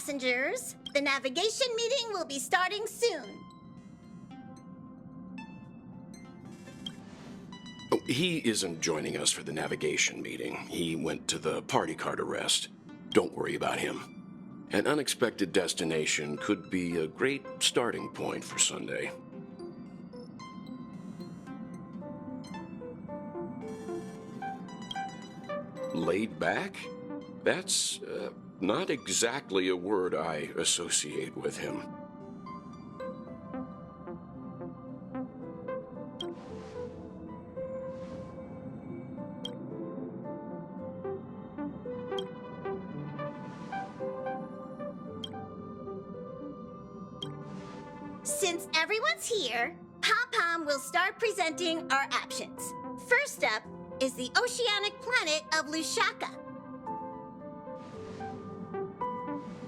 passengers. The navigation meeting will be starting soon. Oh, he isn't joining us for the navigation meeting. He went to the party card arrest. Don't worry about him. An unexpected destination could be a great starting point for Sunday. Laid back? That's not exactly a word I associate with him. Since everyone's here, Pom-Pom will start presenting our options. First up is the oceanic planet of Lushaka.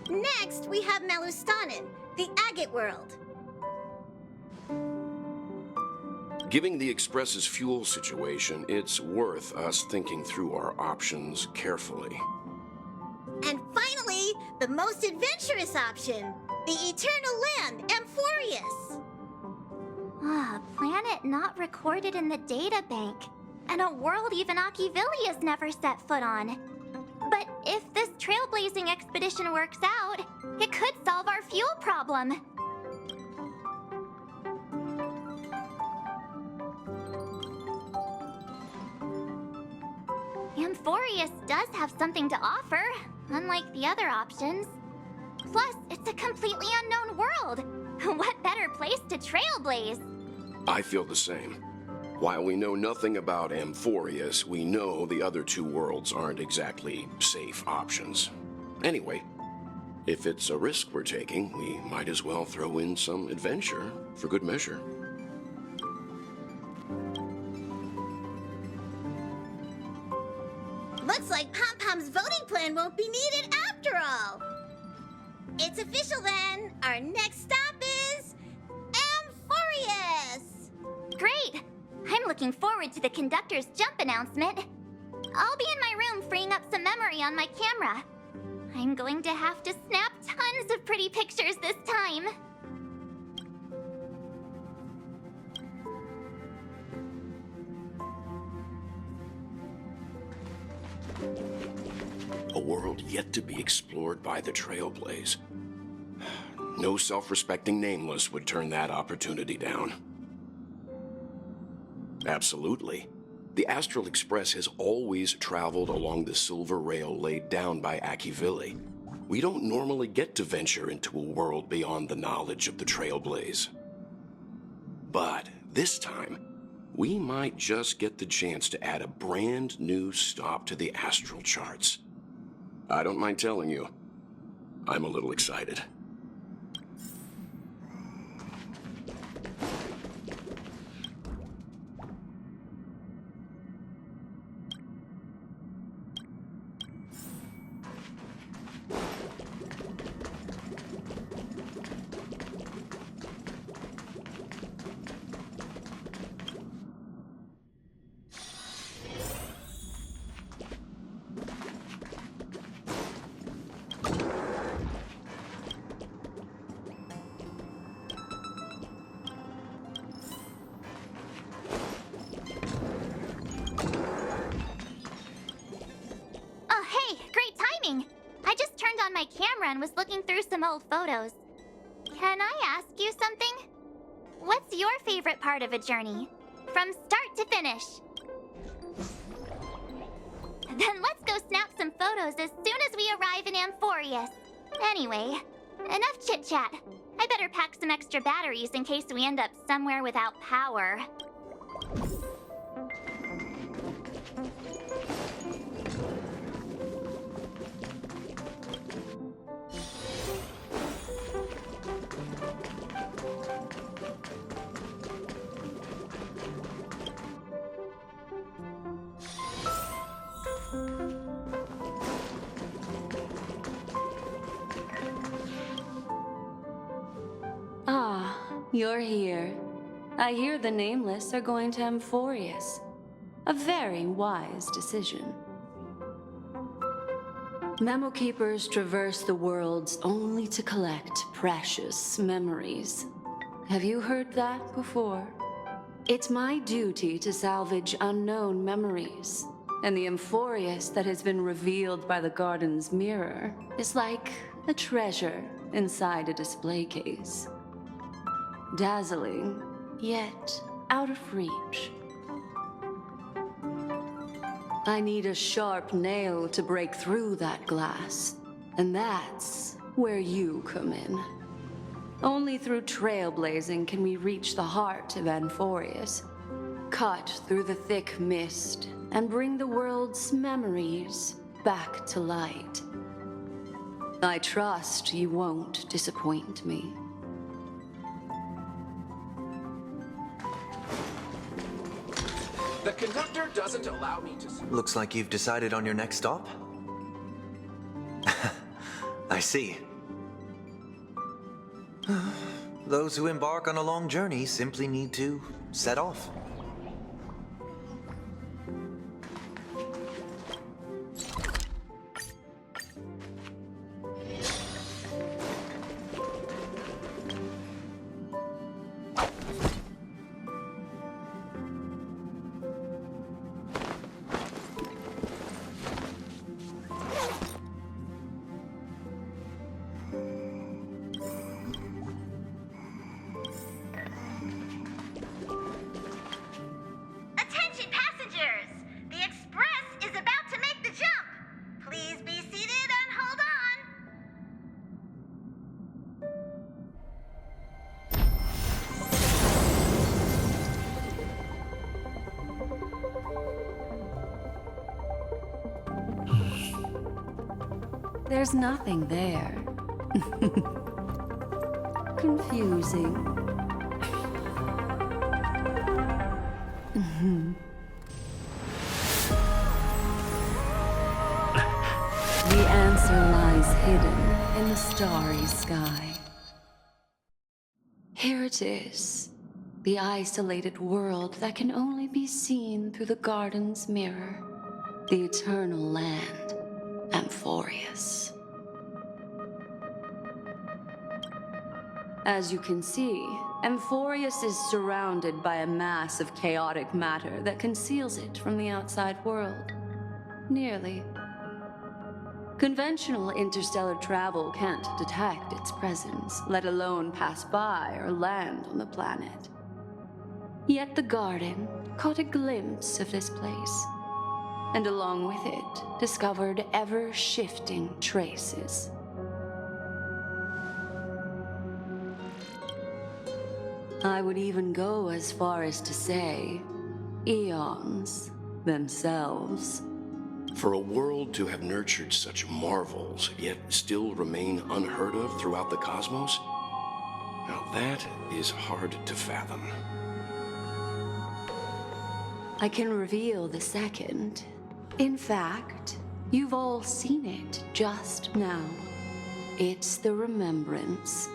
Next, we have Melustanen, the agate world. Given the Express's fuel situation, it's worth us thinking through our options carefully. And finally, the most adventurous option, the eternal land, Amphorius. Ah, planet not recorded in the data bank, and a world even Akivilius never set foot on. But if this trailblazing expedition works out, it could solve our fuel problem. Amphorius does have something to offer, unlike the other options. Plus, it's a completely unknown world. What better place to trailblaze? I feel the same. While we know nothing about Amphorius, we know the other two worlds aren't exactly safe options. Anyway, if it's a risk we're taking, we might as well throw in some adventure for good measure. Looks like Pom-Pom's voting plan won't be needed after all. It's official then. Our next stop is Amphorius. Great! I'm looking forward to the conductor's jump announcement. I'll be in my room freeing up some memory on my camera. I'm going to have to snap tons of pretty pictures this time. A world yet to be explored by the Trailblaze. No self-respecting nameless would turn that opportunity down. Absolutely. The Astral Express has always traveled along the silver rail laid down by Akivili. We don't normally get to venture into a world beyond the knowledge of the Trailblaze. But this time, we might just get the chance to add a brand new stop to the astral charts. I don't mind telling you, I'm a little excited. My camera and was looking through some old photos. Can I ask you something? What's your favorite part of a journey? From start to finish? Then let's go snap some photos as soon as we arrive in Amphorius. Anyway, enough chit-chat. I better pack some extra batteries in case we end up somewhere without power. You're here. I hear the Nameless are going to Amphorius. A very wise decision. Memo keepers traverse the worlds only to collect precious memories. Have you heard that before? It's my duty to salvage unknown memories, and the Amphoreus that has been revealed by the garden's mirror is like a treasure inside a display case. Dazzling, yet out of reach. I need a sharp nail to break through that glass, and that's where you come in. Only through trailblazing can we reach the heart of Amphoreus, cut through the thick mist, and bring the world's memories back to light. I trust you won't disappoint me. The conductor doesn't allow me to... Looks like you've decided on your next stop. I see. Those who embark on a long journey simply need to set off. Attention passengers! The express is about to make the jump. Please be seated and hold on. There's nothing there. Confusing. The answer lies hidden in the starry sky. Here it is, the isolated world that can only be seen through the garden's mirror, the eternal land, Amphoreus. As you can see, Amphoreus is surrounded by a mass of chaotic matter that conceals it from the outside world. Nearly. Conventional interstellar travel can't detect its presence, let alone pass by or land on the planet. Yet the garden caught a glimpse of this place, and along with it, discovered ever-shifting traces. I would even go as far as to say, eons themselves. For a world to have nurtured such marvels, yet still remain unheard of throughout the cosmos? Now that is hard to fathom. I can reveal the second. In fact, you've all seen it just now. It's the remembrance.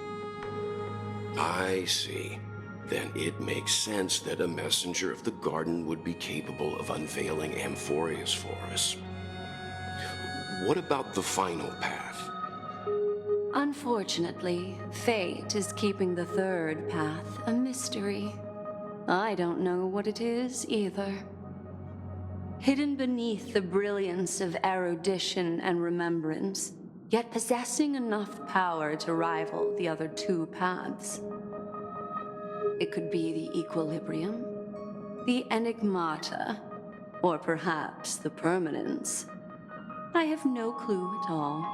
I see. Then it makes sense that a messenger of the garden would be capable of unveiling Amphoreus for us. What about the final path? Unfortunately, fate is keeping the third path a mystery. I don't know what it is either. Hidden beneath the brilliance of erudition and remembrance, yet possessing enough power to rival the other two paths. It could be the equilibrium, the enigmata, or perhaps the permanence. I have no clue at all.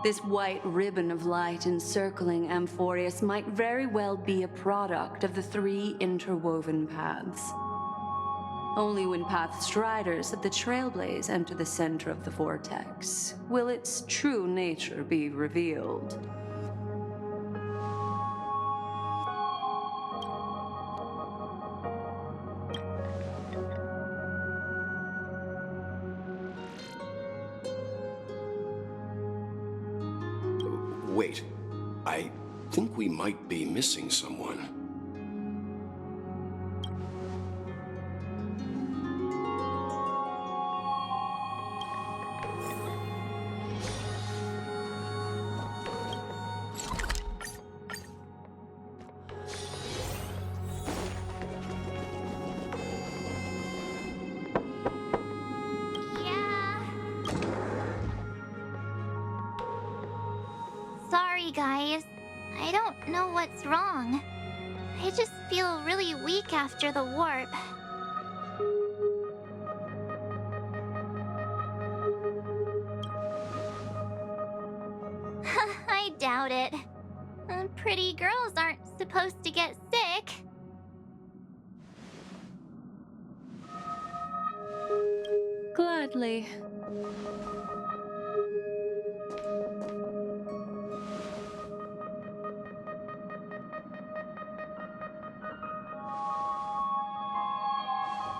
This white ribbon of light encircling Amphoreus might very well be a product of the three interwoven paths. Only when path striders of the Trailblaze enter the center of the vortex will its true nature be revealed. Wait, I think we might be missing someone. sorry, guys. I don't know what's wrong. I just feel really weak after the warp. I doubt it. Pretty girls aren't supposed to get sick. Gladly.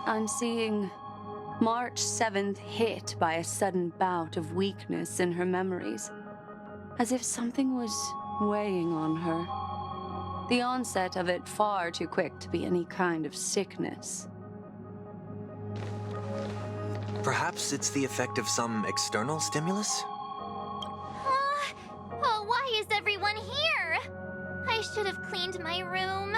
I'm seeing March 7th hit by a sudden bout of weakness in her memories, as if something was weighing on her. The onset of it far too quick to be any kind of sickness. Perhaps it's the effect of some external stimulus? Oh, why is everyone here? I should have cleaned my room.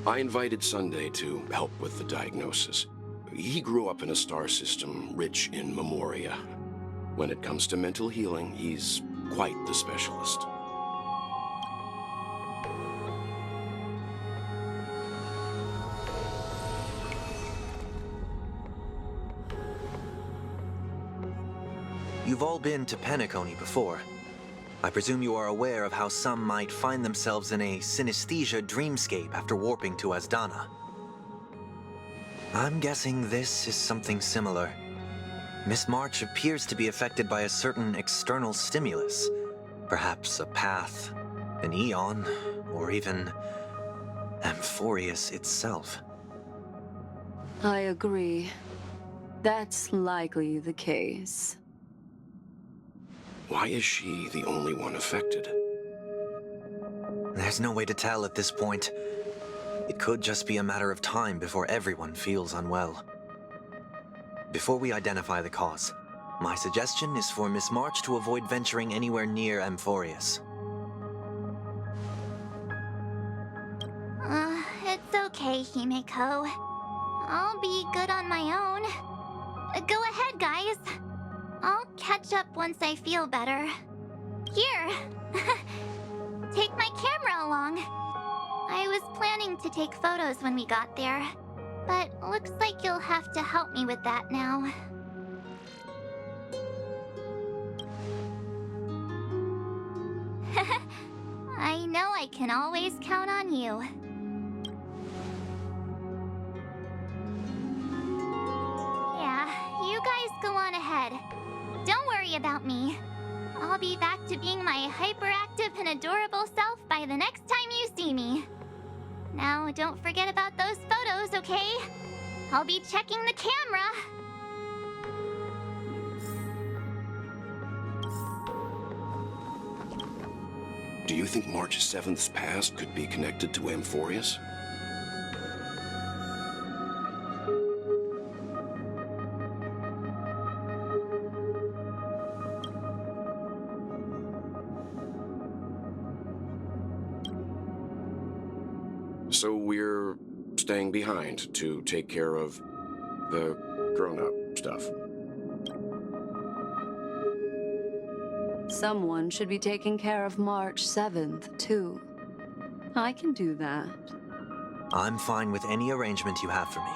I invited Sunday to help with the diagnosis. He grew up in a star system rich in memoria. When it comes to mental healing, he's quite the specialist. You've all been to Penacony before. I presume you are aware of how some might find themselves in a synesthesia dreamscape after warping to Asdana. I'm guessing this is something similar. Miss March appears to be affected by a certain external stimulus. Perhaps a path, an eon, or even Amphorius itself. I agree. That's likely the case. Why is she the only one affected? There's no way to tell at this point. It could just be a matter of time before everyone feels unwell. Before we identify the cause, my suggestion is for Miss March to avoid venturing anywhere near Amphorius. It's okay, Himeko. I'll be good on my own. Go ahead, guys. I'll catch up once I feel better. Here. Take my camera along. I was planning to take photos when we got there, but looks like you'll have to help me with that now. I know I can always count on you. Yeah, you guys go on ahead. Don't worry about me. I'll be back to being my hyperactive and adorable self by the next time you see me. Now, don't forget about those photos, okay? I'll be checking the camera. Do you think March 7th's past could be connected to Amphorius? So we're staying behind to take care of the grown-up stuff. Someone should be taking care of March 7th, too. I can do that. I'm fine with any arrangement you have for me.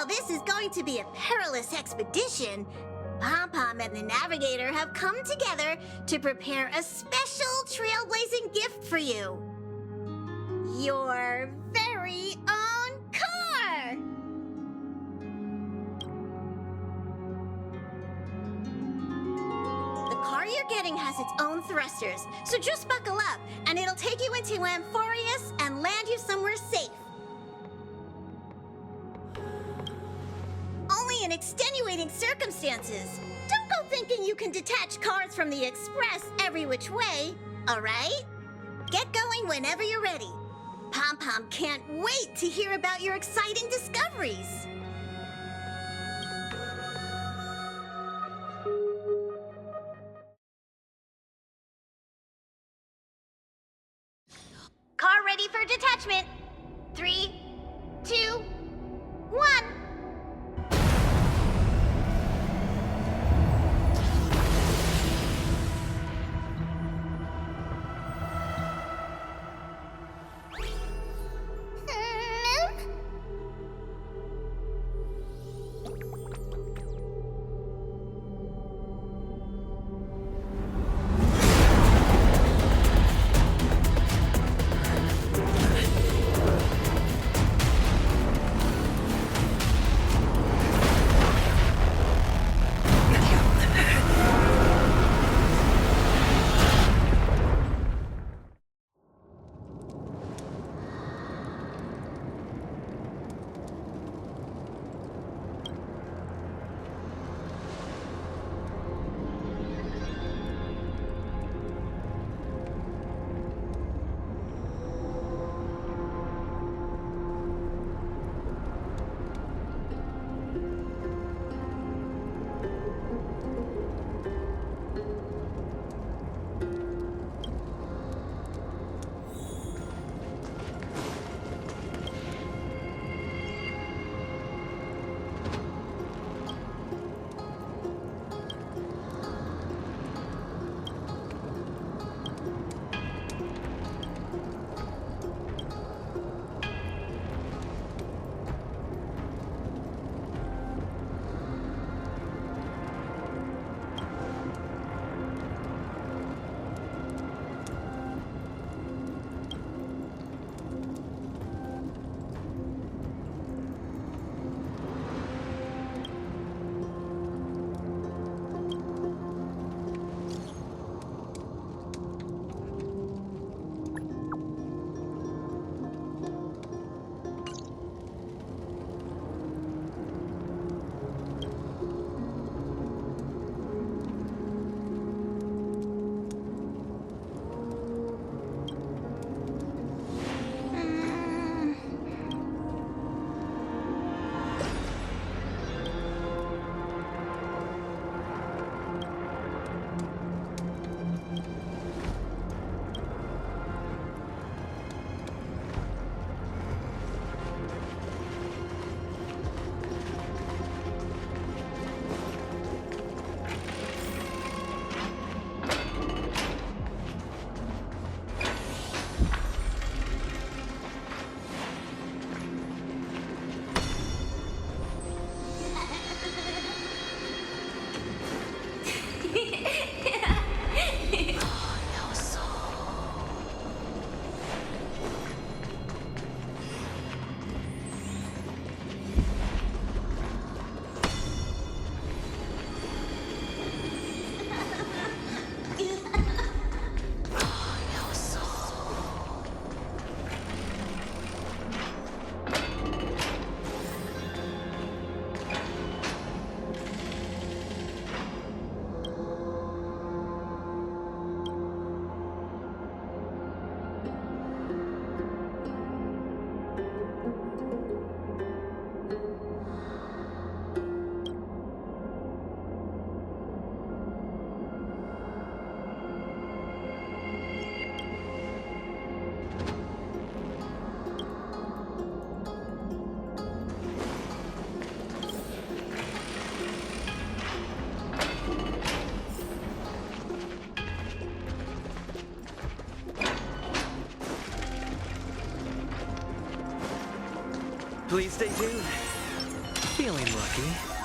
This is going to be a perilous expedition. Pom-Pom and the Navigator have come together to prepare a special trailblazing gift for you. Your very own car! The car you're getting has its own thrusters, so just buckle up, and it'll take you into Amphorius and land you somewhere safe. Only in extenuating circumstances. Don't go thinking you can detach cars from the Express every which way, all right? Get going whenever you're ready. Pom-Pom can't wait to hear about your exciting discoveries. for detachment. 3, 2, 1. Please stay tuned. Feeling lucky.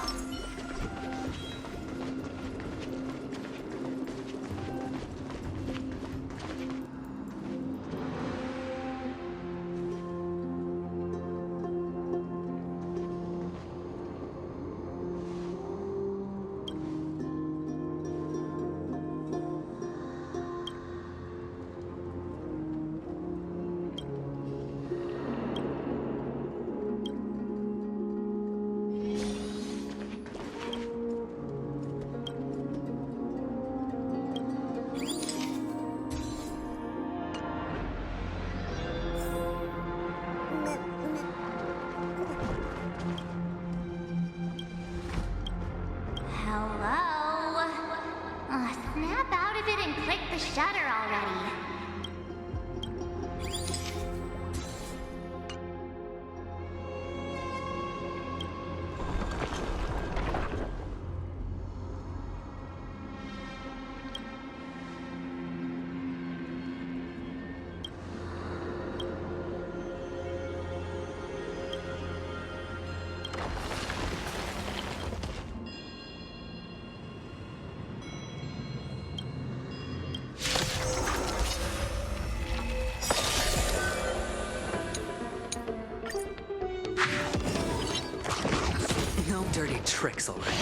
tricks already.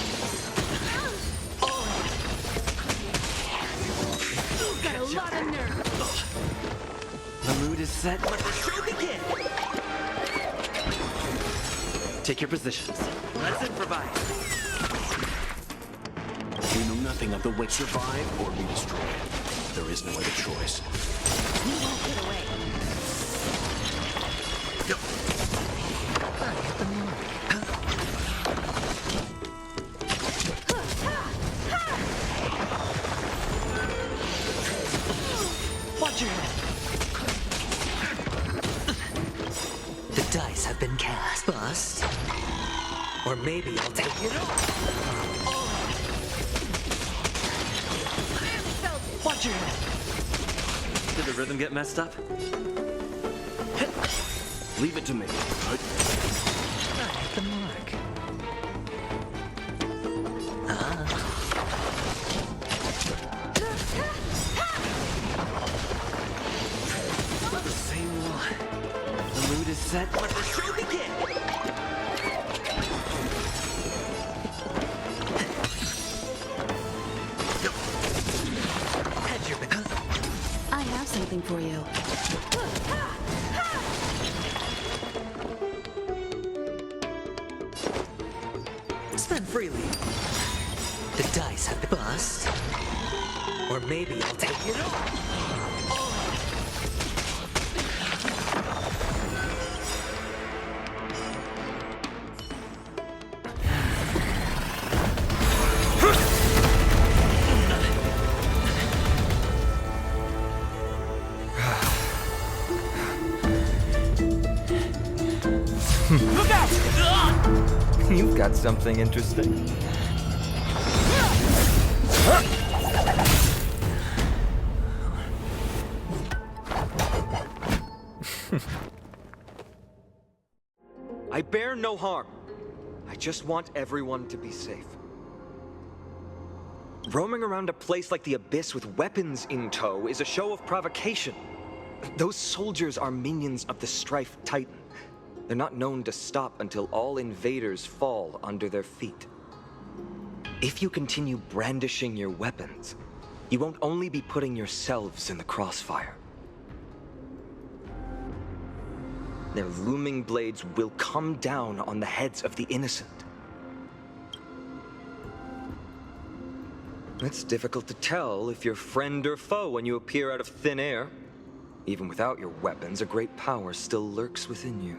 You've got a lot of nerve. The mood is set. Let the show begin. Take your positions. Let's improvise. We know nothing of the way. Survive or be destroyed. There is no other choice. We won't get away. Watch your head. The dice have been cast. Bust. Or maybe I'll take it off. Watch your head. Did the rhythm get messed up? Leave it to me. I hit the mark. The same one. The mood is set. Let the show begin. Hedge your bet. I have something for you. Spend freely. The dice have been bust. Or maybe I'll take it off. Look out! You've got something interesting. I bear no harm. I just want everyone to be safe. Roaming around a place like the Abyss with weapons in tow is a show of provocation. Those soldiers are minions of the Strife Titan. They're not known to stop until all invaders fall under their feet. If you continue brandishing your weapons, you won't only be putting yourselves in the crossfire. Their looming blades will come down on the heads of the innocent. It's difficult to tell if you're friend or foe when you appear out of thin air. Even without your weapons, a great power still lurks within you.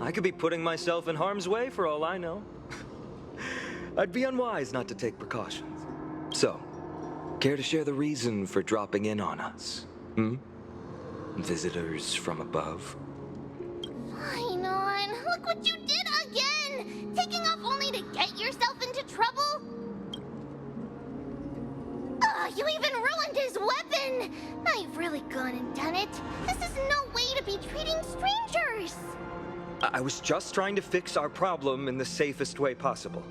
I could be putting myself in harm's way for all I know. I'd be unwise not to take precautions. So, care to share the reason for dropping in on us? Visitors from above? Fine on. Look what you did again! Taking off only to get yourself into trouble? Ugh, you even ruined his weapon! Now you've really gone and done it. This is no way to be treating strangers! I was just trying to fix our problem in the safest way possible.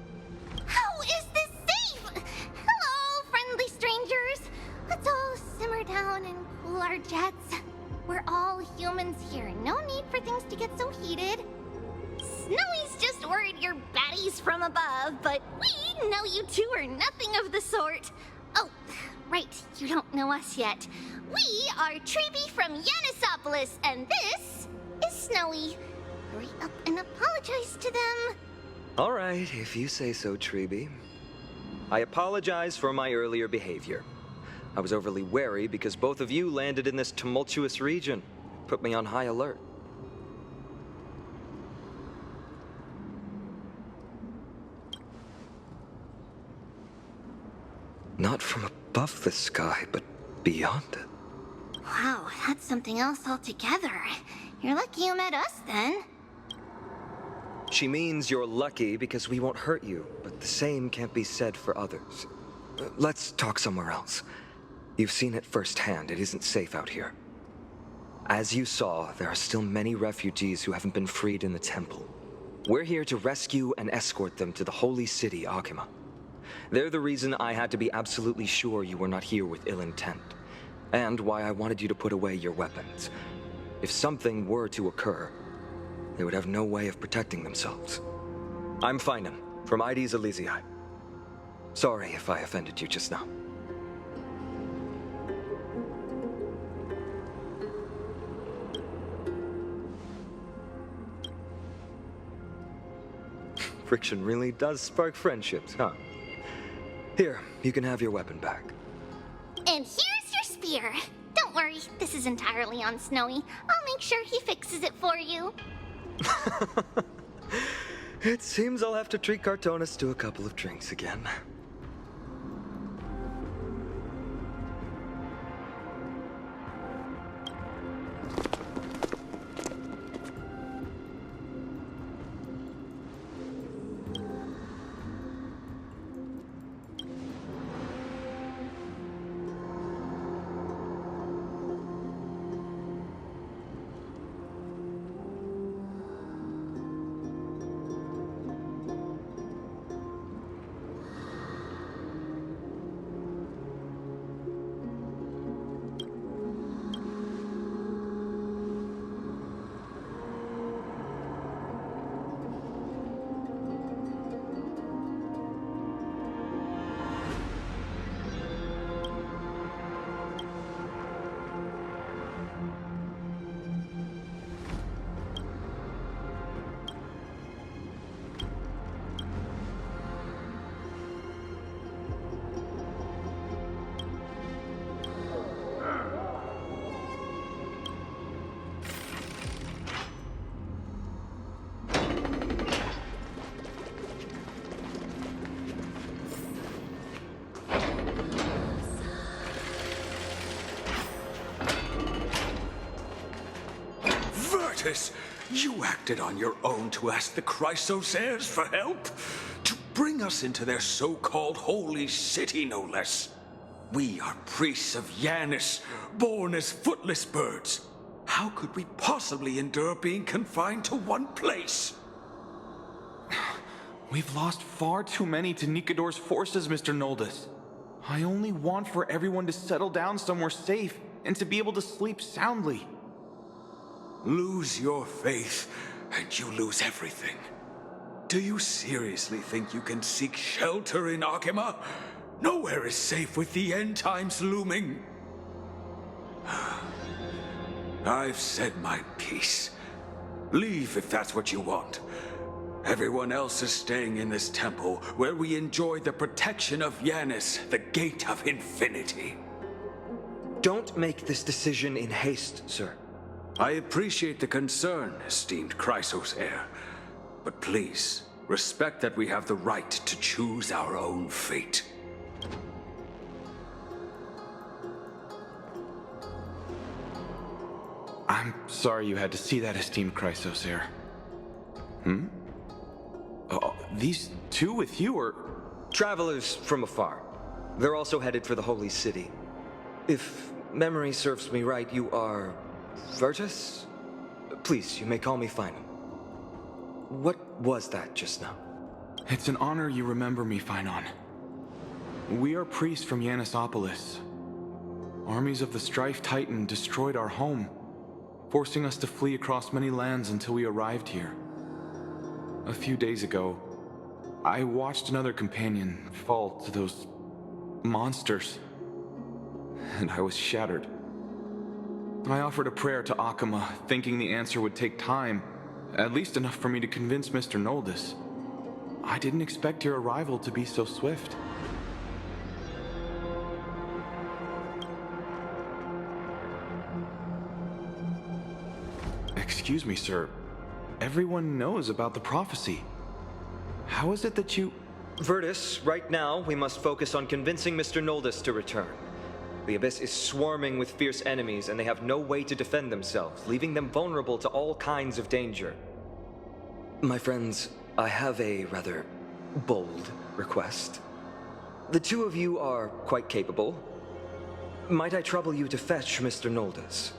How is this safe? Hello, friendly strangers. Let's all simmer down and cool our jets. We're all humans here. No need for things to get so heated. Snowy's just worried you're baddies from above, but we know you two are nothing of the sort. Oh, right, you don't know us yet. We are Treeby from Yanisopolis, and this is Snowy. Hurry up and apologize to them. All right, if you say so, Treeby. I apologize for my earlier behavior. I was overly wary because both of you landed in this tumultuous region. Put me on high alert. Not from above the sky, but beyond it. Wow, that's something else altogether. You're lucky you met us then. She means you're lucky because we won't hurt you, but the same can't be said for others. Let's talk somewhere else. You've seen it firsthand. It isn't safe out here. As you saw, there are still many refugees who haven't been freed in the temple. We're here to rescue and escort them to the holy city, Accompany. They're the reason I had to be absolutely sure you were not here with ill intent, and why I wanted you to put away your weapons. If something were to occur, they would have no way of protecting themselves. I'm fine. from Ides Elysiae. Sorry if I offended you just now. Friction really does spark friendships, huh? Here, you can have your weapon back. And here's your spear. Don't worry, this is entirely on Snowy. I'll make sure he fixes it for you. It seems I'll have to treat Cartonis to a couple of drinks again. You acted on your own to ask the Chrysos heirs for help? To bring us into their so-called holy city, no less. We are priests of Yanis, born as footless birds. How could we possibly endure being confined to one place? We've lost far too many to Nikador's forces, Mr. Noldus. I only want for everyone to settle down somewhere safe and to be able to sleep soundly. Lose your faith, and you lose everything. Do you seriously think you can seek shelter in Akima? Nowhere is safe with the end times looming. I've said my piece. Leave if that's what you want. Everyone else is staying in this temple, where we enjoy the protection of Yanis, the Gate of Infinity. Don't make this decision in haste, sir. I appreciate the concern, esteemed Chrysos heir. But please, respect that we have the right to choose our own fate. I'm sorry you had to see that, esteemed Chrysos heir. These two with you are... Travelers from afar. They're also headed for the Holy City. If memory serves me right, you are... Virtus? Please, you may call me Finan. What was that just now? It's an honor you remember me, Finan. We are priests from Yanisopolis. Armies of the Strife Titan destroyed our home, forcing us to flee across many lands until we arrived here. A few days ago, I watched another companion fall to those monsters, and I was shattered. I offered a prayer to Akima, thinking the answer would take time, at least enough for me to convince Mr. Noldus. I didn't expect your arrival to be so swift. Excuse me, sir. Everyone knows about the prophecy. How is it that you... Virtus, right now, we must focus on convincing Mr. Noldus to return. The Abyss is swarming with fierce enemies, and they have no way to defend themselves, leaving them vulnerable to all kinds of danger. My friends, I have a rather bold request. The two of you are quite capable. Might I trouble you to fetch Mr. Noldus?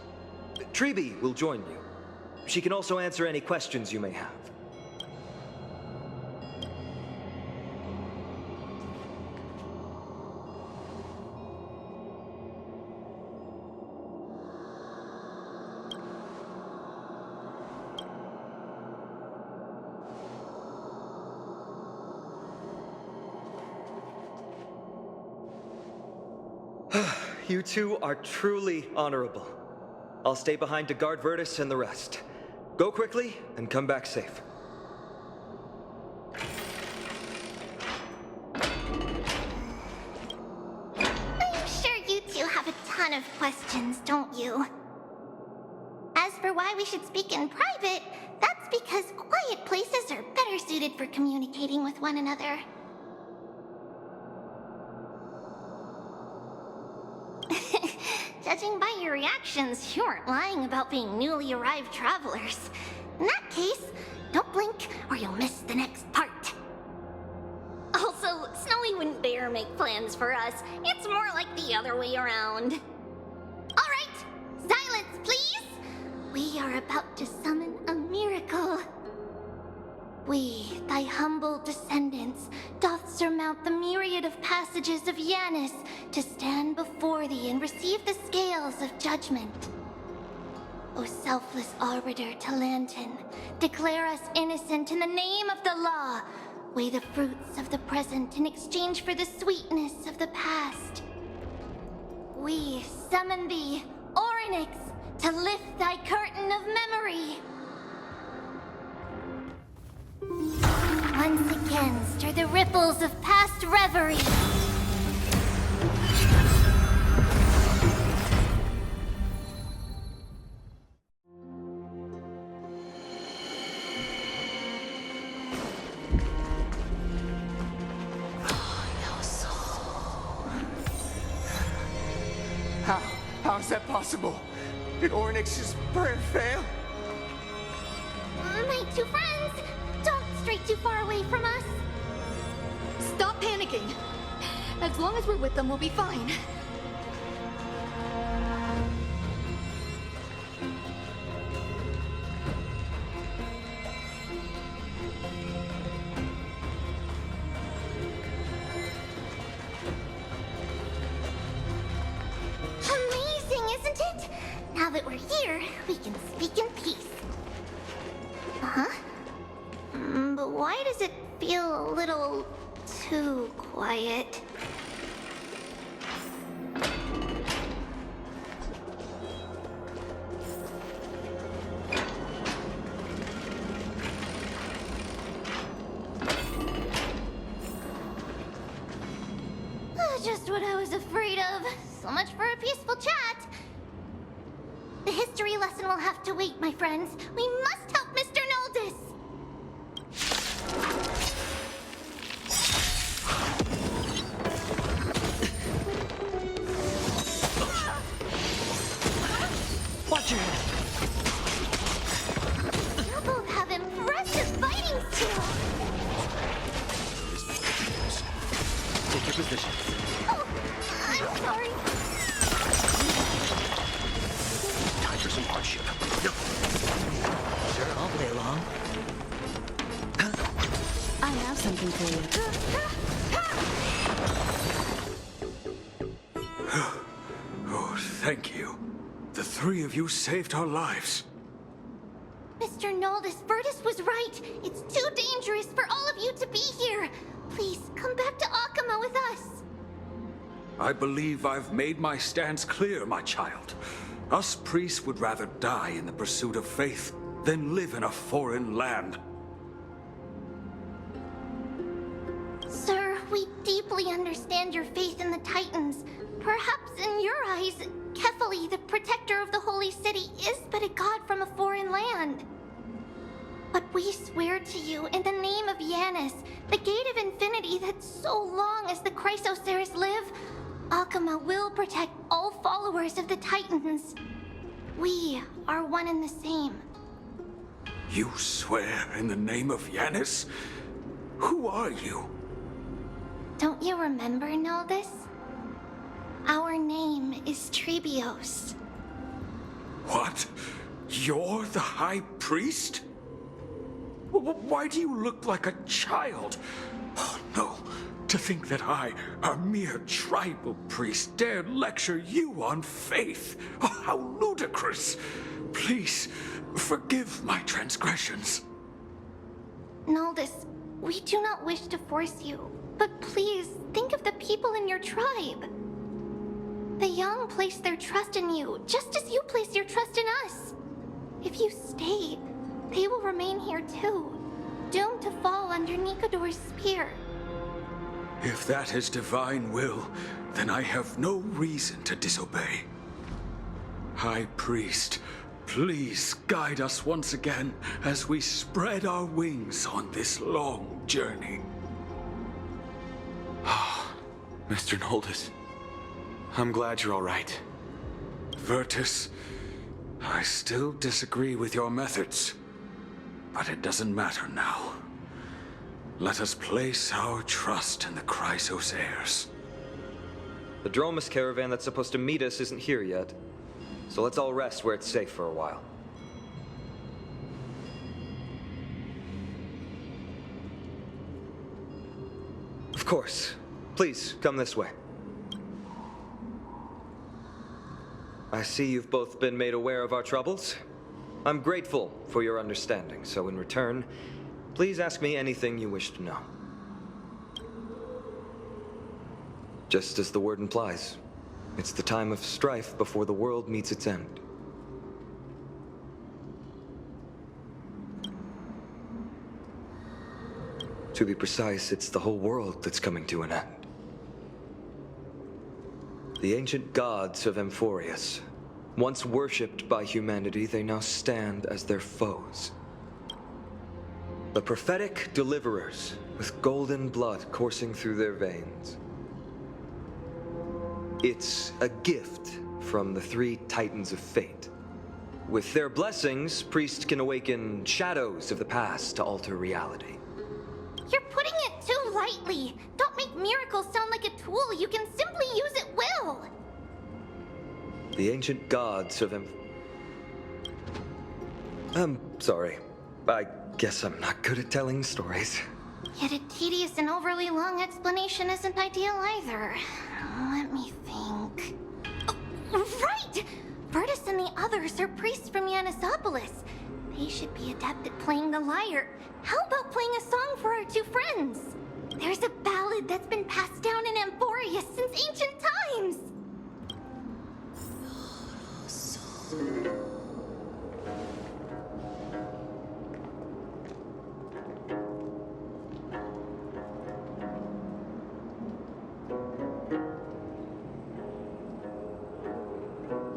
Treeby will join you. She can also answer any questions you may have. you two are truly honorable. I'll stay behind to guard Virtus and the rest. Go quickly and come back safe. I'm sure you two have a ton of questions, don't you? As for why we should speak in private, that's because quiet places are better suited for communicating with one another. Judging by your reactions, you aren't lying about being newly arrived travelers. In that case, don't blink or you'll miss the next part. Also, Snowy wouldn't dare make plans for us. It's more like the other way around. Alright, silence please! We are about to summon a miracle. We, thy humble descendants, doth surmount the myriad of passages of Yanis to stand before thee and receive the scales of judgment. O selfless arbiter Talantin, declare us innocent in the name of the law. Weigh the fruits of the present in exchange for the sweetness of the past. We summon thee, Orynyx, to lift thy curtain of memory. Once again, stir the ripples of past reverie. How is that possible? Did Orynyx's prayer fail? My two friends, don't stray too far away from us. Stop panicking. As long as we're with them, we'll be fine. Amazing, isn't it? Now that we're here, we can speak in peace. Uh-huh. But why does it feel a little too quiet? Just what I was afraid of. So much for a peaceful chat. The history lesson will have to wait, my friends. We must help Mr. Noldis. Watch your head. You both have impressive fighting skills. Take your position. Oh, I'm sorry. Time for some hardship. Sure, I'll play along. I have something for you. Oh, thank you. The three of you saved our lives. Mr. Noldis, Virtus was right. It's too dangerous for all of you to be here. Please, come back to Accompany with us. I believe I've made my stance clear, my child. Us priests would rather die in the pursuit of faith than live in a foreign land. Sir, we deeply understand your faith in the Titans. Perhaps in your eyes, Kefali, the protector of the Holy City, is but a god from a foreign land. But we swear to you, in the name of Yanis, the Gate of Infinity, that so long as the Chrysoceres live, Accompany will protect all followers of the Titans. We are one and the same. You swear in the name of Yanis? Who are you? Don't you remember, Noldis? Our name is Trebios. What? You're the High Priest? Why do you look like a child? Oh, no. To think that I, a mere tribal priest, dared lecture you on faith. Oh, how ludicrous. Please, forgive my transgressions. Noldis, we do not wish to force you, but please think of the people in your tribe. The young place their trust in you, just as you place your trust in us. If you stay, they will remain here too, doomed to fall under Nikador's spear. If that is divine will, then I have no reason to disobey. High Priest, please guide us once again as we spread our wings on this long journey. Mr. Noldus, I'm glad you're all right. Virtus, I still disagree with your methods, but it doesn't matter now. Let us place our trust in the Chrysos heirs. The Dromus caravan that's supposed to meet us isn't here yet, so let's all rest where it's safe for a while. Of course. Please, come this way. I see you've both been made aware of our troubles. I'm grateful for your understanding, so in return, please ask me anything you wish to know. Just as the word implies, it's the time of strife before the world meets its end. To be precise, it's the whole world that's coming to an end. The ancient gods of Amphorius, once worshipped by humanity, they now stand as their foes. The prophetic deliverers, with golden blood coursing through their veins. It's a gift from the three titans of fate. With their blessings, priests can awaken shadows of the past to alter reality. You're putting it too lightly. Don't make miracles sound like a tool you can simply use at will. The ancient gods of I'm sorry. I guess I'm not good at telling stories. Yet a tedious and overly long explanation isn't ideal either. Let me think. Oh, right! Virtus and the others are priests from Yanisopolis. They should be adept at playing the lyre. How about playing a song for our two friends? There's a ballad that's been passed down in Amphorius since ancient times.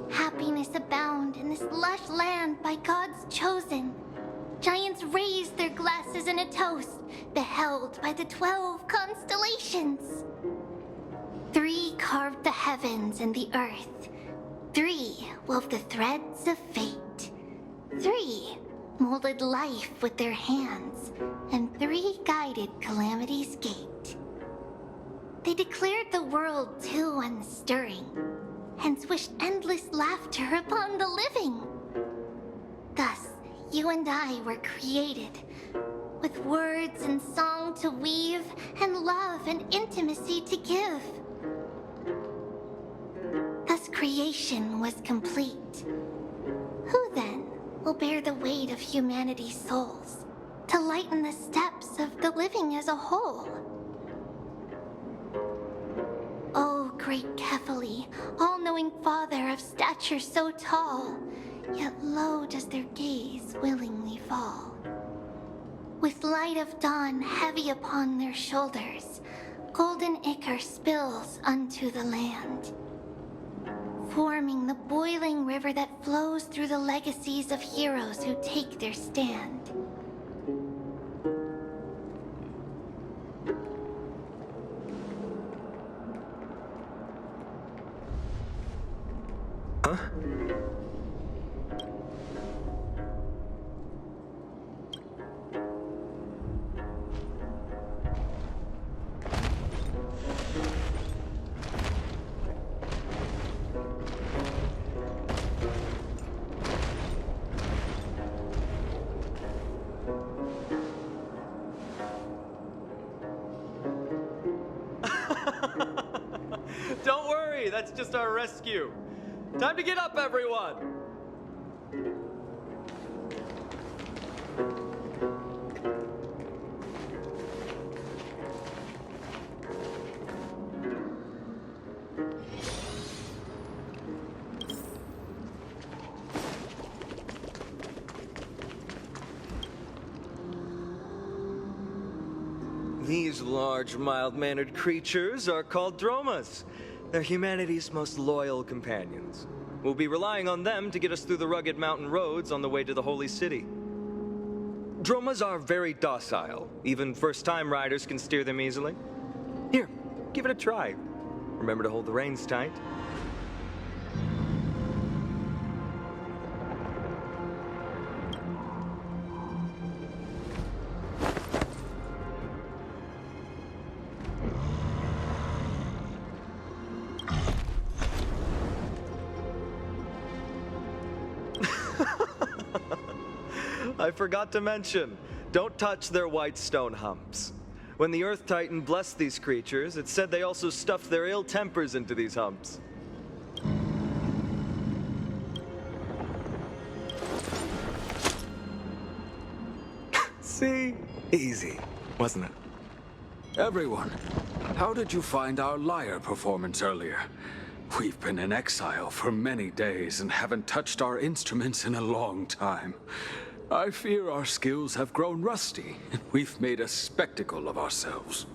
Happiness abound in this lush land by God's chosen. Giants raise their glasses in a toast, beheld by the 12 constellations. 3 carved the heavens and the earth. 3 wove the threads of fate. 3 molded life with their hands, and 3 guided calamity's gate. They declared the world too unstirring, hence wished endless laughter upon the living. Thus, you and I were created, with words and song to weave, and love and intimacy to give. Thus creation was complete. Who then will bear the weight of humanity's souls, to lighten the steps of the living as a whole? O great Kephali, all-knowing father of stature so tall, yet low does their gaze willingly fall. With light of dawn heavy upon their shoulders, golden ichor spills unto the land, forming the boiling river that flows through the legacies of heroes who take their stand. Huh? Don't worry, that's just our rescue. Time to get up, everyone! These large, mild-mannered creatures are called dromas. They're humanity's most loyal companions. We'll be relying on them to get us through the rugged mountain roads on the way to the Holy City. Dromas are very docile. Even first-time riders can steer them easily. Here, give it a try. Remember to hold the reins tight. I forgot to mention, don't touch their white stone humps. When the Earth Titan blessed these creatures, it said they also stuffed their ill tempers into these humps. See? Easy, wasn't it? Everyone, how did you find our lyre performance earlier? We've been in exile for many days and haven't touched our instruments in a long time. I fear our skills have grown rusty, and we've made a spectacle of ourselves.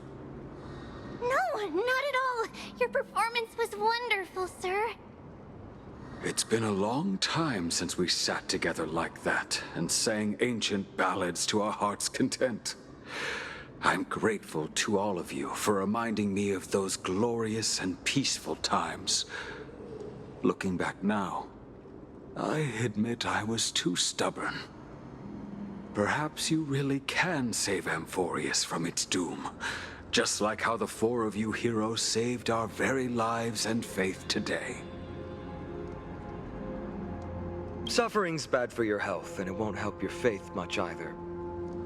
No, not at all. Your performance was wonderful, sir. It's been a long time since we sat together like that and sang ancient ballads to our heart's content. I'm grateful to all of you for reminding me of those glorious and peaceful times. Looking back now, I admit I was too stubborn. Perhaps you really can save Amphorius from its doom, just like how the four of you heroes saved our very lives and faith today. Suffering's bad for your health, and it won't help your faith much either.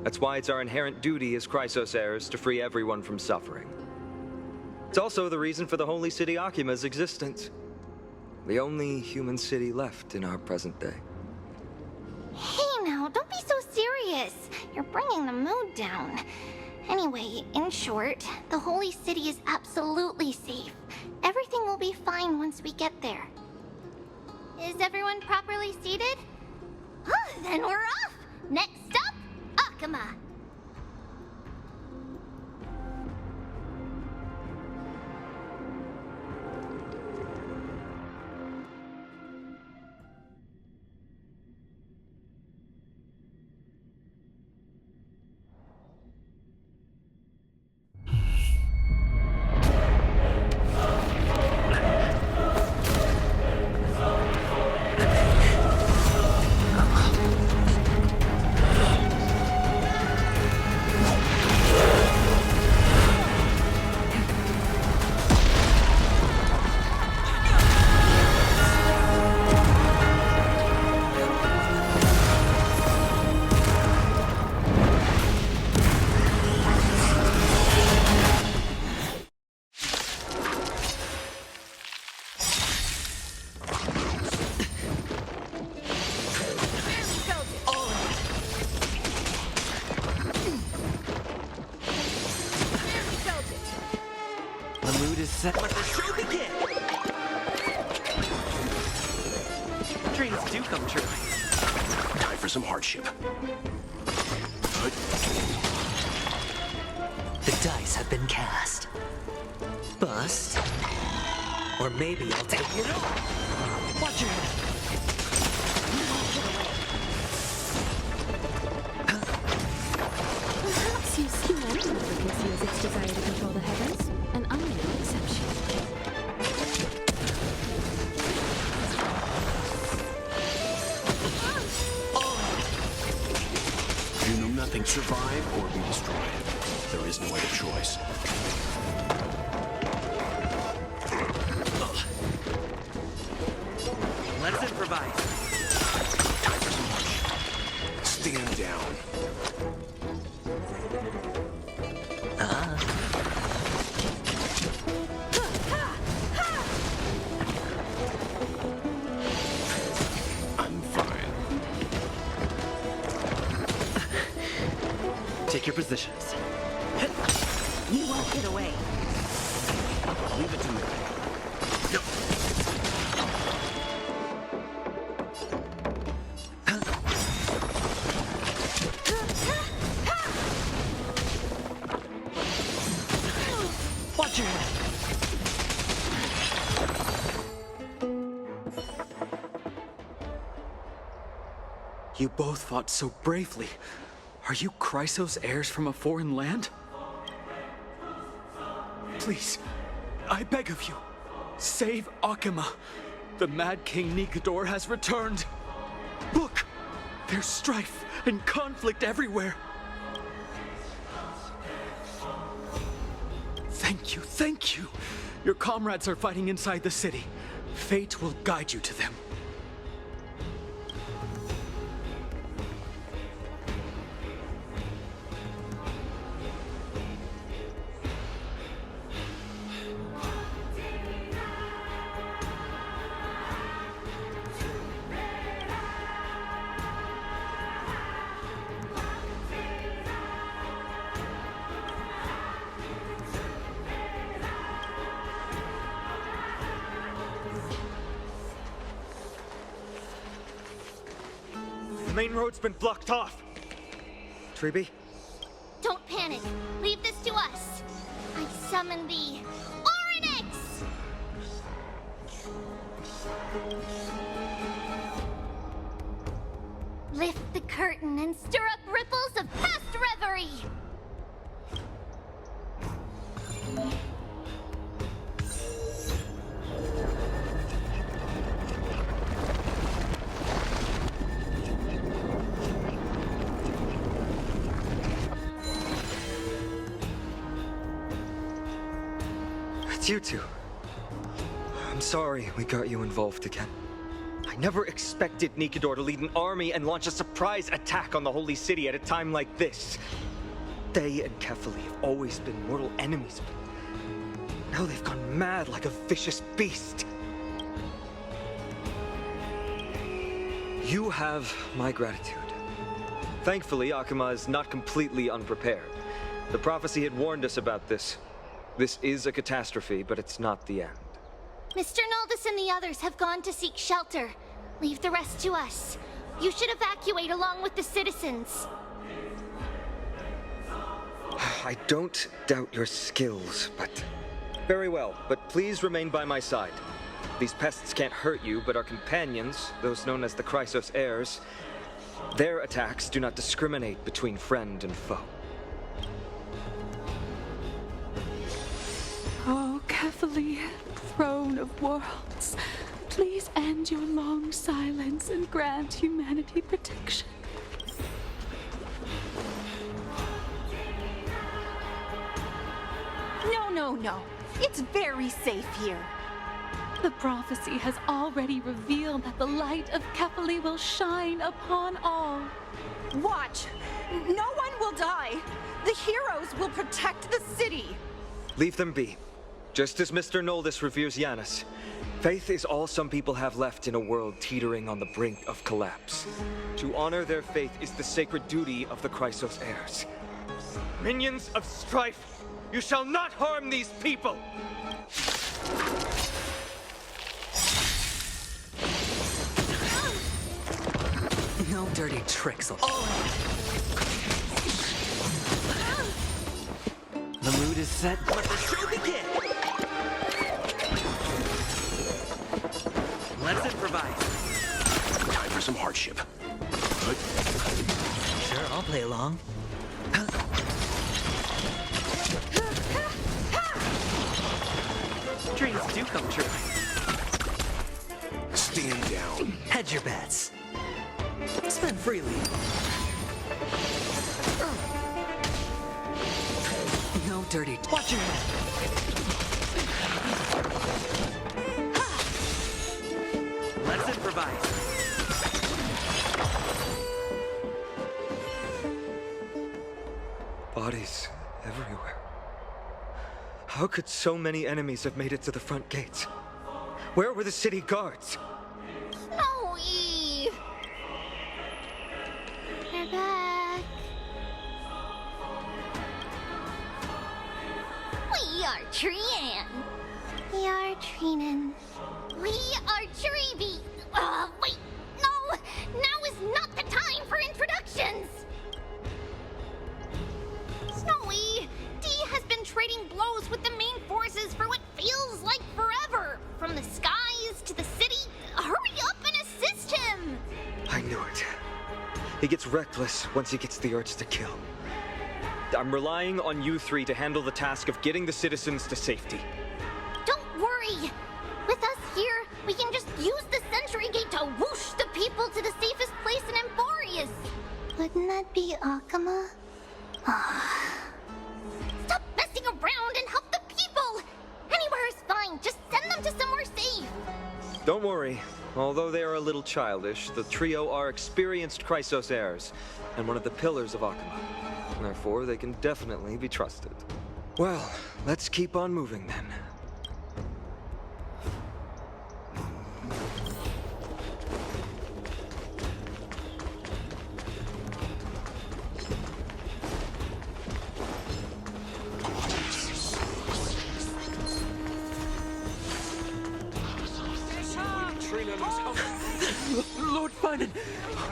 That's why it's our inherent duty as Chrysos heirs to free everyone from suffering. It's also the reason for the Holy City Akima's existence. The only human city left in our present day. Hey now, don't be so serious. You're bringing the mood down. Anyway, in short, the Holy City is absolutely safe. Everything will be fine once we get there. Is everyone properly seated? Then we're off! Next stop, Akama! Let the show begin! Dreams do come true. Time for some hardship. The dice have been cast. Bust. Or maybe I'll take it all. Watch your head. Perhaps you see my advocacy as its desire to control the heavens, and I'm no exception. You know nothing survive or be destroyed. There is no other choice. Let's improvise. Stand down. I'm fine. Take your positions. You won't get away. Leave it to me. No. Watch your head. You both fought so bravely. Are you Chrysos heirs from a foreign land? Please, I beg of you, save Akima. The Mad King Nikador has returned. Look, there's strife and conflict everywhere. Thank you, thank you. Your comrades are fighting inside the city. Fate will guide you to them. The main road's been blocked off. Treeby? Don't panic. Leave this to us. I summon the Oryx! Lift the curtain and stir up ripples of past reverie. It's you two. I'm sorry we got you involved again. I never expected Nikador to lead an army and launch a surprise attack on the Holy City at a time like this. They and Kefali have always been mortal enemies, but now they've gone mad like a vicious beast. You have my gratitude. Thankfully, Akima is not completely unprepared. The prophecy had warned us about this. This is a catastrophe, but it's not the end. Mr. Naldis and the others have gone to seek shelter. Leave the rest to us. You should evacuate along with the citizens. I don't doubt your skills, but... Very well, but please remain by my side. These pests can't hurt you, but our companions, those known as the Chrysos heirs, their attacks do not discriminate between friend and foe. Oh, Kefali, throne of worlds, please end your long silence and grant humanity protection. No. It's very safe here. The prophecy has already revealed that the light of Kefali will shine upon all. Watch. No one will die. The heroes will protect the city. Leave them be. Just as Mr. Naldis reveres Yanis, faith is all some people have left in a world teetering on the brink of collapse. To honor their faith is the sacred duty of the Chrysos heirs. Minions of strife, you shall not harm these people! No dirty tricks. The mood is set. Let the show begin! Let's improvise. Time for some hardship. Good. Sure, I'll play along. Dreams do come true. Stand down. Hedge your bets. Spend freely. No dirty. Watch your head. Let's improvise. Bodies everywhere. How could so many enemies have made it to the front gates? Where were the city guards? Snowy! We're back. We are Trian. We are Trinan. We are Treeby. Wait, no! Now is not the time for introductions! Snowy, Dee has been trading blows with the main force He gets reckless once he gets the urge to kill. I'm relying on you three to handle the task of getting the citizens to safety. Don't worry! With us here, we can just use the Sentry Gate to whoosh the people to the safest place in Emborius! Wouldn't that be Akama? Stop messing around and help the people! Anywhere is fine, just send them to somewhere safe! Don't worry. Although they are a little childish, the trio are experienced Chrysos heirs, and one of the pillars of Akama. Therefore, they can definitely be trusted. Well, let's keep on moving then. Lord Finan!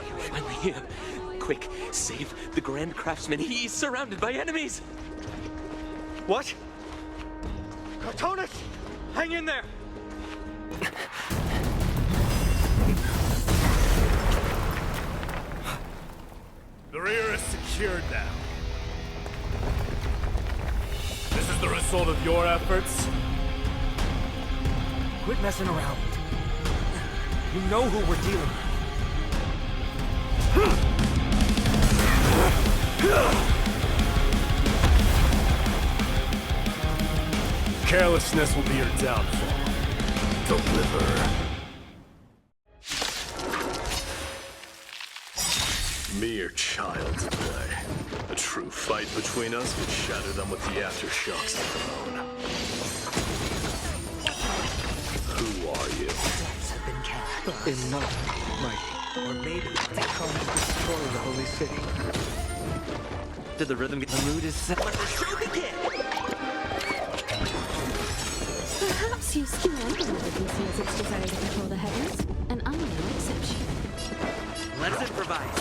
You're finally here. Quick, save the Grand Craftsman. He's surrounded by enemies! What? Cartonus! Hang in there! The rear is secured now. This is the result of your efforts? Quit messing around. You know who we're dealing with. Carelessness will be your downfall. Deliver. Mere child's play. A true fight between us would shatter them with the aftershocks alone. Who are you? Enough, Mighty. Or maybe they come to destroy the holy city. Did the rhythm get the mood is set? Let the show begin! Perhaps you still conceals its desire to control the heavens, and I'm no exception. Let's improvise.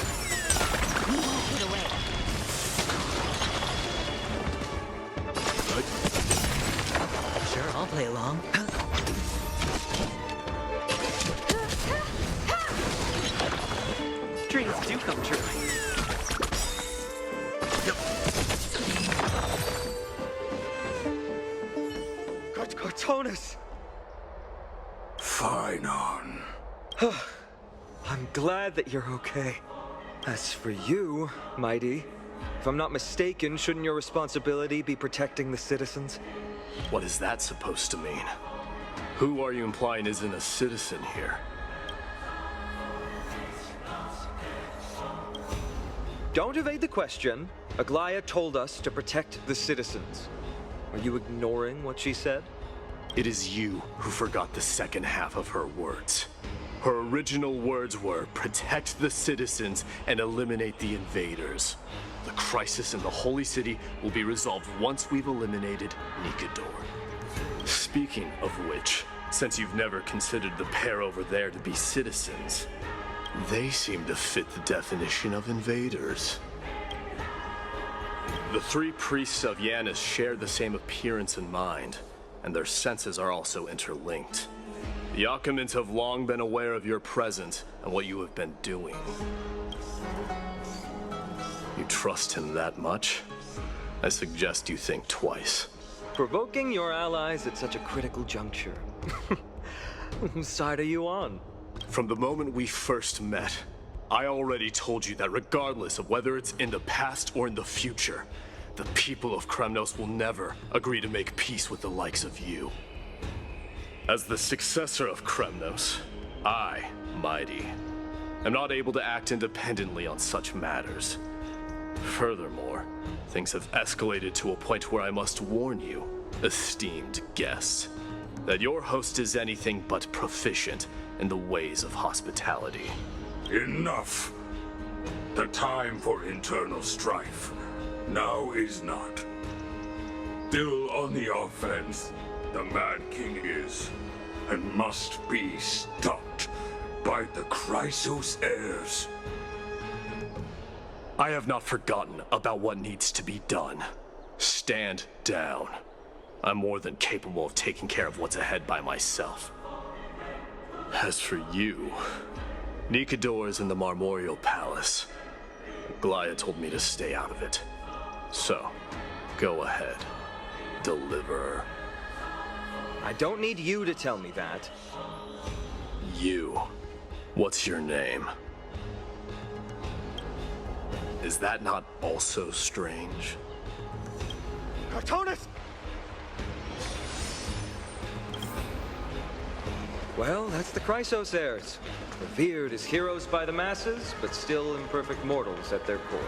We won't get away. Sure, I'll play along. Dreams do come true. Cartonus! Fine on. I'm glad that you're okay. As for you, Mighty, if I'm not mistaken, shouldn't your responsibility be protecting the citizens? What is that supposed to mean? Who are you implying isn't a citizen here? Don't evade the question. Aglaya told us to protect the citizens. Are you ignoring what she said? It is you who forgot the second half of her words. Her original words were, protect the citizens and eliminate the invaders. The crisis in the Holy City will be resolved once we've eliminated Nikador. Speaking of which, since you've never considered the pair over there to be citizens, they seem to fit the definition of invaders. The three priests of Yanis share the same appearance and mind, and their senses are also interlinked. The Akamans have long been aware of your presence and what you have been doing. You trust him that much? I suggest you think twice. Provoking your allies at such a critical juncture. Whose side are you on? From the moment we first met, I already told you that regardless of whether it's in the past or in the future, the people of Kremnos will never agree to make peace with the likes of you. As the successor of Kremnos, I, Mighty, am not able to act independently on such matters. Furthermore, things have escalated to a point where I must warn you, esteemed guests, that your host is anything but proficient in the ways of hospitality. Enough. The time for internal strife now is not. Still on the offense, the Mad King is, and must be stopped by the Chrysos heirs. I have not forgotten about what needs to be done. Stand down. I'm more than capable of taking care of what's ahead by myself. As for you, Nikador is in the Marmorial Palace. Glaya told me to stay out of it. So, go ahead. Deliver. I don't need you to tell me that. You. What's your name? Is that not also strange? Cartonis! Well, that's the Chrysos heirs. Revered as heroes by the masses, but still imperfect mortals at their core.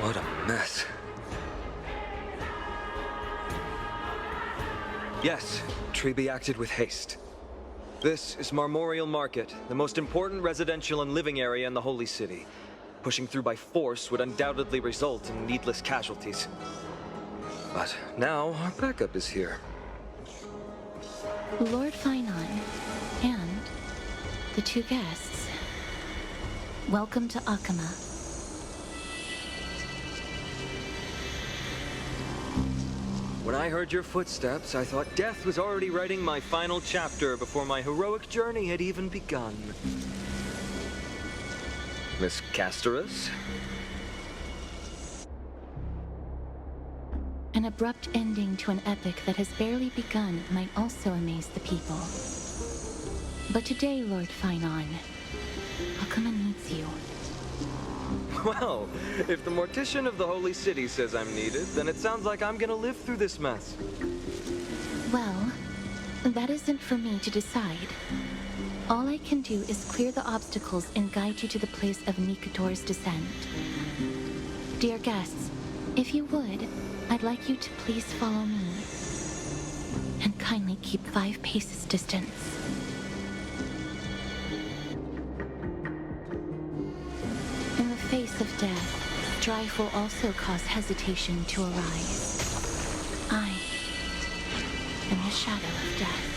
What a mess. Yes, Treby acted with haste. This is Marmorial Market, the most important residential and living area in the Holy City. Pushing through by force would undoubtedly result in needless casualties. But now our backup is here. Lord Finon and the two guests. Welcome to Accompany. When I heard your footsteps, I thought death was already writing my final chapter before my heroic journey had even begun. Miss Castorus? An abrupt ending to an epic that has barely begun might also amaze the people. But today, Lord Finon, Accompany needs you. Well, if the Mortician of the Holy City says I'm needed, then it sounds like I'm gonna live through this mess. Well, that isn't for me to decide. All I can do is clear the obstacles and guide you to the place of Nikador's descent. Dear guests, if you would, I'd like you to please follow me. And kindly keep 5 paces distance. In the face of death, strife will also cause hesitation to arise. I am the shadow of death.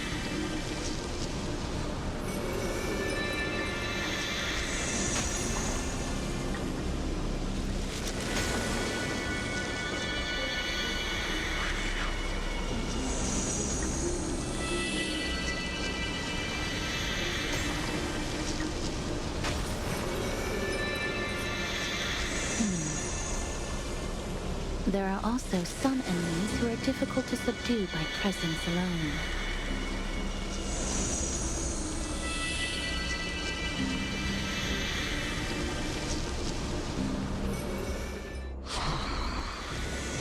There are also some enemies who are difficult to subdue by presence alone.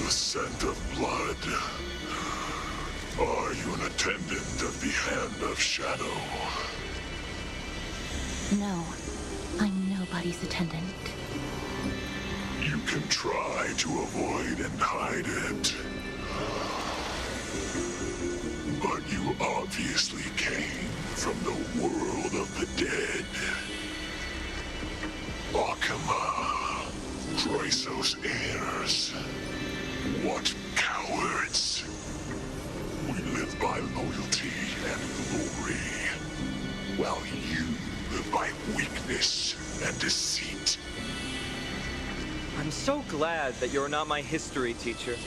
The scent of blood. Are you an attendant of the Hand of Shadow? No, I'm nobody's attendant. You can try to avoid and hide it. But you obviously came from the world of the dead. Akama, Chrysos heirs. What cowards. We live by loyalty and glory, while you live by weakness and deceit. I'm so glad that you're not my history teacher.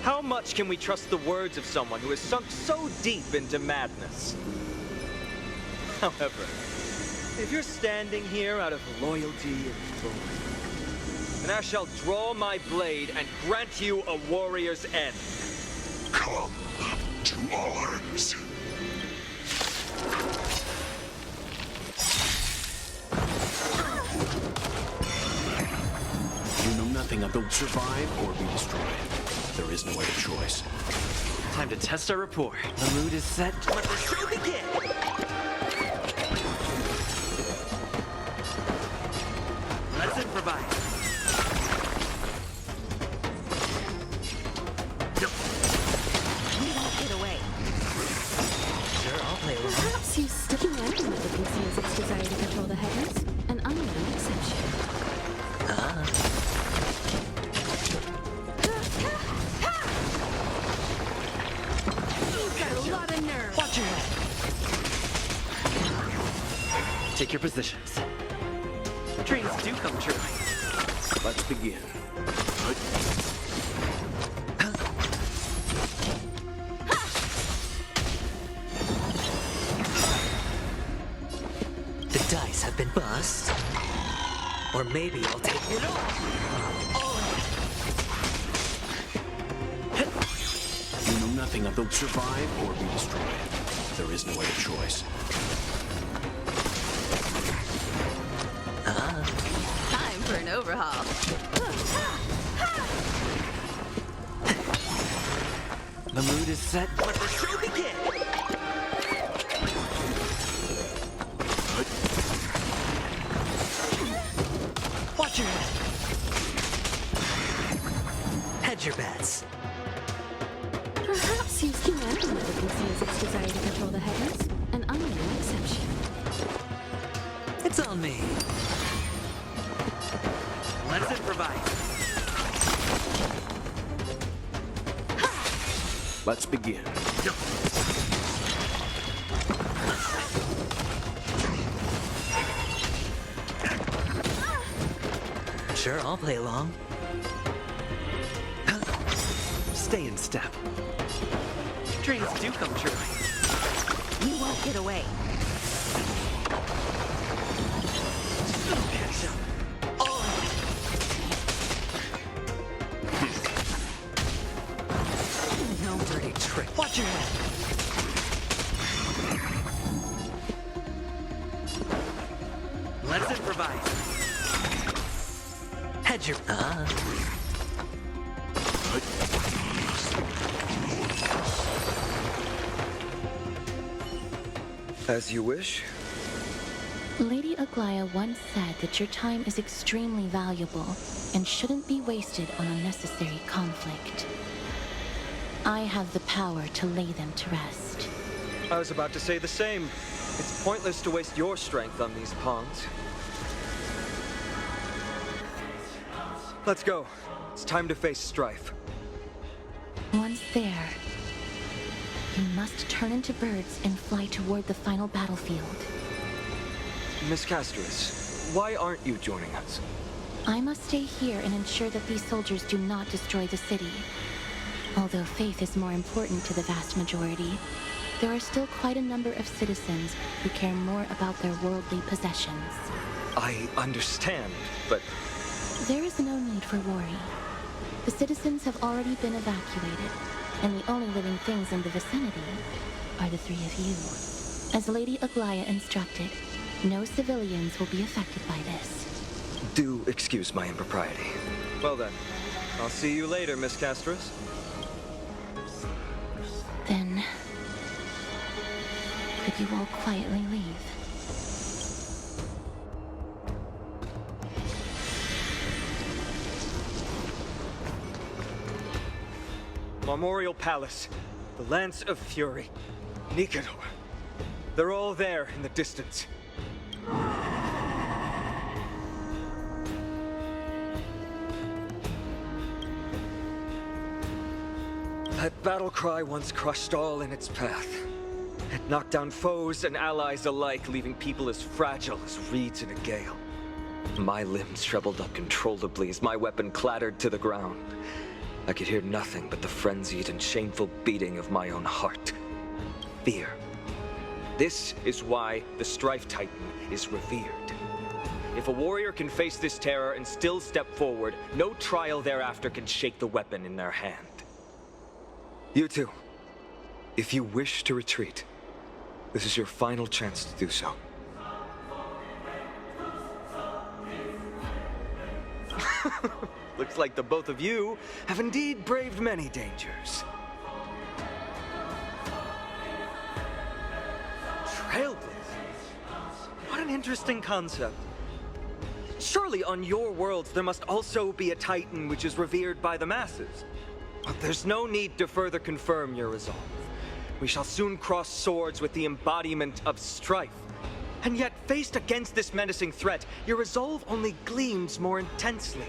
How much can we trust the words of someone who has sunk so deep into madness? However, if you're standing here out of loyalty and glory, then I shall draw my blade and grant you a warrior's end. Come to arms. You know nothing of the survive or be destroyed. There is no other choice. Time to test our rapport. The mood is set. Let the show begin! Let's improvise. We won't get away. Sure, I'll play along. Perhaps you sticky antimatter conceals its desire to control the heavens, an unknown exception. You've got a lot of nerve. Watch your head. Take your positions. Dreams do come true. Let's begin. The dice have been bust. Or maybe I'll take it all. You know nothing of the survive or be destroyed. There is no other choice. Time for an overhaul. The mood is set. Let the show begin! Watch your head. Hedge your bets. Perhaps use humanity never conceals its desire to control the heavens, and I'm no exception. It's on me. Let's improvise. Let's begin. Sure, I'll play along. Stay in step. Dreams do come true. You won't get away. No dirty trick. Watch your head. Let's improvise. Hedge your... As you wish. Lady Aglaya once said that your time is extremely valuable and shouldn't be wasted on unnecessary conflict. I have the power to lay them to rest. I was about to say the same. It's pointless to waste your strength on these pawns. Let's go. It's time to face strife. Once there, you must turn into birds and fly toward the final battlefield. Miss Castris, why aren't you joining us? I must stay here and ensure that these soldiers do not destroy the city. Although faith is more important to the vast majority, there are still quite a number of citizens who care more about their worldly possessions. I understand, but... There is no need for worry. The citizens have already been evacuated, and the only living things in the vicinity are the three of you. As Lady Aglaya instructed, no civilians will be affected by this. Do excuse my impropriety. Well then, I'll see you later, Miss Castris. Then, could you all quietly leave? Memorial Palace, the Lance of Fury, Nicanor. They're all there in the distance. That battle cry once crushed all in its path. It knocked down foes and allies alike, leaving people as fragile as reeds in a gale. My limbs shriveled up uncontrollably as my weapon clattered to the ground. I could hear nothing but the frenzied and shameful beating of my own heart. Fear. This is why the Strife Titan is revered. If a warrior can face this terror and still step forward, no trial thereafter can shake the weapon in their hand. You two, if you wish to retreat, this is your final chance to do so. Looks like the both of you have indeed braved many dangers. Trailblaze? What an interesting concept. Surely on your worlds there must also be a Titan which is revered by the masses. But there's no need to further confirm your resolve. We shall soon cross swords with the embodiment of strife. And yet, faced against this menacing threat, your resolve only gleams more intensely.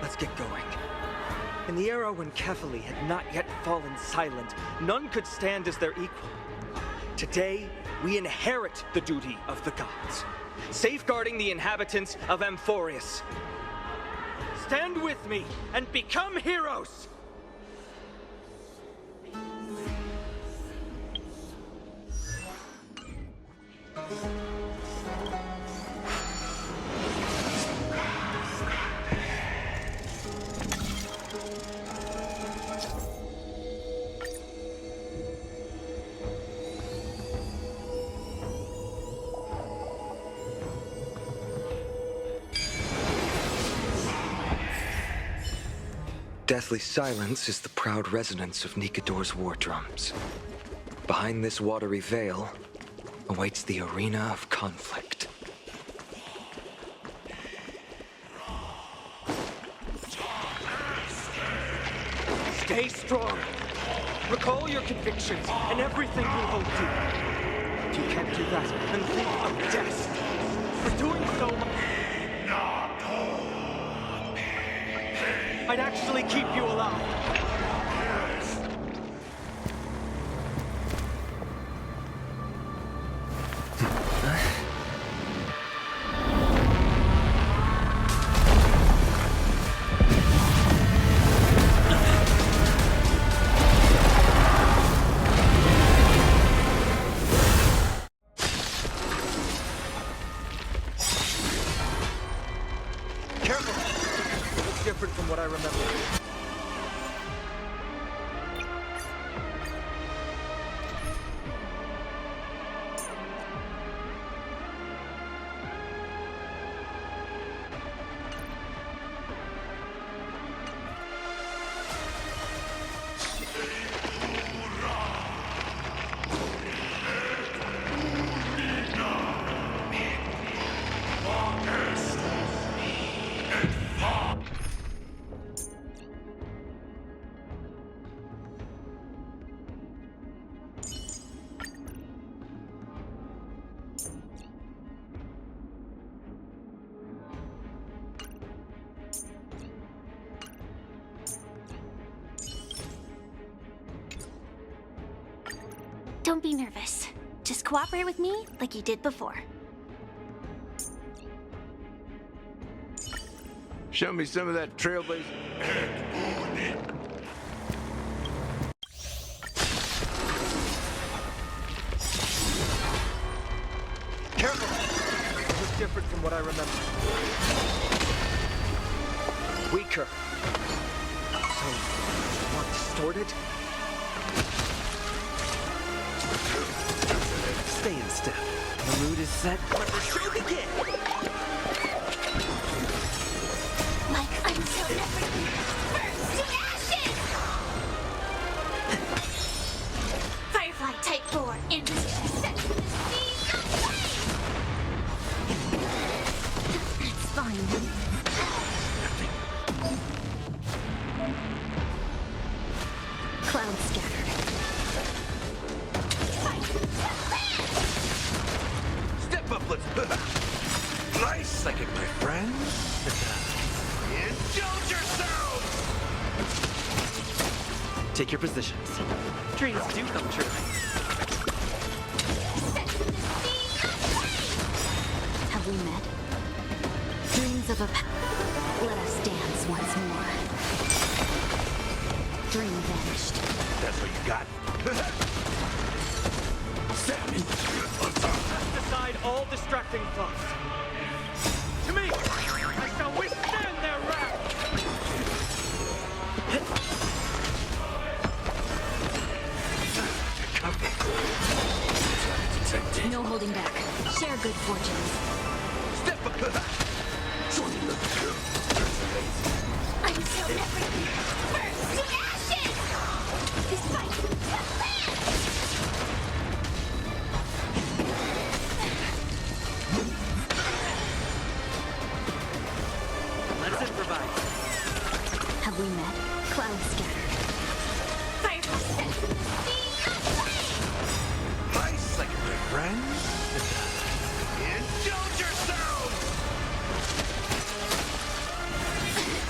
Let's get going. In the era when Kefali had not yet fallen silent, none could stand as their equal. Today, we inherit the duty of the gods, safeguarding the inhabitants of Amphorius. Stand with me and become heroes! Deathly silence is the proud resonance of Nikador's war drums. Behind this watery veil awaits the arena of conflict. Stay strong. Recall your convictions and everything you hold dear. If you can't do that, then think of death. For doing so, I'd actually keep you alive. Different from what I remember. Don't be nervous. Just cooperate with me like you did before. Show me some of that Trailblaze. Careful! It was different from what I remember. Weaker. So, want distorted? Stay in step. The mood is set. Let the show begin! Like until everything burns to ashes! Firefly Type 4 in position set to the sea of flame! It's fine. Cloud scattered. Step up, let's... Nice second, my friend. Indulge yourself! Take your positions. Dreams do come true. Have we met? Dreams of a... Let us dance once more. Dream vanished. That's what you got. Cast aside all distracting thoughts. To me, I shall withstand their wrath. No holding back. Share good fortunes. Step up. Until everything burns to ashes! This fight will last! Let's improvise. Have we met? Cloud scattered. Firefly set to the sea of flame! Nice second, my friend. Indulge yourself!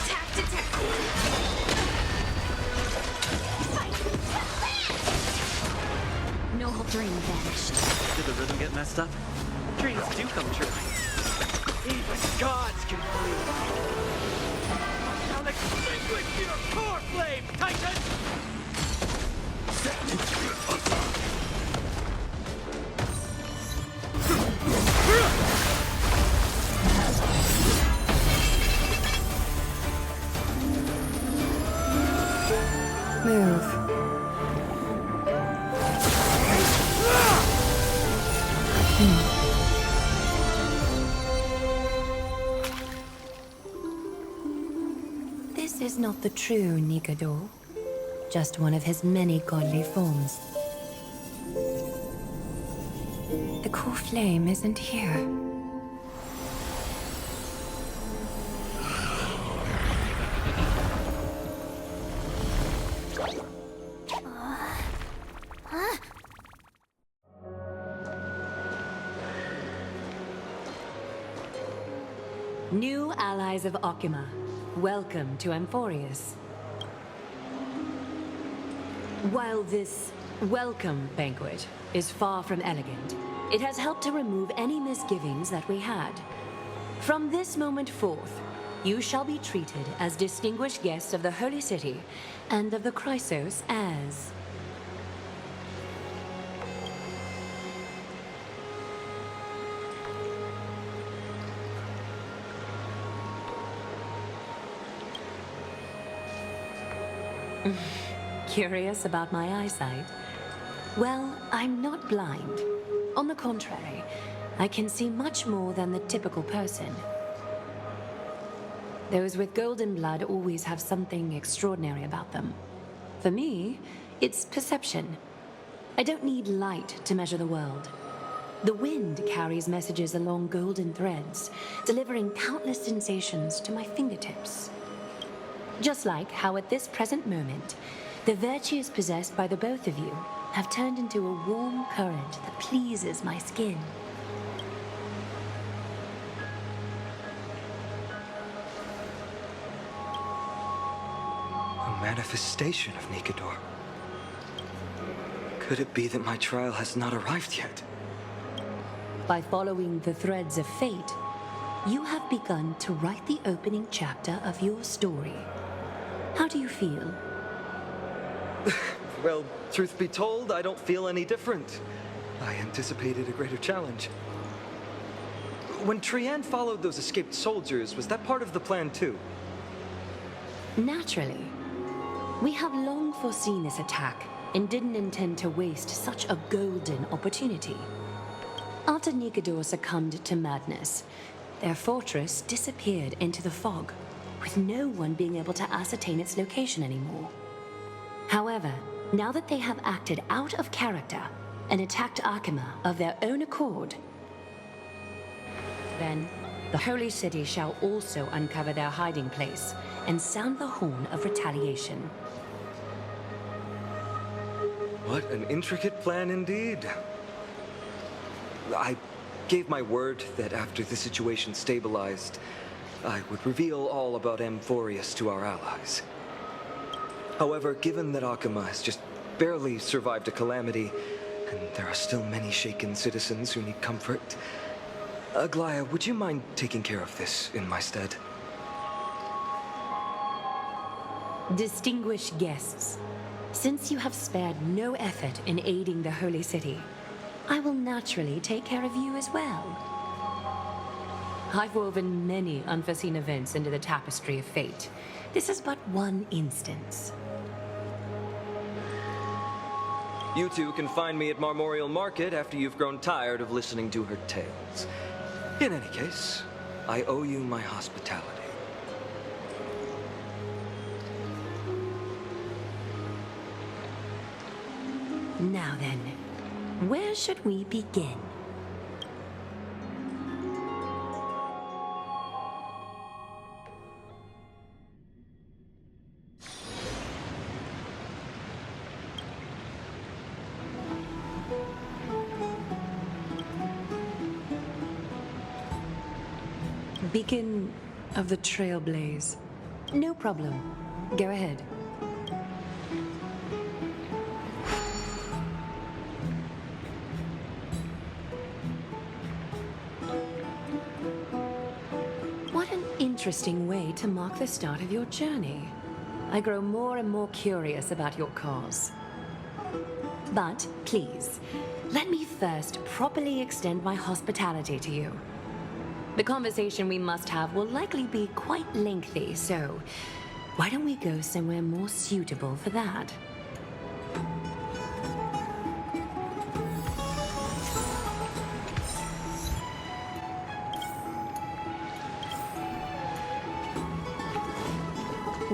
Tack to tack. Fight will last! No whole dream vanished. Did the rhythm get messed up? Dreams do come true. Even gods can bleed. Now extinguish your core flame, Titan! Move. This is is not the true Nikador, just one of his many godly forms. The core flame isn't here. New allies of Akima, welcome to Amphorius. While this welcome banquet is far from elegant, it has helped to remove any misgivings that we had. From this moment forth, you shall be treated as distinguished guests of the Holy City and of the Chrysos as... Curious about my eyesight? Well, I'm not blind. On the contrary, I can see much more than the typical person. Those with golden blood always have something extraordinary about them. For me, it's perception. I don't need light to measure the world. The wind carries messages along golden threads, delivering countless sensations to my fingertips. Just like how at this present moment, the virtues possessed by the both of you have turned into a warm current that pleases my skin. A manifestation of Nikador. Could it be that my trial has not arrived yet? By following the threads of fate, you have begun to write the opening chapter of your story. How do you feel? Well, truth be told, I don't feel any different. I anticipated a greater challenge. When Trian followed those escaped soldiers, was that part of the plan too? Naturally. We have long foreseen this attack and didn't intend to waste such a golden opportunity. After Nikador succumbed to madness, their fortress disappeared into the fog, with no one being able to ascertain its location anymore. However, now that they have acted out of character and attacked Akima of their own accord, then the Holy City shall also uncover their hiding place and sound the horn of retaliation. What an intricate plan indeed. I gave my word that after the situation stabilized, I would reveal all about Amphorius to our allies. However, given that Akima has just barely survived a calamity, and there are still many shaken citizens who need comfort, Aglaya, would you mind taking care of this in my stead? Distinguished guests, since you have spared no effort in aiding the Holy City, I will naturally take care of you as well. I've woven many unforeseen events into the tapestry of fate. This is but one instance. You two can find me at Marmorial Market after you've grown tired of listening to her tales. In any case, I owe you my hospitality. Now then, where should we begin? Beacon of the Trailblaze. No problem. Go ahead. What an interesting way to mark the start of your journey. I grow more and more curious about your cause. But please, let me first properly extend my hospitality to you. The conversation we must have will likely be quite lengthy, so why don't we go somewhere more suitable for that?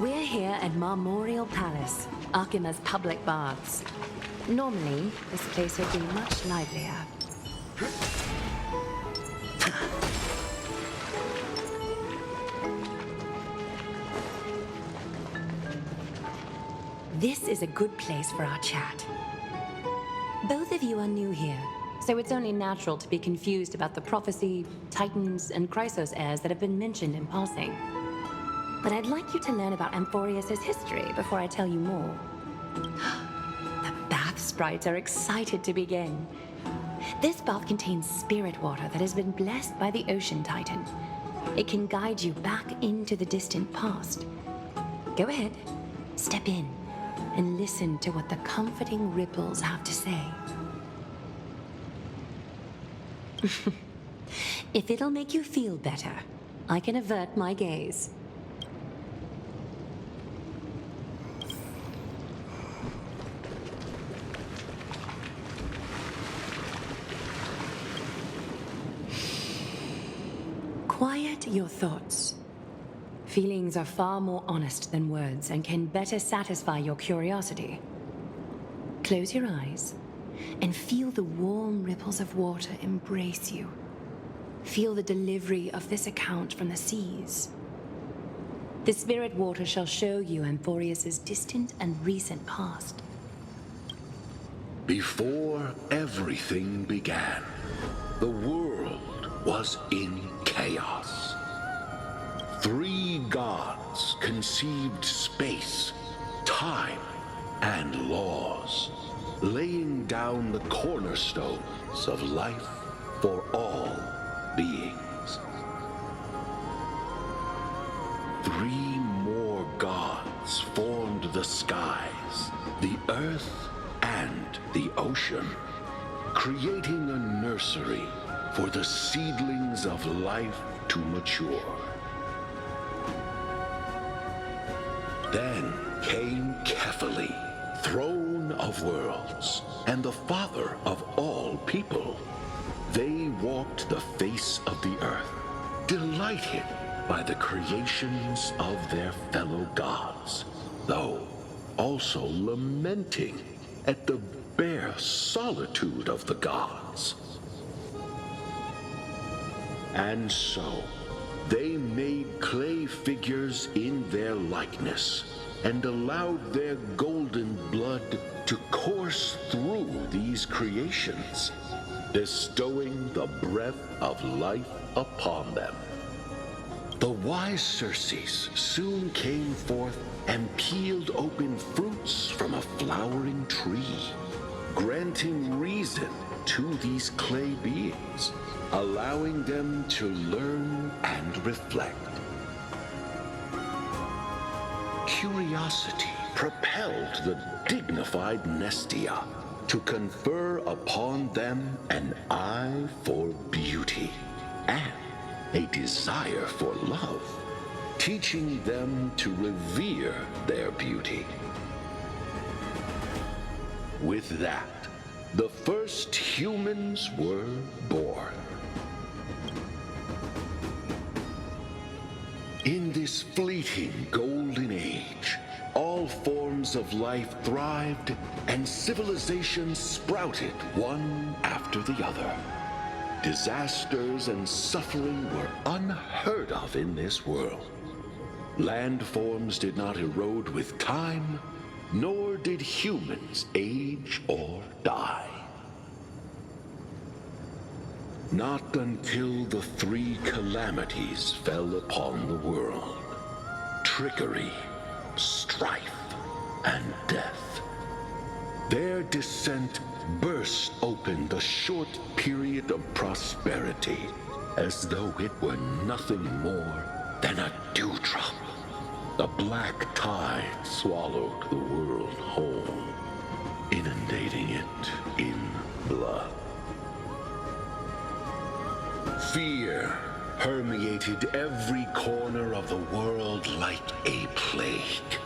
We're here at Marmorial Palace, Akima's public baths. Normally, this place would be much livelier. This is a good place for our chat. Both of you are new here, so it's only natural to be confused about the prophecy, titans, and Chrysos heirs that have been mentioned in passing. But I'd like you to learn about Amphorius' history before I tell you more. The bath sprites are excited to begin. This bath contains spirit water that has been blessed by the Ocean Titan. It can guide you back into the distant past. Go ahead, step in, and listen to what the comforting ripples have to say. If it'll make you feel better, I can avert my gaze. Quiet your thoughts. Feelings are far more honest than words and can better satisfy your curiosity. Close your eyes and feel the warm ripples of water embrace you. Feel the delivery of this account from the seas. The spirit water shall show you Amphorius' distant and recent past. Before everything began, the world was in chaos. 3 gods conceived space, time, and laws, laying down the cornerstones of life for all beings. 3 more gods formed the skies, the earth, and the ocean, creating a nursery for the seedlings of life to mature. Then came Kephali, throne of worlds, and the father of all people. They walked the face of the earth, delighted by the creations of their fellow gods, though also lamenting at the bare solitude of the gods. And so, they made clay figures in their likeness, and allowed their golden blood to course through these creations, bestowing the breath of life upon them. The wise Circes soon came forth and peeled open fruits from a flowering tree, granting reason to these clay beings, allowing them to learn and reflect. Curiosity propelled the dignified Nestia to confer upon them an eye for beauty and a desire for love, teaching them to revere their beauty. With that, the first humans were born. In this fleeting golden age, all forms of life thrived and civilizations sprouted one after the other. Disasters and suffering were unheard of in this world. Landforms did not erode with time, nor did humans age or die. Not until the 3 calamities fell upon the world: trickery, strife, and death. Their descent burst open the short period of prosperity, as though it were nothing more than a dewdrop. The black tide swallowed the world whole, inundating it in blood. Fear permeated every corner of the world like a plague,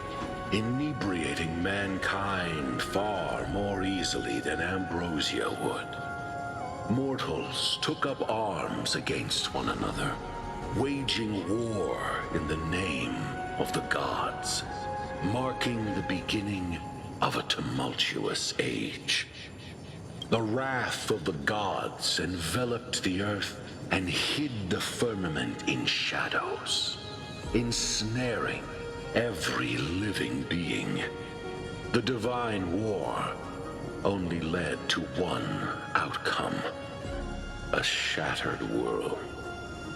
inebriating mankind far more easily than ambrosia would. Mortals took up arms against one another, waging war in the name of the gods, marking the beginning of a tumultuous age. The wrath of the gods enveloped the earth and hid the firmament in shadows, ensnaring every living being. The divine war only led to one outcome: a shattered world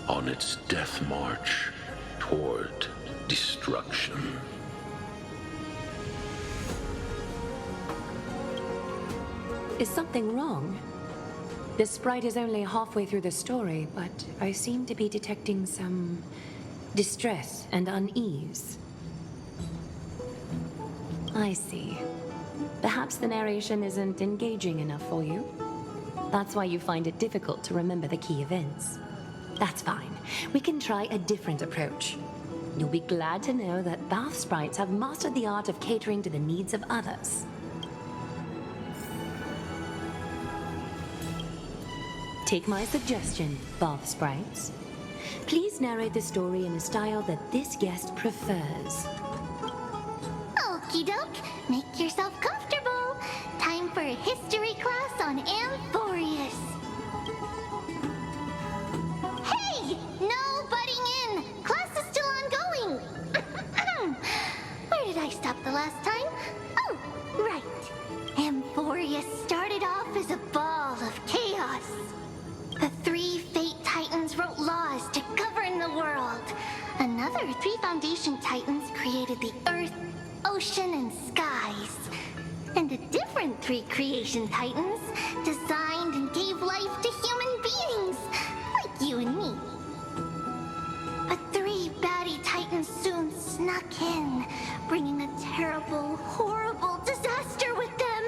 on its death march toward destruction. Is something wrong? The sprite is only halfway through the story, but I seem to be detecting some distress and unease. I see. Perhaps the narration isn't engaging enough for you. That's why you find it difficult to remember the key events. That's fine. We can try a different approach. You'll be glad to know that bath sprites have mastered the art of catering to the needs of others. Take my suggestion, bath sprites. Please narrate the story in a style that this guest prefers. Okie doke, make yourself comfortable. Time for a history class on Amphorius. Hey! No butting in! Class is still ongoing! Where did I stop the last time? Oh, right. Amphorius started off as a ball of chaos. The 3 Fate Titans wrote laws to govern the world. Another 3 Foundation Titans created the Earth, Ocean, and Skies. And a different 3 Creation Titans designed and gave life to human beings, like you and me. But 3 baddie Titans soon snuck in, bringing a terrible, horrible disaster with them.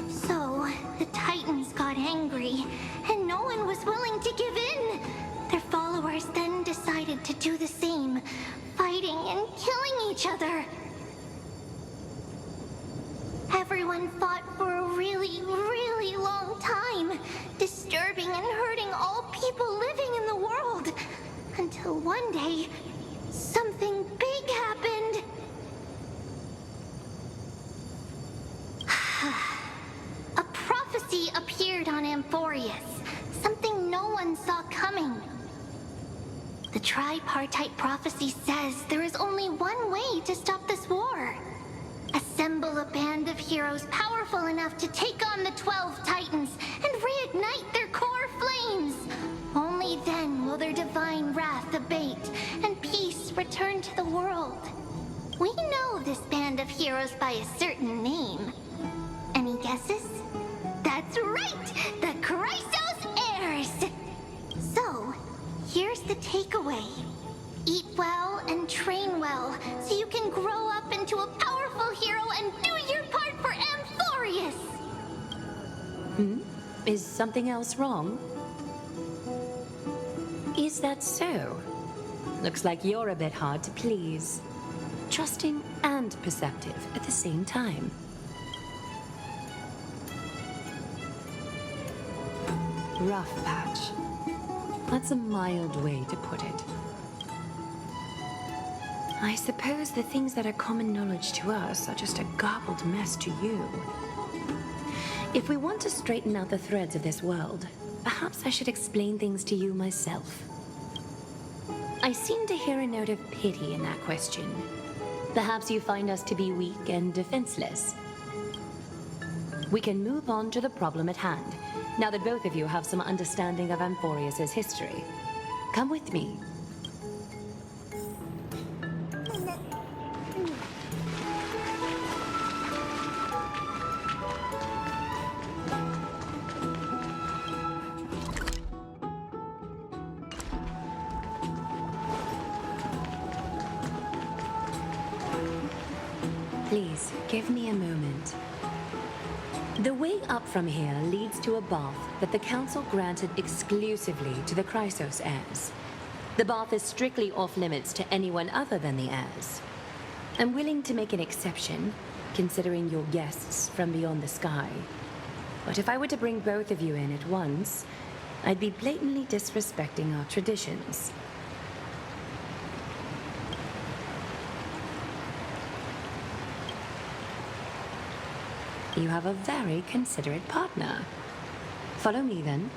So, the Titans got angry, and no one was willing to give in. Their followers then decided to do the same, fighting and killing each other. Everyone fought for a really, really long time, disturbing and hurting all people living in the world. Until one day, something big happened. A prophecy appeared on Amphorius, something no one saw coming. The tripartite prophecy says there is only one way to stop this war. Assemble a band of heroes powerful enough to take on the 12 Titans and reignite their core flames. Only then will their divine wrath abate and peace return to the world. We know this band of heroes by a certain name. Any guesses? That's right! The Chrysos Heirs! So, here's the takeaway. Eat well and train well, so you can grow up into a powerful hero and do your part for Amphorius! Is something else wrong? Is that so? Looks like you're a bit hard to please. Trusting and perceptive at the same time. Rough patch. That's a mild way to put it. I suppose the things that are common knowledge to us are just a garbled mess to you. If we want to straighten out the threads of this world, perhaps I should explain things to you myself. I seem to hear a note of pity in that question. Perhaps you find us to be weak and defenseless. We can move on to the problem at hand, now that both of you have some understanding of Amphorius' history. Come with me. Please, give me a moment. The way up from here leads to a bath that the Council granted exclusively to the Chrysos heirs. The bath is strictly off-limits to anyone other than the heirs. I'm willing to make an exception, considering you're guests from beyond the sky. But if I were to bring both of you in at once, I'd be blatantly disrespecting our traditions. You have a very considerate partner. Follow me, then.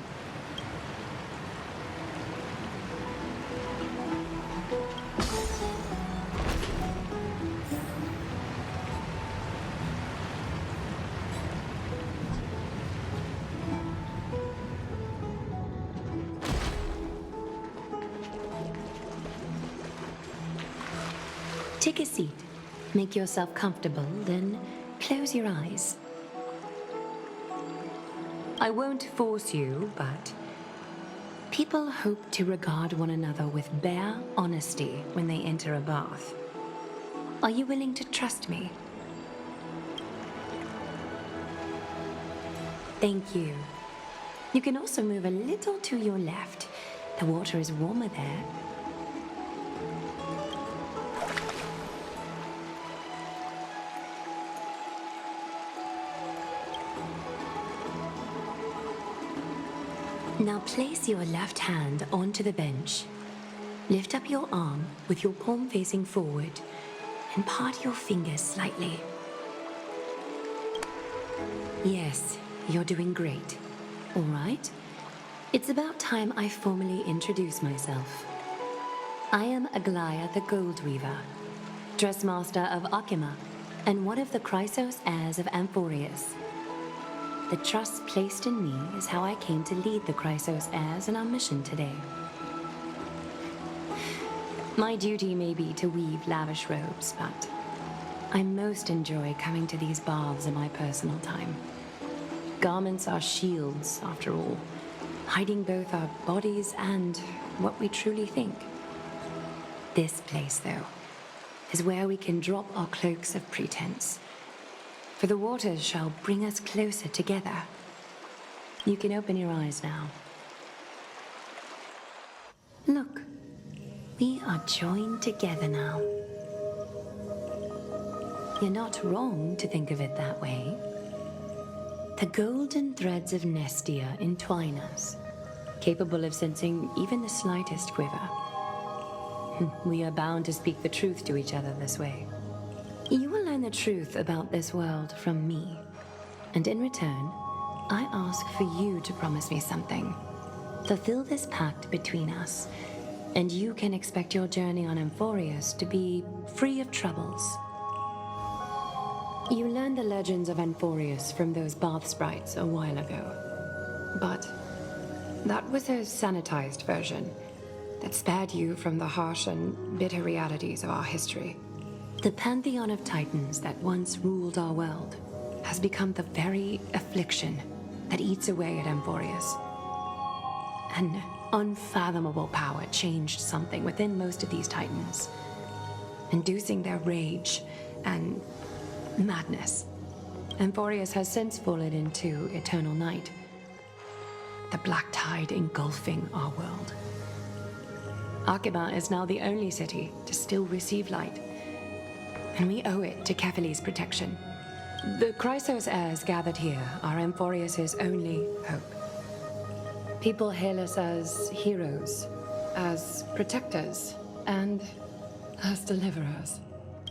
Take a seat. Make yourself comfortable, then close your eyes. I won't force you, but people hope to regard one another with bare honesty when they enter a bath. Are you willing to trust me? Thank you. You can also move a little to your left. The water is warmer there. Now place your left hand onto the bench. Lift up your arm with your palm facing forward and part your fingers slightly. Yes, you're doing great. All right. It's about time I formally introduce myself. I am Aglaya the Gold Weaver, Dressmaster of Akima, and one of the Chrysos heirs of Amphorius. The trust placed in me is how I came to lead the Chrysos heirs in our mission today. My duty may be to weave lavish robes, but I most enjoy coming to these baths in my personal time. Garments are shields, after all, hiding both our bodies and what we truly think. This place, though, is where we can drop our cloaks of pretense. For the waters shall bring us closer together. You can open your eyes now. Look, we are joined together now. You're not wrong to think of it that way. The golden threads of Nestia entwine us, capable of sensing even the slightest quiver. We are bound to speak the truth to each other this way. You will learn the truth about this world from me, and in return, I ask for you to promise me something. Fulfill this pact between us, and you can expect your journey on Amphorius to be free of troubles. You learned the legends of Amphorius from those bath sprites a while ago, but that was a sanitized version that spared you from the harsh and bitter realities of our history. The pantheon of titans that once ruled our world has become the very affliction that eats away at Amphorius. An unfathomable power changed something within most of these titans, inducing their rage and madness. Amphorius has since fallen into eternal night, the black tide engulfing our world. Akima is now the only city to still receive light, and we owe it to Kefali's protection. The Chrysos heirs gathered here are Amphorius' only hope. People hail us as heroes, as protectors, and as deliverers.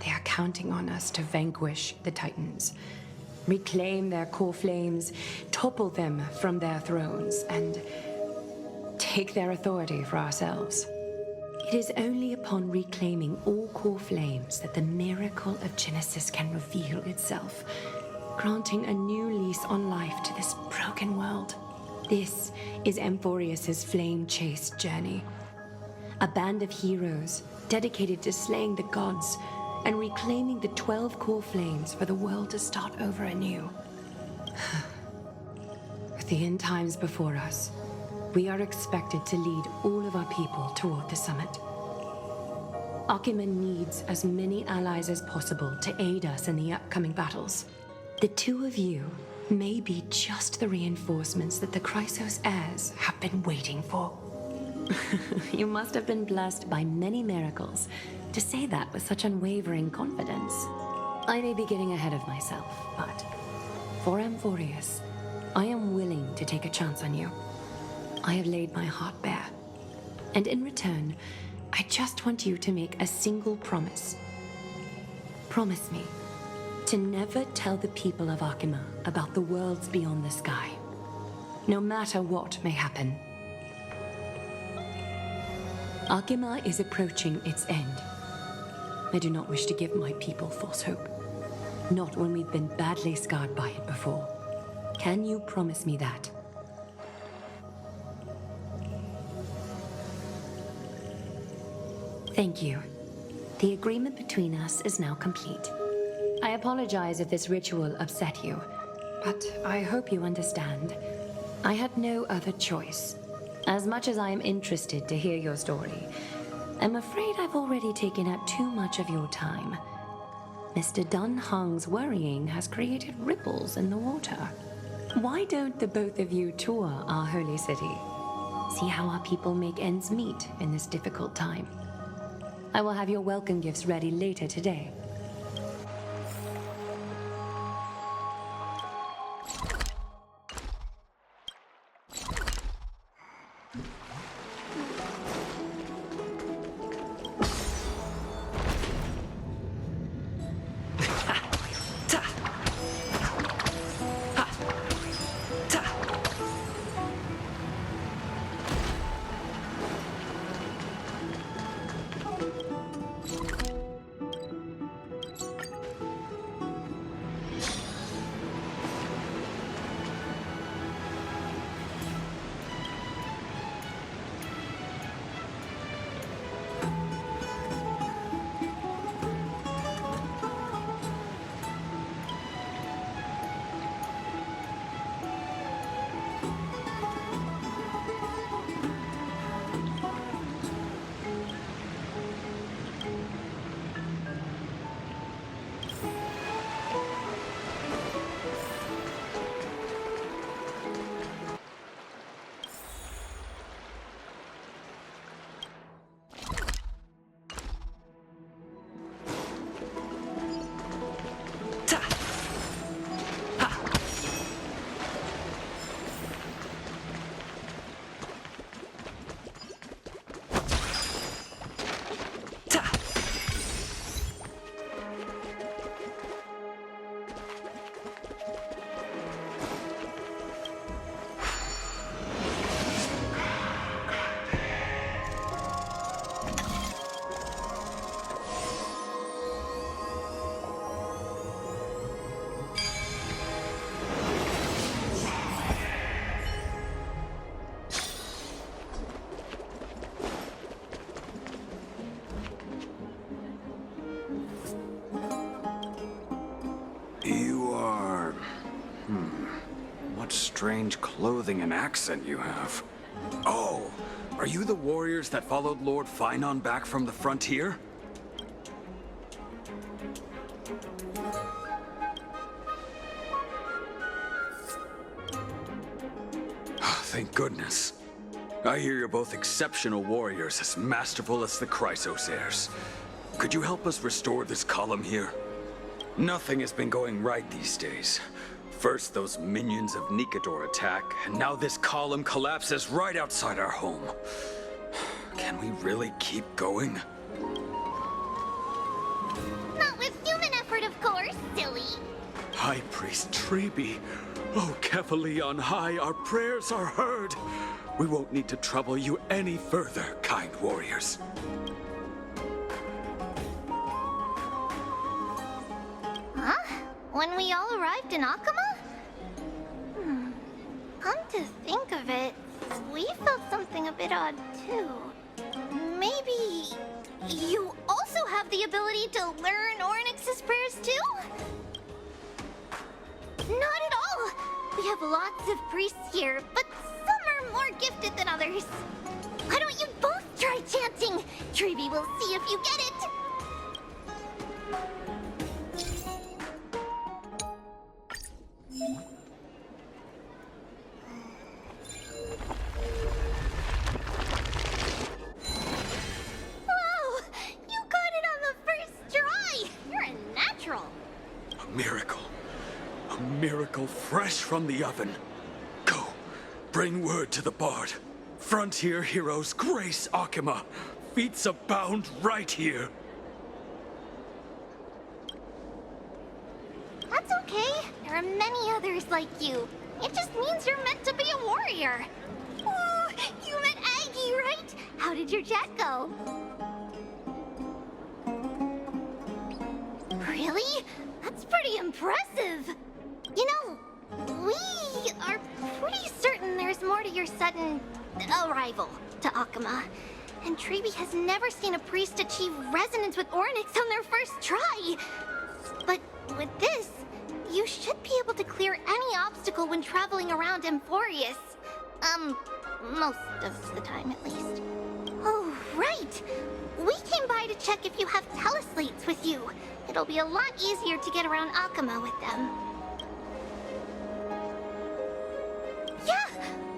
They are counting on us to vanquish the Titans, reclaim their core flames, topple them from their thrones, and take their authority for ourselves. It is only upon reclaiming all core flames that the miracle of Genesis can reveal itself, granting a new lease on life to this broken world. This is Amphorius' flame-chased journey. A band of heroes dedicated to slaying the gods and reclaiming the 12 core flames for the world to start over anew. With the end times before us, we are expected to lead all of our people toward the summit. Akima needs as many allies as possible to aid us in the upcoming battles. The two of you may be just the reinforcements that the Chrysos heirs have been waiting for. You must have been blessed by many miracles to say that with such unwavering confidence. I may be getting ahead of myself, but for Amphorius, I am willing to take a chance on you. I have laid my heart bare, and in return, I just want you to make a single promise. Promise me To never tell the people of Akima about the worlds beyond the sky, no matter what may happen. Akima is approaching its end. I do not wish to give my people false hope. Not when we've been badly scarred by it before. Can you promise me that? Thank you. The agreement between us is now complete. I apologize if this ritual upset you, but I hope you understand. I had no other choice. As much as I am interested to hear your story, I'm afraid I've already taken up too much of your time. Mr. Dun Hong's worrying has created ripples in the water. Why don't the both of you tour our holy city? See how our people make ends meet in this difficult time. I will have your welcome gifts ready later today. What strange clothing and accent you have. Oh, are you the warriors that followed Lord Finon back from the frontier? Thank goodness. I hear you're both exceptional warriors, as masterful as the Chrysosairs. Could you help us restore this column here? Nothing has been going right these days. First those minions of Nikador attack, and now this column collapses right outside our home. Can we really keep going? Not with human effort, of course, silly. High Priest Treeby, oh Kefali on high, our prayers are heard. We won't need to trouble you any further, kind warriors. Huh? When we all arrived in Akima? Come to think of it, we felt something a bit odd too. Maybe you also have the ability to learn Ornyx's prayers too? Not at all! We have lots of priests here, but some are more gifted than others. Why don't you both try chanting? Treeby will see if you get it. Whoa! You got it on the first try! You're a natural. A miracle. A miracle fresh from the oven. Go, bring word to the Bard. Frontier heroes grace Akima. Feats abound right here. many others like you. It just means you're meant to be a warrior. Oh, you met Aggie, right? How did your jet go? Really? That's pretty impressive. You know, we are pretty certain there's more to your sudden arrival to Akama. And Treeby has never seen a priest achieve resonance with Ornyx on their first try. But with this, you should be able to clear any obstacle when traveling around Emphorius. Most of the time at least. Oh, right! We came by to check if you have teleslates with you. It'll be a lot easier to get around Akama with them. Yeah!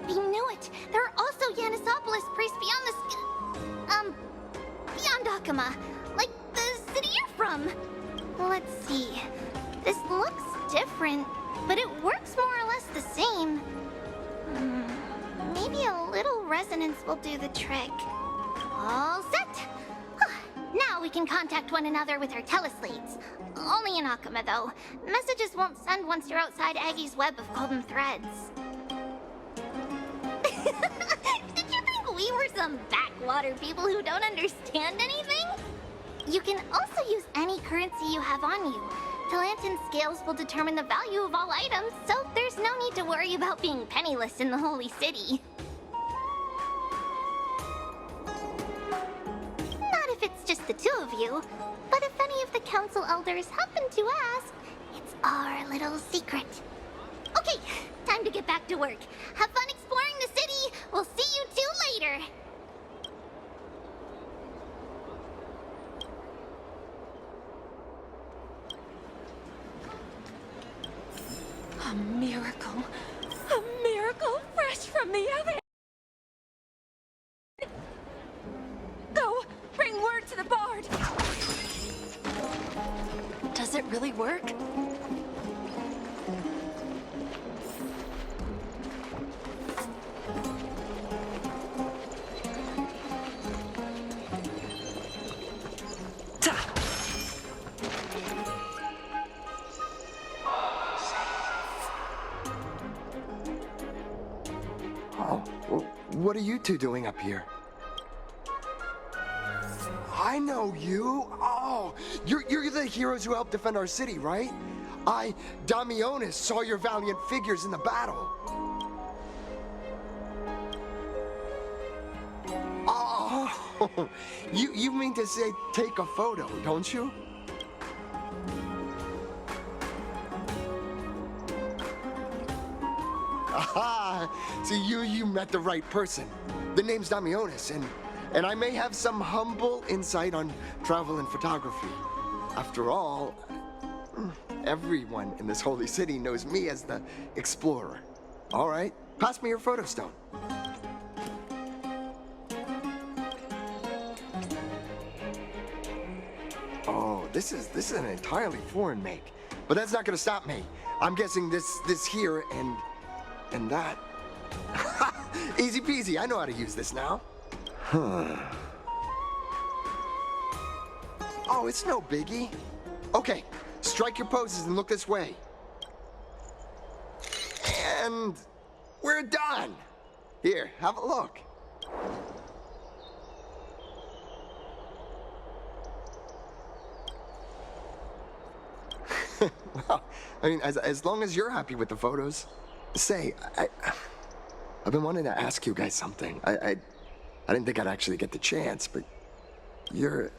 We knew it! There are also Yanisopolis priests beyond beyond Akama. Like the city you're from. Let's see. This looks different, but it works more or less the same. Maybe a little resonance will do the trick. All set! Now we can contact one another with our teleslates. Only in Akama, though. Messages won't send once you're outside Aggie's web of golden threads. Did you think we were some backwater people who don't understand anything? You can also use any currency you have on you. Talantan scales will determine the value of all items, so there's no need to worry about being penniless in the Holy City. Not if it's just the two of you, but if any of the Council Elders happen to ask, it's our little secret. Okay, time to get back to work. Have fun exploring the city. We'll see you two later. A miracle fresh from the oven. Go, bring word to the Bard. Does it really work? What are you two doing up here? I know you. Oh, you're the heroes who helped defend our city, right? I, Damionis, saw your valiant figures in the battle. Oh, you mean to say take a photo, don't you? Aha! So you met the right person. The name's Damionis, and I may have some humble insight on travel and photography. After all, everyone in this holy city knows me as the explorer. All right, pass me your photo stone. Oh, this is an entirely foreign make, but that's not gonna stop me. I'm guessing this here and that. Easy peasy, I know how to use this now. Huh. Oh, it's no biggie. Okay, strike your poses and look this way. And we're done. Here, have a look. Well, I mean, as long as you're happy with the photos. Say, I've been wanting to ask you guys something. I didn't think I'd actually get the chance, but you're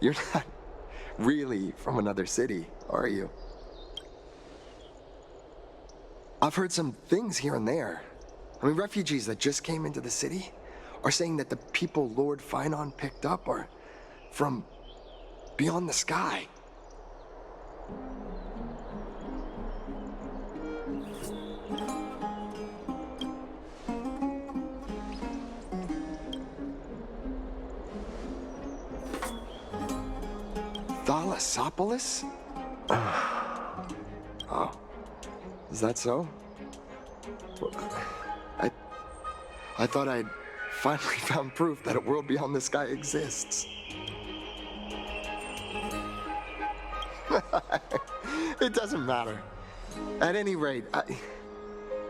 not really from another city, are you? I've heard some things here and there. I mean, refugees that just came into the city are saying that the people Lord Finon picked up are from beyond the sky. Thalassopolis? Oh, is that so? I thought I'd finally found proof that a world beyond the sky exists. It doesn't matter. At any rate,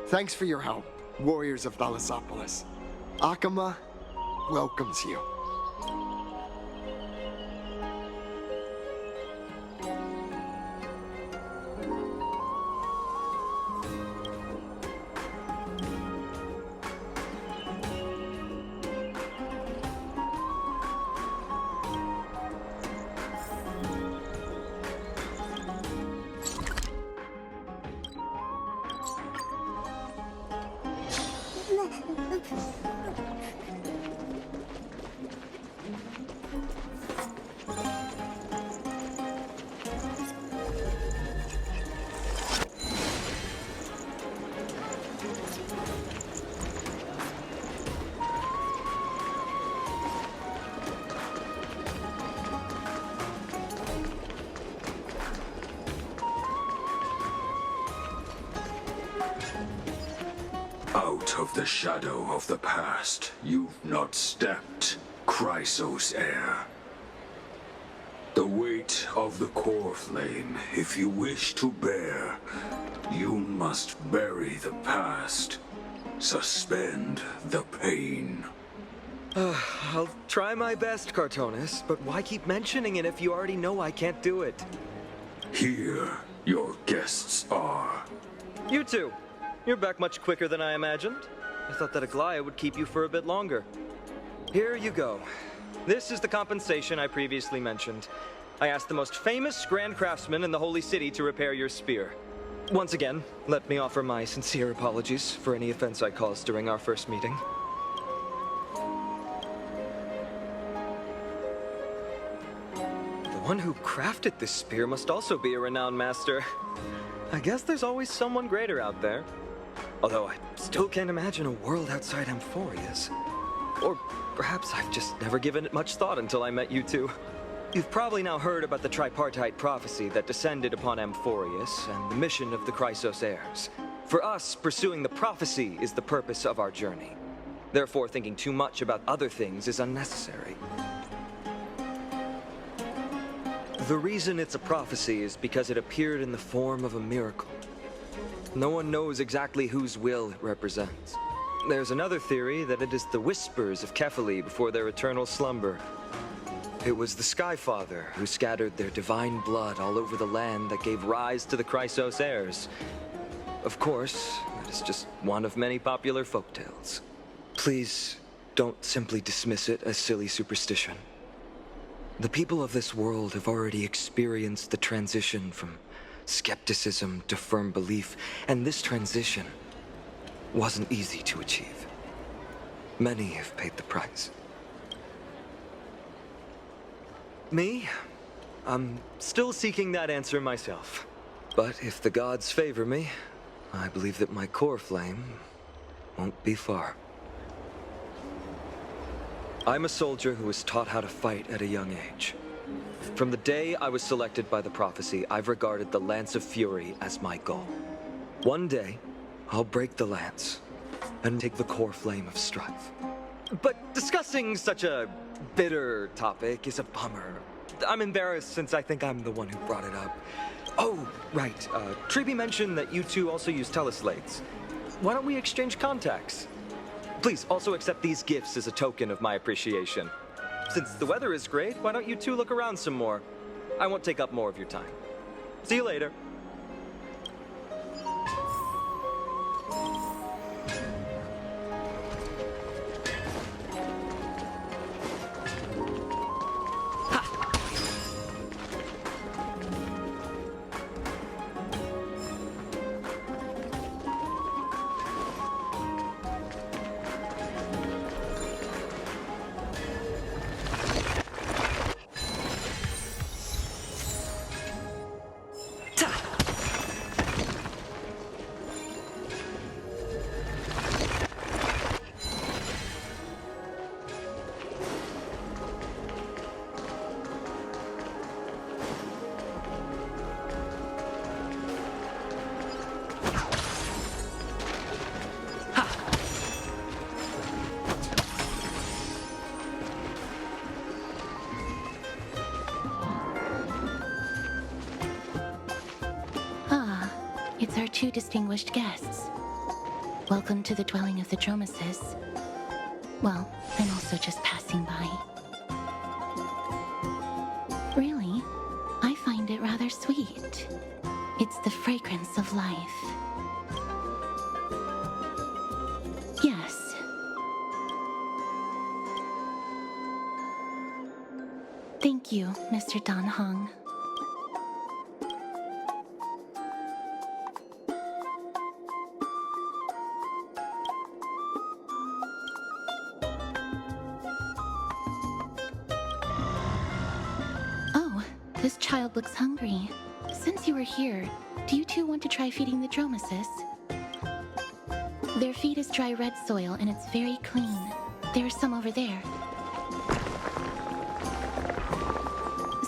thanks for your help, warriors of Thalassopolis. Akama welcomes you. Out of the shadow of the past, you've not stepped, Chrysos heir. The weight of the core flame, if you wish to bear, you must bury the past. Suspend the pain. I'll try my best, Cartonis, but why keep mentioning it if you already know I can't do it? Here, your guests are. You two. You're back much quicker than I imagined. I thought that Aglaya would keep you for a bit longer. Here you go. This is the compensation I previously mentioned. I asked the most famous Grand Craftsman in the Holy City to repair your spear. Once again, let me offer my sincere apologies for any offense I caused during our first meeting. The one who crafted this spear must also be a renowned master. I guess there's always someone greater out there. Although I still can't imagine a world outside Amphorius. Or perhaps I've just never given it much thought until I met you two. You've probably now heard about the tripartite prophecy that descended upon Amphorius and the mission of the Chrysos heirs. For us, pursuing the prophecy is the purpose of our journey. Therefore, thinking too much about other things is unnecessary. The reason it's a prophecy is because it appeared in the form of a miracle. No one knows exactly whose will it represents. There's another theory that it is the whispers of Kefali before their eternal slumber. It was the Skyfather who scattered their divine blood all over the land that gave rise to the Chrysos heirs. Of course, that is just one of many popular folktales. Please, don't simply dismiss it as silly superstition. The people of this world have already experienced the transition from skepticism to firm belief, and this transition wasn't easy to achieve. Many have paid the price. Me? I'm still seeking that answer myself. But if the gods favor me, I believe that my core flame won't be far. I'm a soldier who was taught how to fight at a young age. From the day I was selected by the prophecy, I've regarded the Lance of Fury as my goal. One day, I'll break the lance and take the core flame of strife. But discussing such a bitter topic is a bummer. I'm embarrassed since I think I'm the one who brought it up. Oh, right. Tribi mentioned that you two also use teleslates. Why don't we exchange contacts? Please also accept these gifts as a token of my appreciation. Since the weather is great, why don't you two look around some more? I won't take up more of your time. See you later. two distinguished guests. Welcome to the dwelling of the Dromeses. Well, I'm also just passing by. Really, I find it rather sweet. It's the fragrance of life. Yes. Thank you, Mr. Dan Hong. Oh, this child looks hungry. Since you are here, do you two want to try feeding the Dromeses? Their feed is dry red soil and it's very clean. There's some over there.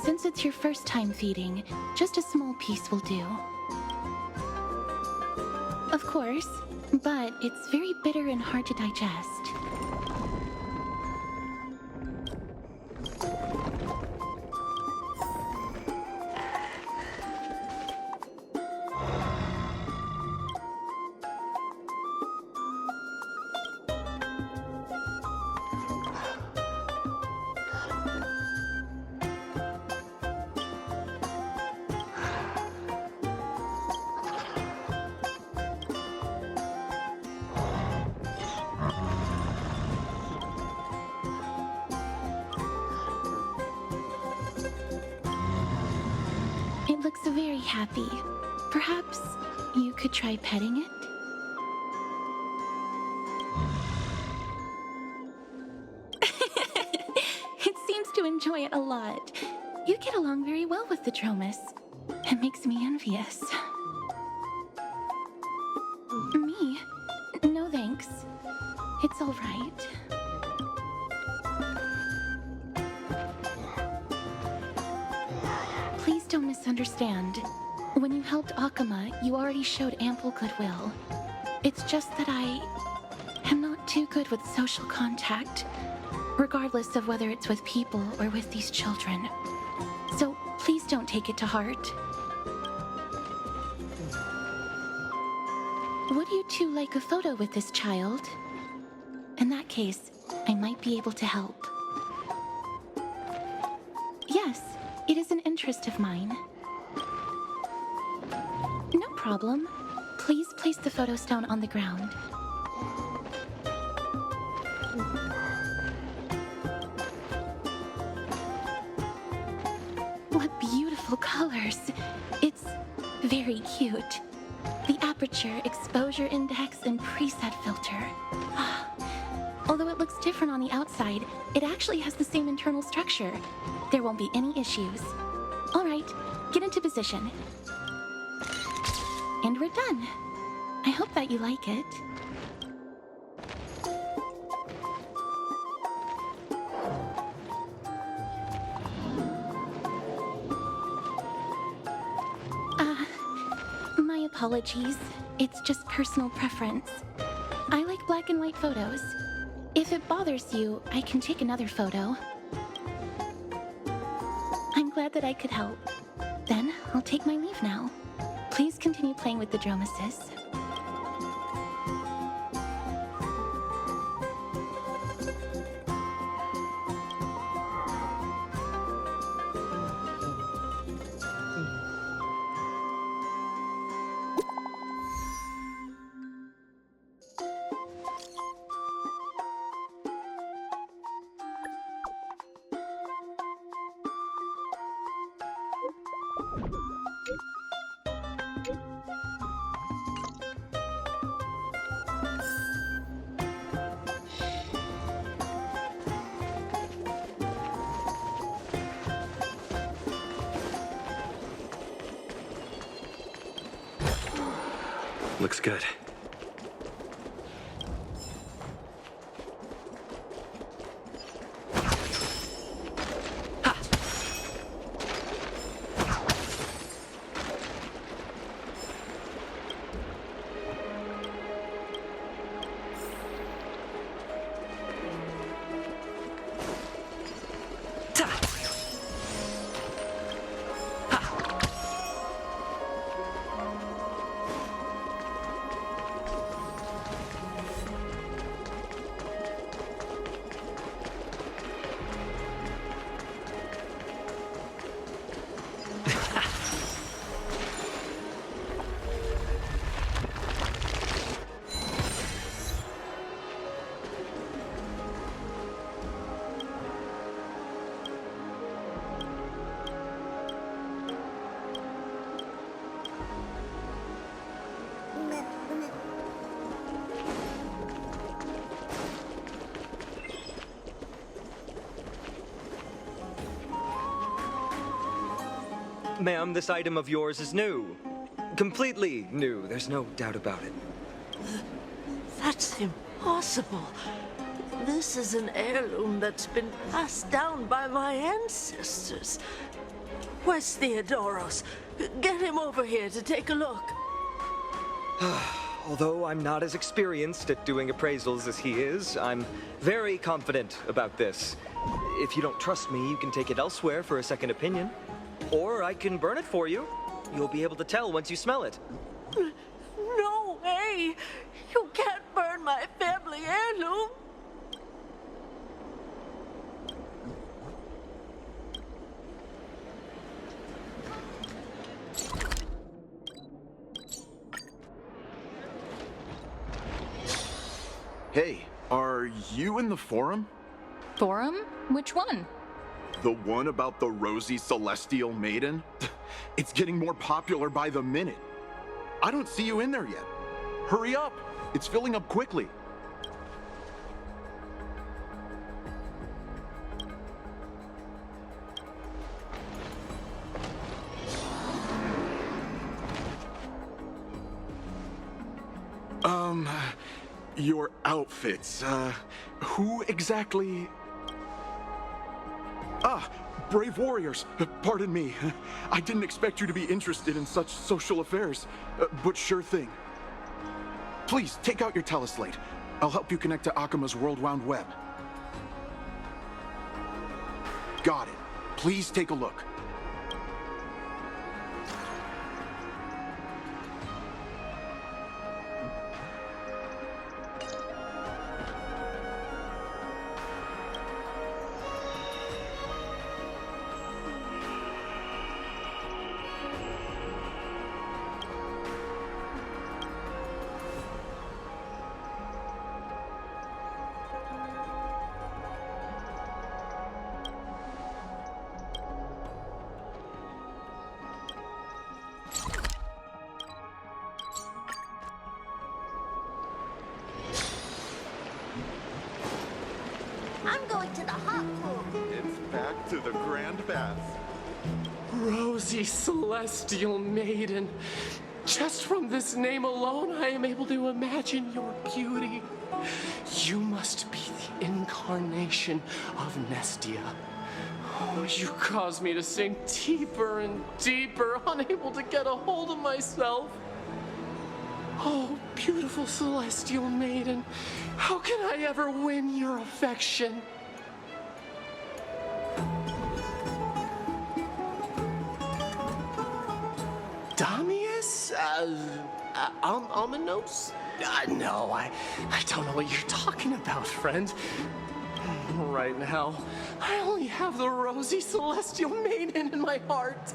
Since it's your first time feeding, just a small piece will do. Of course, but it's very bitter and hard to digest. It looks very happy. Perhaps you could try petting it? It seems to enjoy it a lot. You get along very well with the Dromes. It makes me envious. Me? No thanks. It's all right. Please don't misunderstand. When you helped Akama, you already showed ample goodwill. It's just that I am not too good with social contact, regardless of whether it's with people or with these children. So please don't take it to heart. Would you two like a photo with this child? In that case, I might be able to help. Yes, it is an interest of mine. No problem. Please place the photo stone on the ground. What beautiful colors. It's very cute. The aperture, exposure index, and preset filter. Although it looks different on the outside, it actually has the same internal structure. There won't be any issues. All right, get into position. And we're done. I hope that you like it. My apologies. It's just personal preference. I like black and white photos. If it bothers you, I can take another photo. I'm glad that I could help. Then, I'll take my leave now. Please continue playing with the Dromeses. Looks good. Ma'am, this item of yours is new. Completely new, there's no doubt about it. That's impossible. This is an heirloom that's been passed down by my ancestors. Where's Theodoros? Get him over here to take a look. Although I'm not as experienced at doing appraisals as he is, I'm very confident about this. If you don't trust me, you can take it elsewhere for a second opinion. Or I can burn it for you. You'll be able to tell once you smell it. No way! You can't burn my family heirloom! Hey, are you in the forum? Forum? Which one? The one about the rosy celestial maiden? It's getting more popular by the minute. I don't see you in there yet. Hurry up! It's filling up quickly. Your outfits, who exactly? Ah, brave warriors, pardon me. I didn't expect you to be interested in such social affairs, but sure thing. Please, take out your teleslate. I'll help you connect to Akima's World Wound Web. Got it. Please take a look. I'm going to the hot pool. It's back to the grand bath. Rosy Celestial Maiden. Just from this name alone, I am able to imagine your beauty. You must be the incarnation of Nestia. Oh, you cause me to sink deeper and deeper, unable to get a hold of myself. Oh, beautiful Celestial Maiden, how can I ever win your affection? Damius? Almanos? No, I don't know what you're talking about, friend. Right now, I only have the rosy Celestial Maiden in my heart.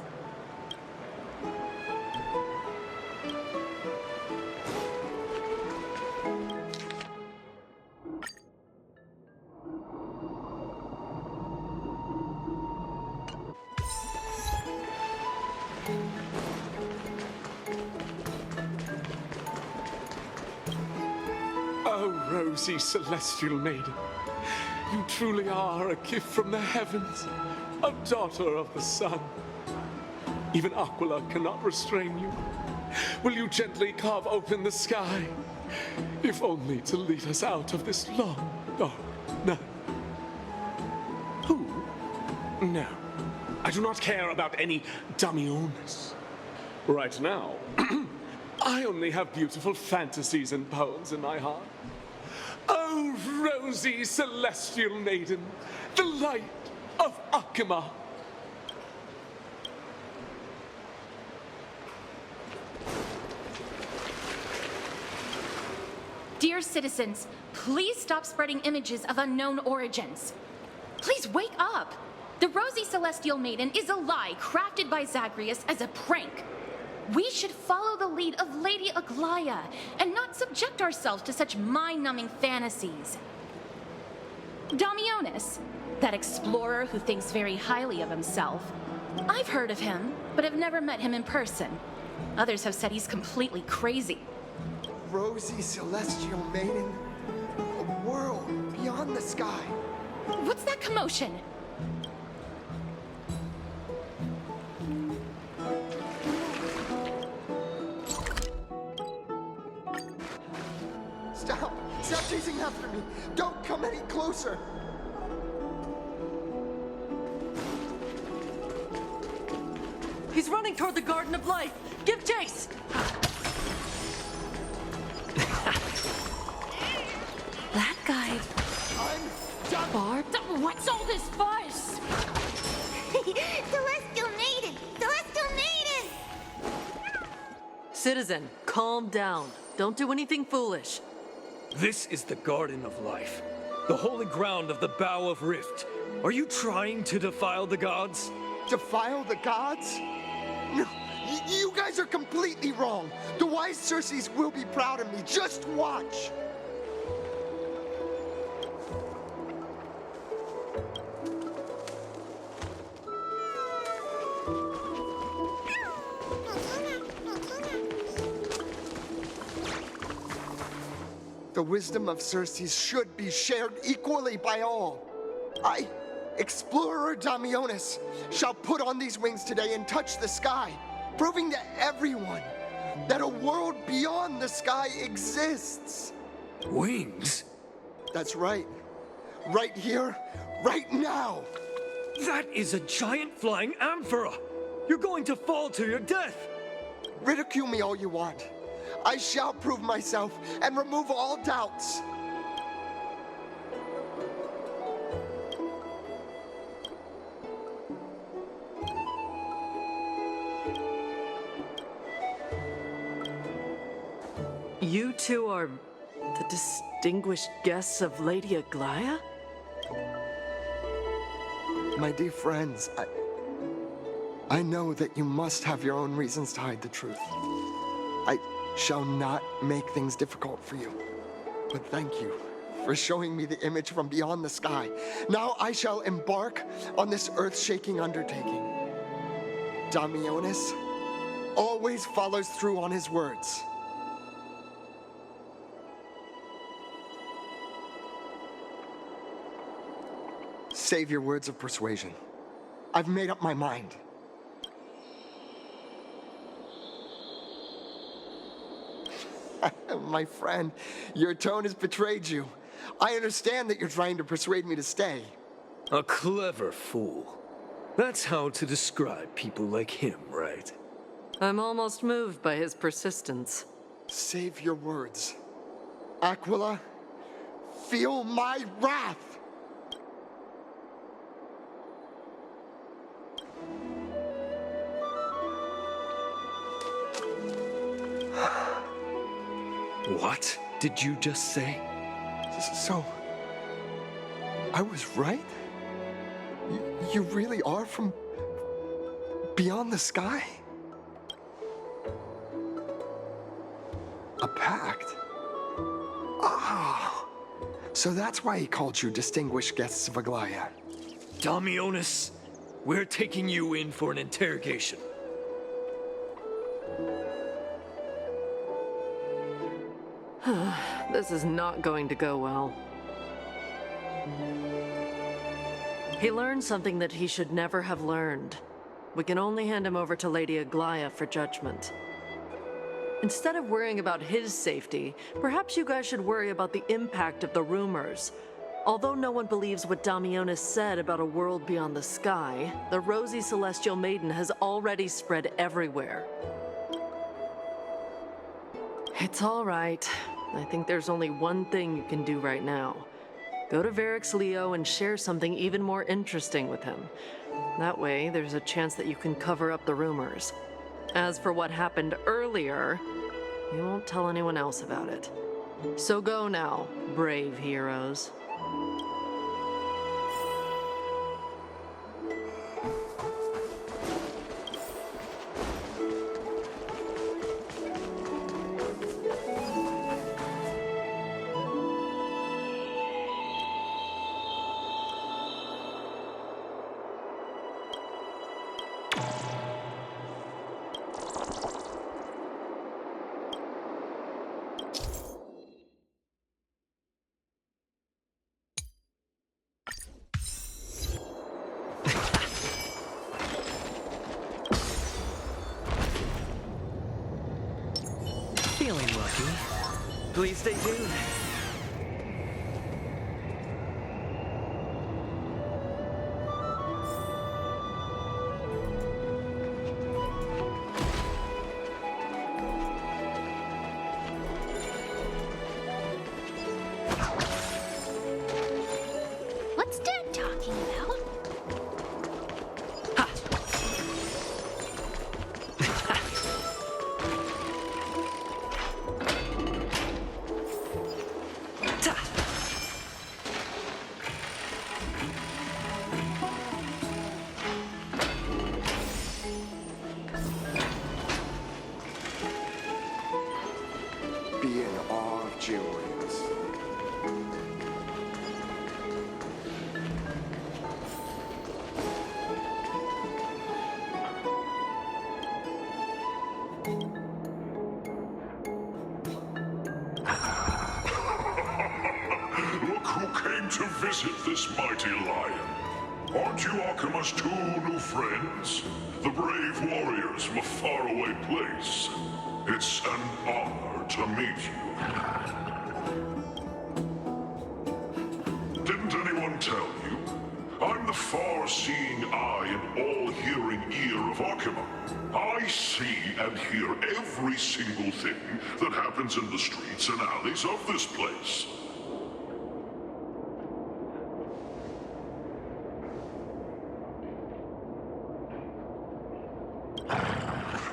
Oh, rosy Celestial Maiden. You truly are a gift from the heavens, a daughter of the sun. Even Aquila cannot restrain you. Will you gently carve open the sky, if only to lead us out of this long, dark night? Who? No, I do not care about any Damiones. Right now, I only have beautiful fantasies and poems in my heart. Oh, rosy Celestial Maiden, the light of Akima. Dear citizens, please stop spreading images of unknown origins. Please wake up. The Rosy Celestial Maiden is a lie crafted by Zagreus as a prank. We should follow the lead of Lady Aglaya and not subject ourselves to such mind-numbing fantasies. Damionis, that explorer who thinks very highly of himself. I've heard of him, but have never met him in person. Others have said he's completely crazy. Rosy Celestial Maiden, a world beyond the sky. What's that commotion? after me! Don't come any closer! He's running toward the Garden of Life! Give chase! That guy... I'm done! Barb? What's all this fuss? Celestial Maiden! Celestial Maiden! Citizen, calm down. Don't do anything foolish. This is the Garden of Life, the holy ground of the Bow of Rift. Are you trying to defile the gods? Defile the gods? No, you guys are completely wrong. The wise Circes will be proud of me. Just watch. The wisdom of Circes should be shared equally by all. I, Explorer Damionis, shall put on these wings today and touch the sky, proving to everyone that a world beyond the sky exists. Wings? That's right. Right here, right now. That is a giant flying amphora! You're going to fall to your death! Ridicule me all you want. I shall prove myself and remove all doubts. You two are the distinguished guests of Lady Aglaia? My dear friends, I know that you must have your own reasons to hide the truth. I shall not make things difficult for you. But thank you for showing me the image from beyond the sky. Now I shall embark on this earth-shaking undertaking. Damionis always follows through on his words. Save your words of persuasion. I've made up my mind. My friend, your tone has betrayed you. I understand that you're trying to persuade me to stay. A clever fool. That's how to describe people like him, right? I'm almost moved by his persistence. Save your words. Aquila, feel my wrath! What did you just say? So, I was right? You really are from beyond the sky? A pact? Ah, so that's why he called you distinguished guests of Aglaia. Damionis, we're taking you in for an interrogation. This is not going to go well. He learned something that he should never have learned. We can only hand him over to Lady Aglaia for judgment. Instead of worrying about his safety, perhaps you guys should worry about the impact of the rumors. Although no one believes what Damionis said about a world beyond the sky, the rosy celestial maiden has already spread everywhere. It's all right. I think there's only one thing you can do right now. Go to Varix Leo and share something even more interesting with him. That way, there's a chance that you can cover up the rumors. As for what happened earlier, you won't tell anyone else about it. So go now, brave heroes. Feeling lucky. Please stay tuned. talking about? Be in awe of Chariot. Look who came to visit this mighty lion. Aren't you Akima's two new friends? The brave warriors from a faraway place. It's an honor to meet you. Didn't anyone tell you? I'm the far-seeing eye and all-hearing ear of Akima. I see and hear every single thing that happens in the streets and alleys of this place.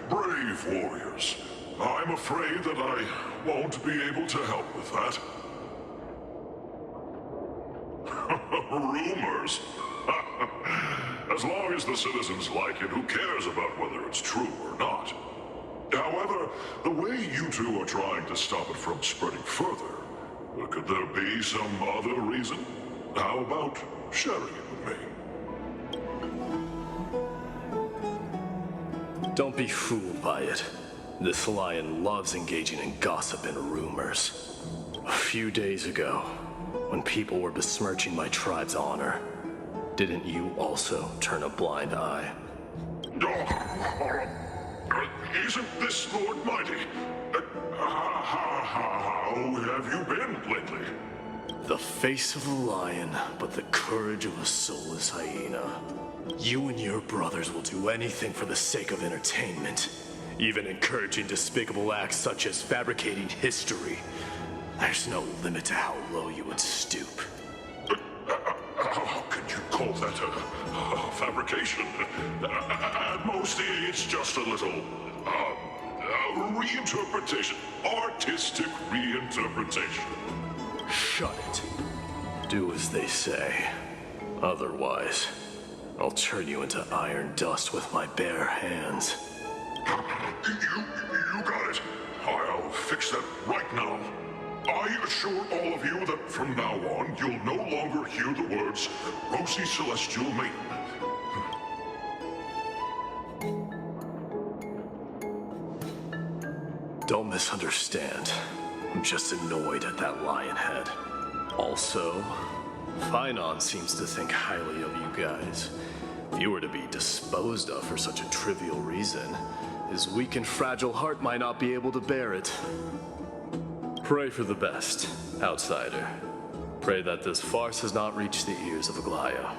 Brave warriors. I'm afraid that I won't be able to help with that. Rumors? As long as the citizens like it, who cares about whether it's true or not? However, the way you two are trying to stop it from spreading further, could there be some other reason? How about sharing it with me? Don't be fooled by it. This lion loves engaging in gossip and rumors. A few days ago, when people were besmirching my tribe's honor, didn't you also turn a blind eye? Isn't this Lord Mighty? How have you been lately? The face of a lion, but the courage of a soulless hyena. You and your brothers will do anything for the sake of entertainment, even encouraging despicable acts such as fabricating history. There's no limit to how low you would stoop. How can you call that a fabrication? At most, it's just a little reinterpretation. Artistic reinterpretation. Shut it. Do as they say. Otherwise, I'll turn you into iron dust with my bare hands. You got it. I'll fix that right now. I assure all of you that from now on, you'll no longer hear the words Rosy Celestial Maiden. Don't misunderstand. I'm just annoyed at that lion head. Also, Finon seems to think highly of you guys. If you were to be disposed of for such a trivial reason, his weak and fragile heart might not be able to bear it. Pray for the best, outsider. Pray that this farce has not reached the ears of Aglaya.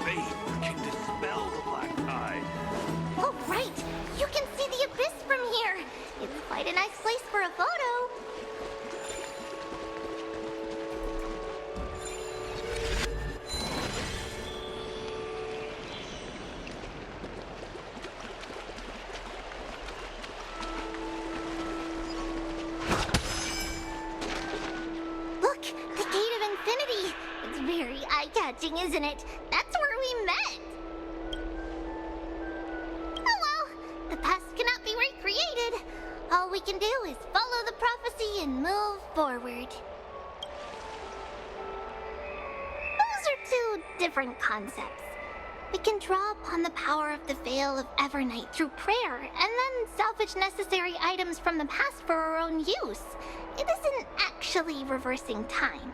Faith can dispel the black eye. isn't it? That's where we met. Oh well, the past cannot be recreated. All we can do is follow the prophecy and move forward. Those are two different concepts. We can draw upon the power of the Veil of Evernight through prayer, and then salvage necessary items from the past for our own use. It isn't actually reversing time.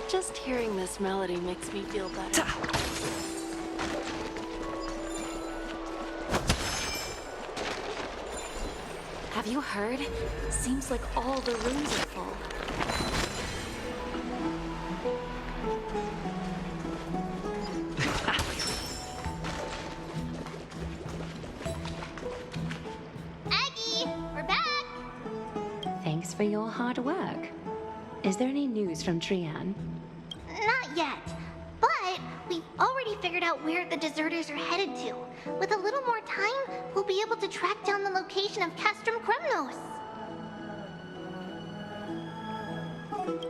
Just hearing this melody makes me feel better. Have you heard? Seems like all the rooms are full. Aggie, we're back! Thanks for your hard work. Is there any news from Trian? Not yet, but we've already figured out where the deserters are headed to. With a little more time, we'll be able to track down the location of Castrum Kremnos.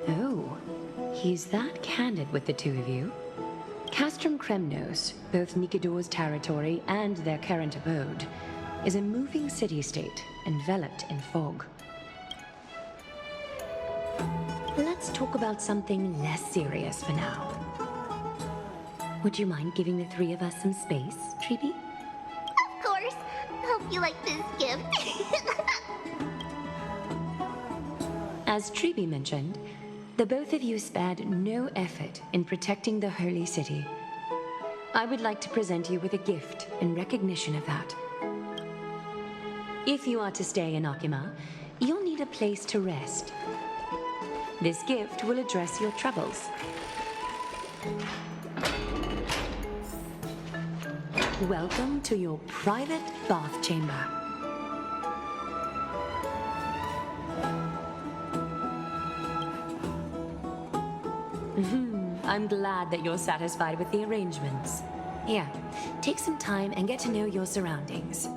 Oh, he's that candid with the two of you. Castrum Kremnos, both Nikidor's territory and their current abode, is a moving city-state enveloped in fog. Let's talk about something less serious for now. Would you mind giving the three of us some space, Treeby? Of course. Hope you like this gift. As Treeby mentioned, the both of you spared no effort in protecting the holy city. I would like to present you with a gift in recognition of that. If you are to stay in Akima, you'll need a place to rest. This gift will address your troubles. Welcome to your private bath chamber. I'm glad that you're satisfied with the arrangements. Here, take some time and get to know your surroundings.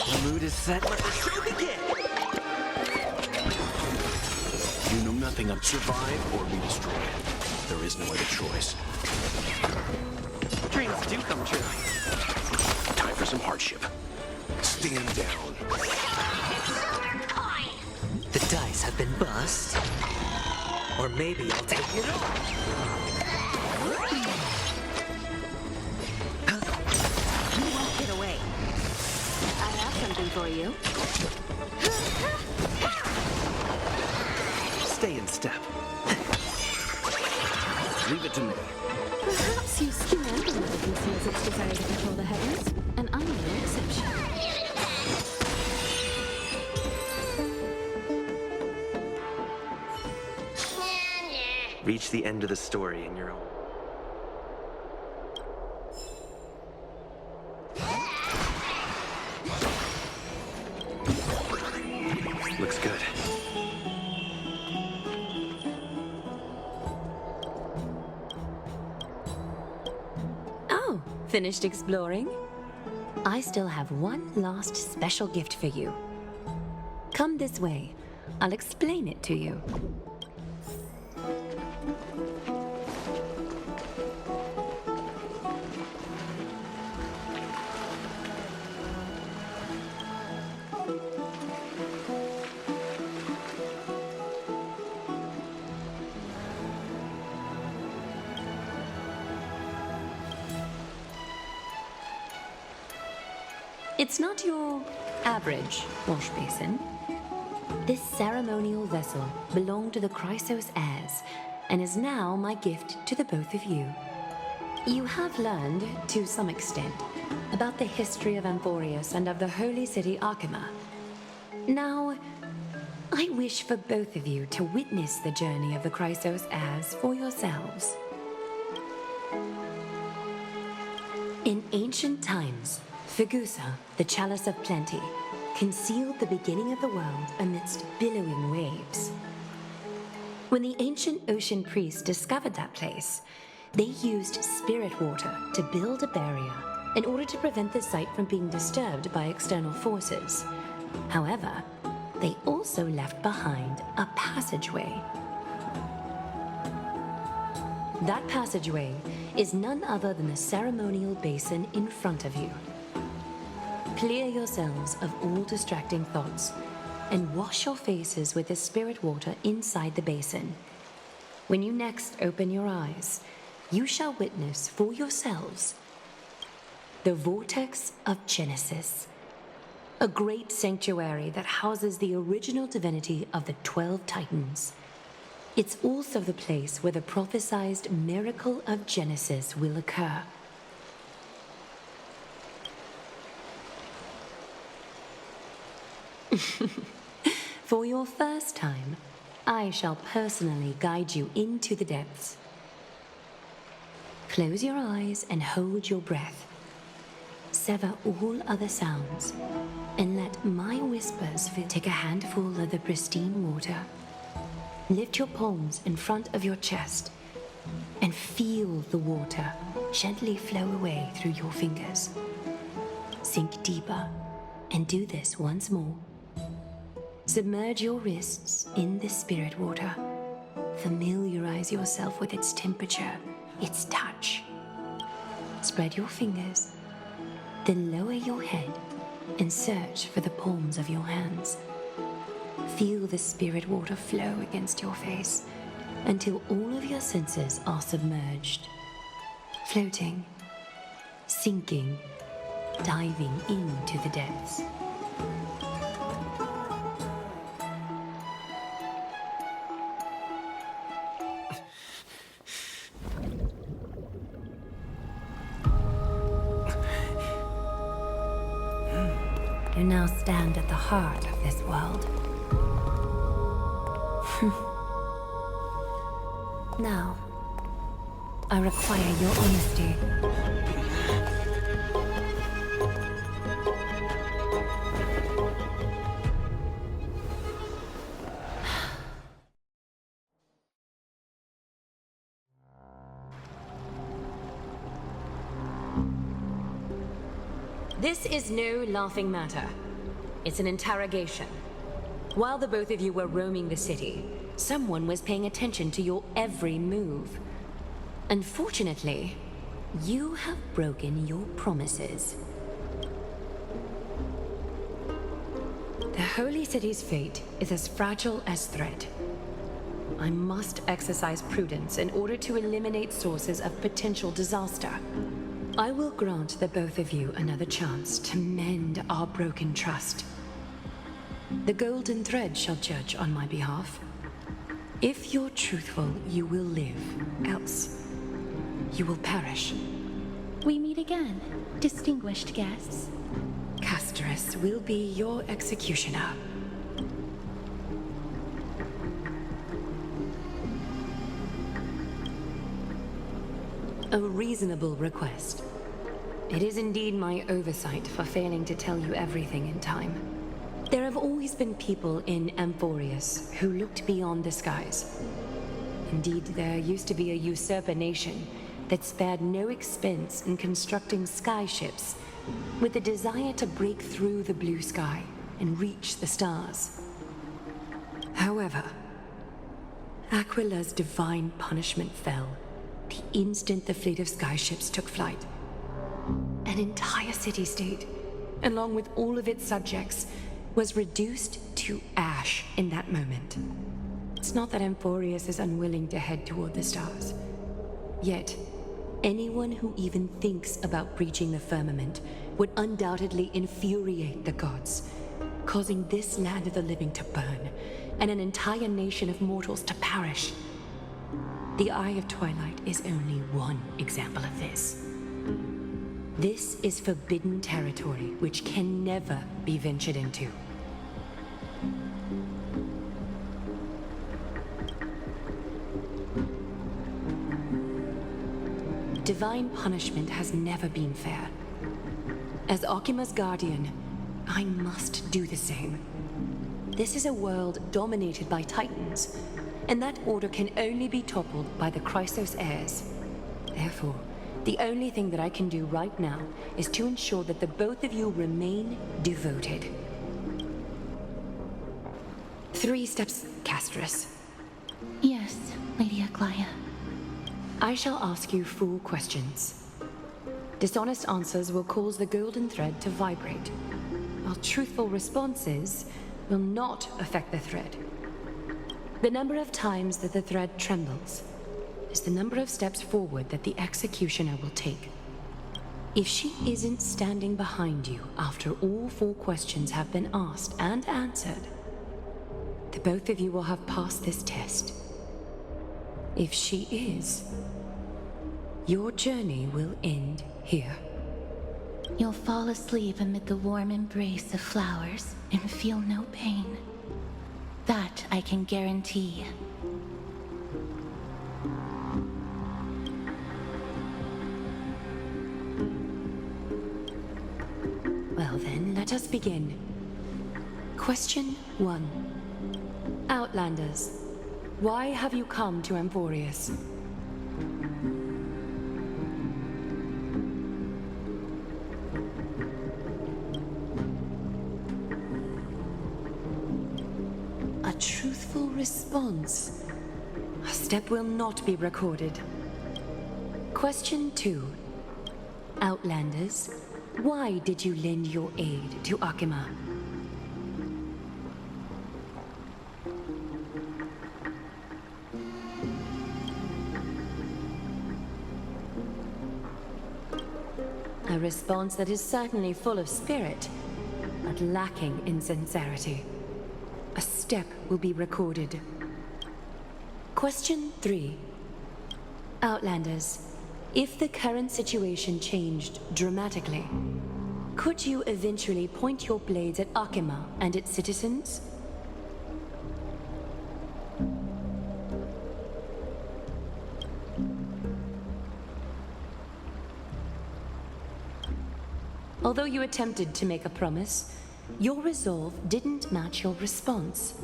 The mood is set. Let the show begin! You know nothing of survive or be destroyed. There is no other choice. Dreams do come true. Time for some hardship. Stand down. The dice have been bust. Or maybe I'll take it all. You won't get away. I have something for you. Stay in step. Leave it to me. Perhaps you skin the mother conceals its desire to control the heavens, and I'm no exception. Reach the end of the story in your own. Looks good. Oh, finished exploring? I still have one last special gift for you. Come this way. I'll explain it to you. It's not your average wash basin. This ceremonial vessel belonged to the Chrysos heirs and is now my gift to the both of you. You have learned, to some extent, about the history of Amphorius and of the holy city Archima. Now, I wish for both of you to witness the journey of the Chrysos heirs for yourselves. In ancient times, Fegusa, the Chalice of Plenty, concealed the beginning of the world amidst billowing waves. When the ancient ocean priests discovered that place, they used spirit water to build a barrier in order to prevent the site from being disturbed by external forces. However, they also left behind a passageway. That passageway is none other than the ceremonial basin in front of you. Clear yourselves of all distracting thoughts and wash your faces with the spirit water inside the basin. When you next open your eyes, you shall witness for yourselves the Vortex of Genesis, a great sanctuary that houses the original divinity of the 12 Titans. It's also the place where the prophesied miracle of Genesis will occur. For your first time, I shall personally guide you into the depths. Close your eyes and hold your breath. Sever all other sounds, and let my whispers take a handful of the pristine water. Lift your palms in front of your chest, and feel the water gently flow away through your fingers. Sink deeper, and do this once more. Submerge your wrists in the spirit water. Familiarize yourself with its temperature, its touch. Spread your fingers, then lower your head and search for the palms of your hands. Feel the spirit water flow against your face until all of your senses are submerged. Floating, sinking, diving into the depths. You now stand at the heart of this world. Now, I require your honesty. This is no laughing matter. It's an interrogation. While the both of you were roaming the city, someone was paying attention to your every move. Unfortunately, you have broken your promises. The Holy City's fate is as fragile as thread. I must exercise prudence in order to eliminate sources of potential disaster. I will grant the both of you another chance to mend our broken trust. The golden thread shall judge on my behalf. If you're truthful, you will live. Else, you will perish. We meet again, distinguished guests. Casterus will be your executioner. A reasonable request. It is indeed my oversight for failing to tell you everything in time. There have always been people in Amphorius who looked beyond the skies. Indeed, there used to be a usurper nation that spared no expense in constructing skyships with the desire to break through the blue sky and reach the stars. However, Aquila's divine punishment fell the instant the fleet of skyships took flight. An entire city-state, along with all of its subjects, was reduced to ash in that moment. It's not that Amphorius is unwilling to head toward the stars. Yet, anyone who even thinks about breaching the firmament would undoubtedly infuriate the gods, causing this land of the living to burn, and an entire nation of mortals to perish. The Eye of Twilight is only one example of this. This is forbidden territory which can never be ventured into. Divine punishment has never been fair. As Okima's guardian, I must do the same. This is a world dominated by Titans, and that order can only be toppled by the Chrysos heirs. Therefore, the only thing that I can do right now is to ensure that the both of you remain devoted. 3 steps, Casterus. Yes, Lady Aglaia. I shall ask you 4 questions. Dishonest answers will cause the golden thread to vibrate, while truthful responses will not affect the thread. The number of times that the thread trembles is the number of steps forward that the executioner will take. If she isn't standing behind you after all 4 questions have been asked and answered, the both of you will have passed this test. If she is, your journey will end here. You'll fall asleep amid the warm embrace of flowers and feel no pain. That I can guarantee. Well then, let us begin. Question 1. Outlanders, why have you come to Amphorius? A truthful response. A step will not be recorded. Question 2. Outlanders, why did you lend your aid to Akima? A response that is certainly full of spirit, but lacking in sincerity. A step will be recorded. Question 3. Outlanders, if the current situation changed dramatically, could you eventually point your blades at Akima and its citizens? Although you attempted to make a promise, your resolve didn't match your response.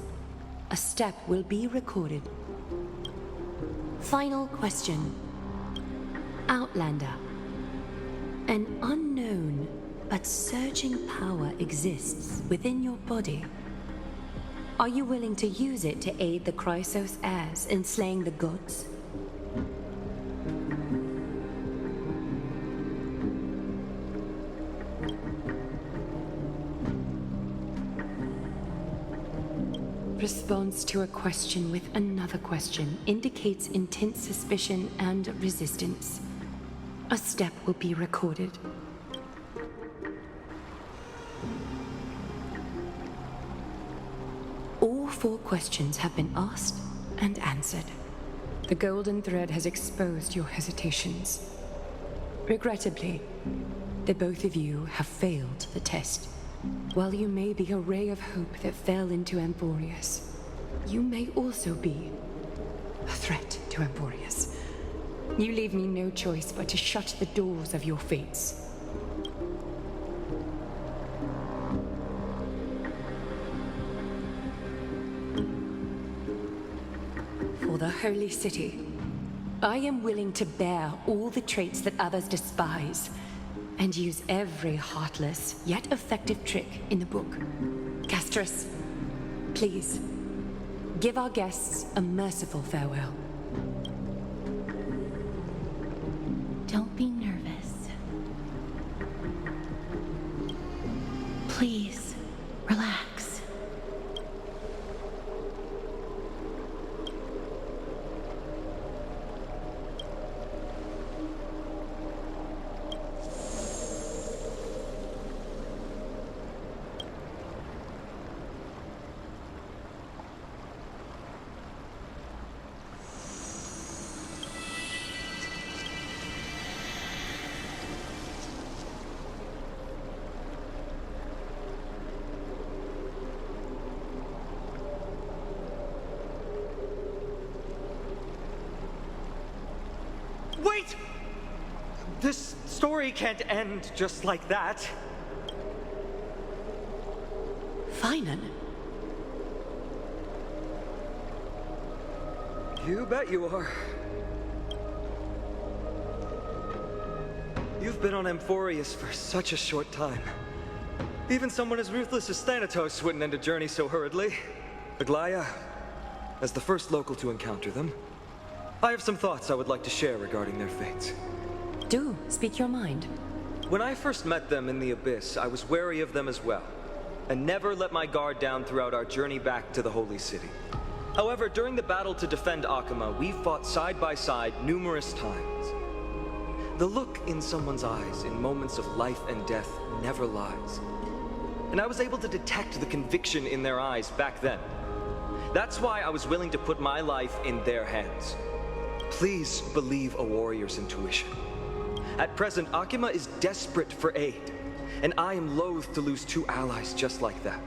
A step will be recorded. Final question. Outlander. An unknown but surging power exists within your body. Are you willing to use it to aid the Chrysos heirs in slaying the gods? Response to a question with another question indicates intense suspicion and resistance. A step will be recorded. All 4 questions have been asked and answered. The golden thread has exposed your hesitations. Regrettably, the both of you have failed the test. While you may be a ray of hope that fell into Amphorius, you may also be a threat to Amphorius. You leave me no choice but to shut the doors of your fates. For the Holy City, I am willing to bear all the traits that others despise, and use every heartless, yet effective trick in the book. Castris, please, give our guests a merciful farewell. Don't be nervous. Please, relax. Wait! This story can't end just like that. Finan? You bet you are. You've been on Amphorius for such a short time. Even someone as ruthless as Thanatos wouldn't end a journey so hurriedly. Aglaya, as the first local to encounter them, I have some thoughts I would like to share regarding their fates. Do, speak your mind. When I first met them in the Abyss, I was wary of them as well, and never let my guard down throughout our journey back to the Holy City. However, during the battle to defend Accompany, we fought side by side numerous times. The look in someone's eyes in moments of life and death never lies. And I was able to detect the conviction in their eyes back then. That's why I was willing to put my life in their hands. Please believe a warrior's intuition. At present, Accompany is desperate for aid, and I am loath to lose 2 allies just like that.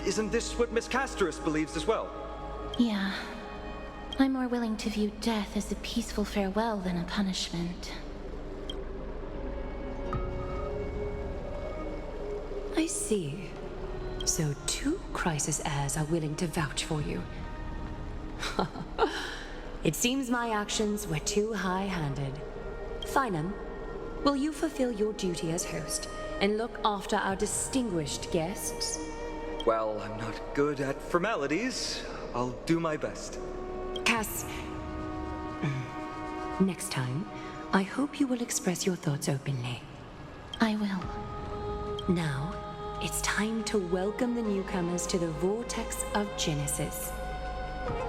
Isn't this what Miss Castris believes as well? Yeah. I'm more willing to view death as a peaceful farewell than a punishment. I see. So 2 Chrysos heirs are willing to vouch for you. It seems my actions were too high-handed. Finan, will you fulfill your duty as host and look after our distinguished guests? Well, I'm not good at formalities. I'll do my best. Cass, next time, I hope you will express your thoughts openly. I will. Now, it's time to welcome the newcomers to the Vortex of Genesis.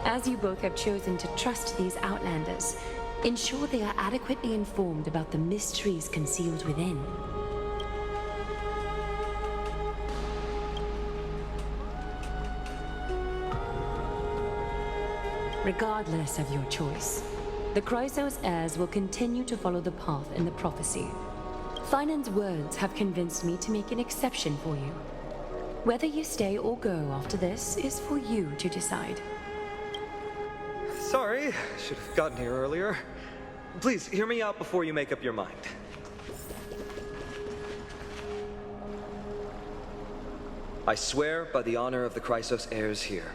As you both have chosen to trust these Outlanders, ensure they are adequately informed about the mysteries concealed within. Regardless of your choice, the Chrysos heirs will continue to follow the path in the prophecy. Finan's words have convinced me to make an exception for you. Whether you stay or go after this is for you to decide. Sorry, should have gotten here earlier. Please, hear me out before you make up your mind. I swear by the honor of the Chrysos heirs here,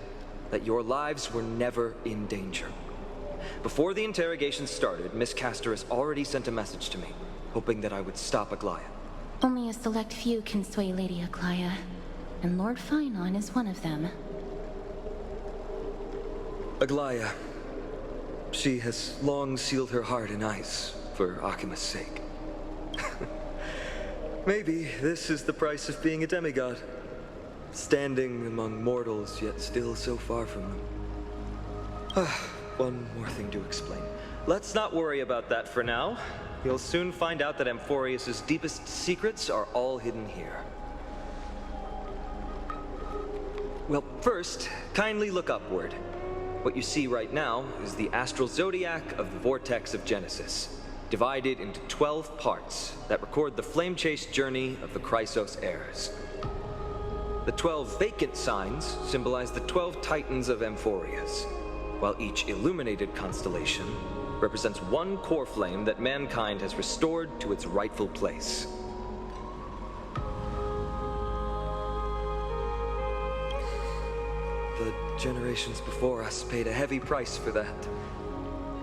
that your lives were never in danger. Before the interrogation started, Miss Castris already sent a message to me, hoping that I would stop Aglaya. Only a select few can sway Lady Aglaya, and Lord Finon is one of them. Aglaya. She has long sealed her heart in ice for Akima's sake. Maybe this is the price of being a demigod. Standing among mortals, yet still so far from them. One more thing to explain. Let's not worry about that for now. You'll soon find out that Amphorius' deepest secrets are all hidden here. Well, first, kindly look upward. What you see right now is the astral zodiac of the Vortex of Genesis, divided into 12 parts that record the flame-chased journey of the Chrysos heirs. The 12 vacant signs symbolize the 12 titans of Amphorius, while each illuminated constellation represents one core flame that mankind has restored to its rightful place. The generations before us paid a heavy price for that.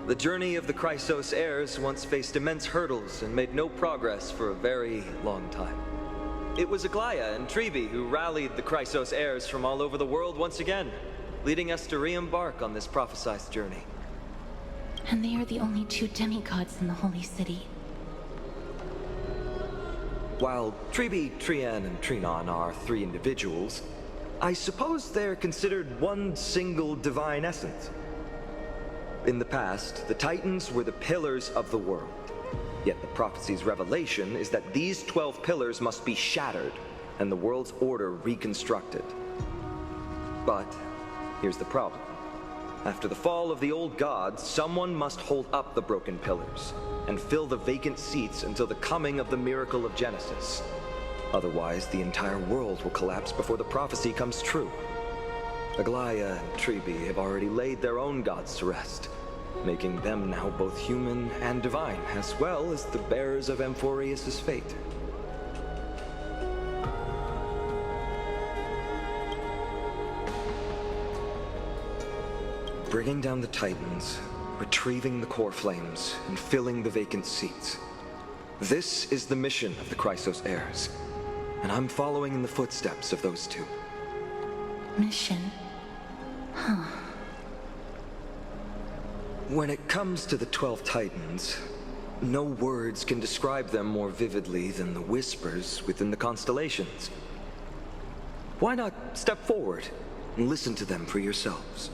The journey of the Chrysos heirs once faced immense hurdles and made no progress for a very long time. It was Aglaya and Treבי who rallied the Chrysos heirs from all over the world once again, leading us to re-embark on this prophesized journey. And they are the only 2 demigods in the Holy City. While Treבי, Trian, and Trinon are 3 individuals, I suppose they're considered one single divine essence. In the past, the Titans were the pillars of the world. Yet the prophecy's revelation is that these 12 pillars must be shattered and the world's order reconstructed. But here's the problem. After the fall of the old gods, someone must hold up the broken pillars and fill the vacant seats until the coming of the miracle of Genesis. Otherwise, the entire world will collapse before the prophecy comes true. Aglaya and Treבי have already laid their own gods to rest, making them now both human and divine, as well as the bearers of Amphorius' fate. Bringing down the Titans, retrieving the core flames, and filling the vacant seats. This is the mission of the Chrysos heirs, and I'm following in the footsteps of those 2. Mission? Huh. When it comes to the 12 Titans, no words can describe them more vividly than the whispers within the constellations. Why not step forward and listen to them for yourselves?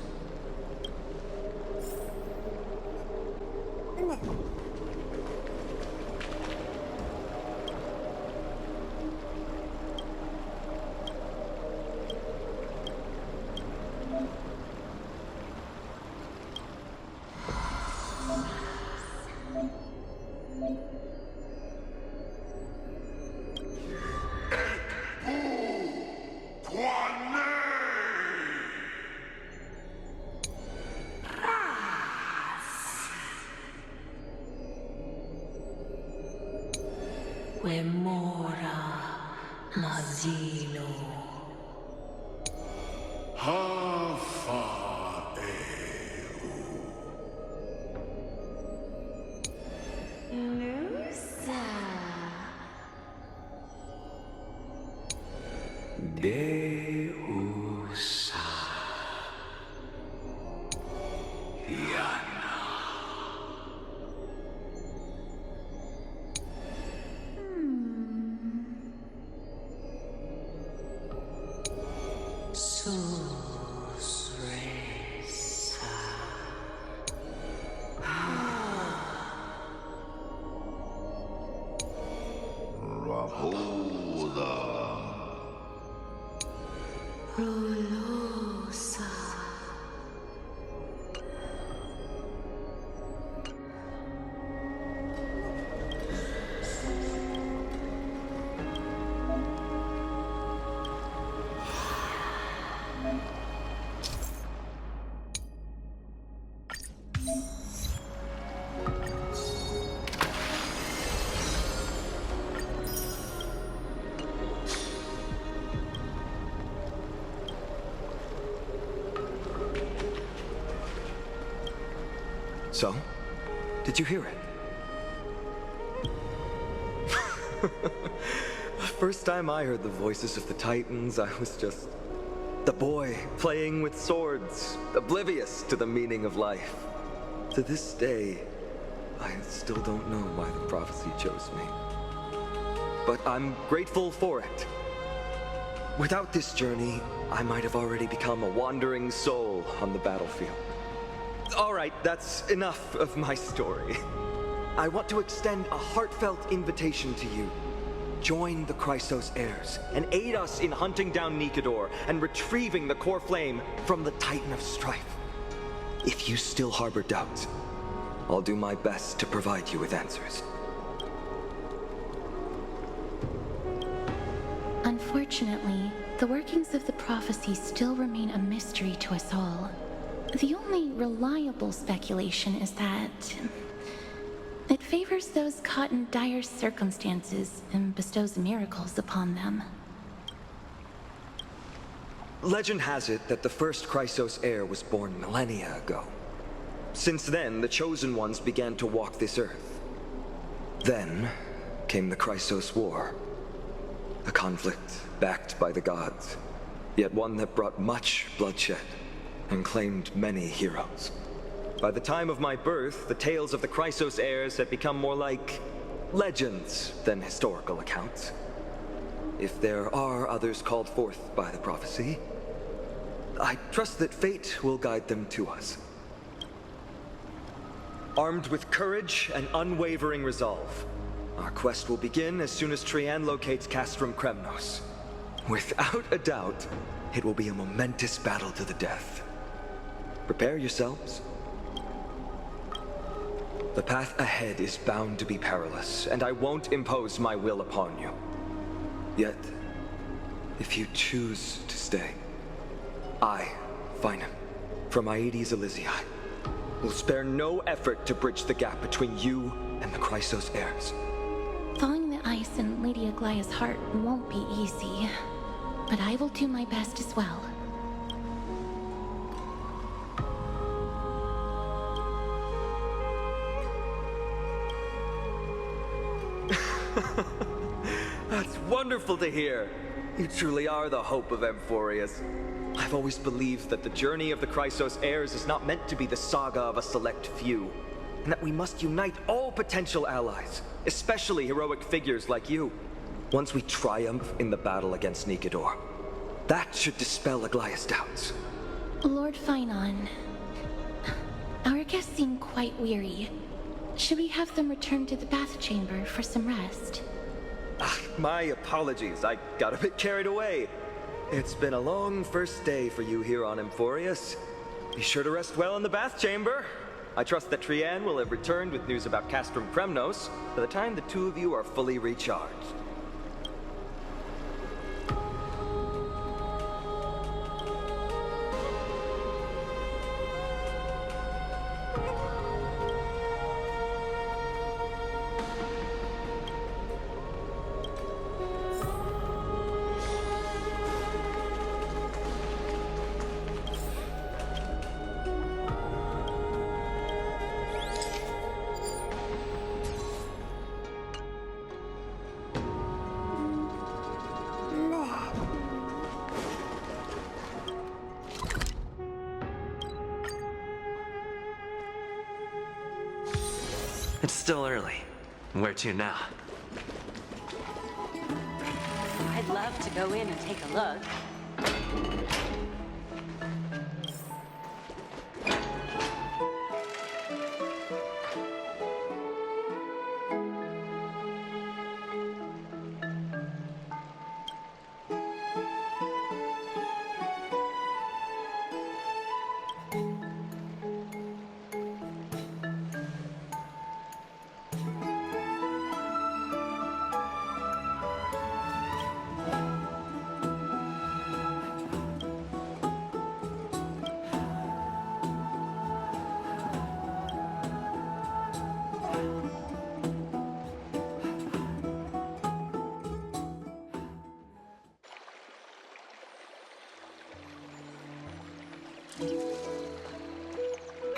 So, did you hear it? first time I heard the voices of the Titans, I was just the boy playing with swords, oblivious to the meaning of life. To this day, I still don't know why the prophecy chose me. But I'm grateful for it. Without this journey, I might have already become a wandering soul on the battlefield. All right, that's enough of my story. I want to extend a heartfelt invitation to you. Join the Chrysos heirs and aid us in hunting down Nikador and retrieving the core flame from the Titan of Strife. If you still harbor doubts, I'll do my best to provide you with answers. Unfortunately, the workings of the prophecy still remain a mystery to us all. The only reliable speculation is that it favors those caught in dire circumstances and bestows miracles upon them. Legend has it that the first Chrysos heir was born millennia ago. Since then, the Chosen Ones began to walk this earth. Then came the Chrysos War. A conflict backed by the gods, yet one that brought much bloodshed and claimed many heroes. By the time of my birth, the tales of the Chrysos heirs had become more like legends than historical accounts. If there are others called forth by the prophecy, I trust that fate will guide them to us. Armed with courage and unwavering resolve, our quest will begin as soon as Trian locates Castrum Kremnos. Without a doubt, it will be a momentous battle to the death. Prepare yourselves. The path ahead is bound to be perilous, and I won't impose my will upon you. Yet, if you choose to stay, I, Finan, from Aedes Elysiae, will spare no effort to bridge the gap between you and the Chrysos heirs. Thawing the ice in Lady Aglaya's heart won't be easy, but I will do my best as well. That's wonderful to hear. You truly are the hope of Amphorius. I've always believed that the journey of the Chrysos heirs is not meant to be the saga of a select few, and that we must unite all potential allies, especially heroic figures like you. Once we triumph in the battle against Nikador, that should dispel Aglaya's doubts. Lord Finan, our guests seem quite weary. Should we have them return to the bath chamber for some rest? My apologies, I got a bit carried away. It's been a long first day for you here on Amphorius. Be sure to rest well in the bath chamber. I trust that Trian will have returned with news about Castrum Kremnos by the time the two of you are fully recharged. It's still early. Where to now? I'd love to go in and take a look.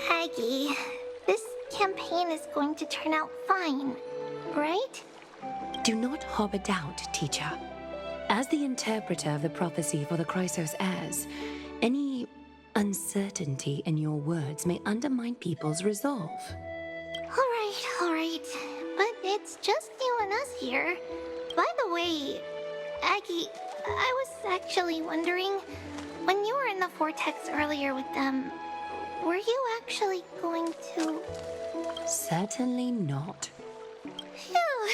Aggie, this campaign is going to turn out fine, right? Do not harbor doubt, teacher. As the interpreter of the prophecy for the Chrysos heirs, any uncertainty in your words may undermine people's resolve. All right. But it's just you and us here. By the way, Aggie, I was actually wondering, when you were in the vortex earlier with them, were you actually going to... Certainly not. Phew,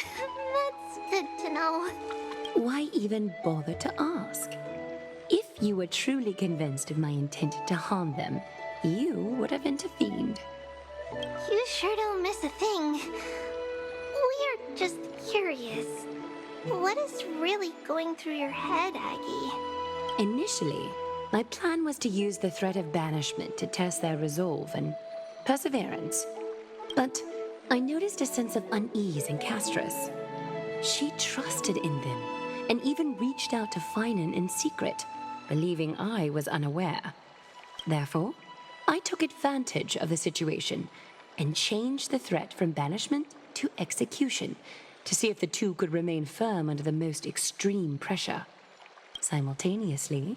that's good to know. Why even bother to ask? If you were truly convinced of my intent to harm them, you would have intervened. You sure don't miss a thing. We're just curious. What is really going through your head, Aggie? Initially, my plan was to use the threat of banishment to test their resolve and perseverance. But I noticed a sense of unease in Castris. She trusted in them and even reached out to Finan in secret, believing I was unaware. Therefore, I took advantage of the situation and changed the threat from banishment to execution to see if the two could remain firm under the most extreme pressure. Simultaneously,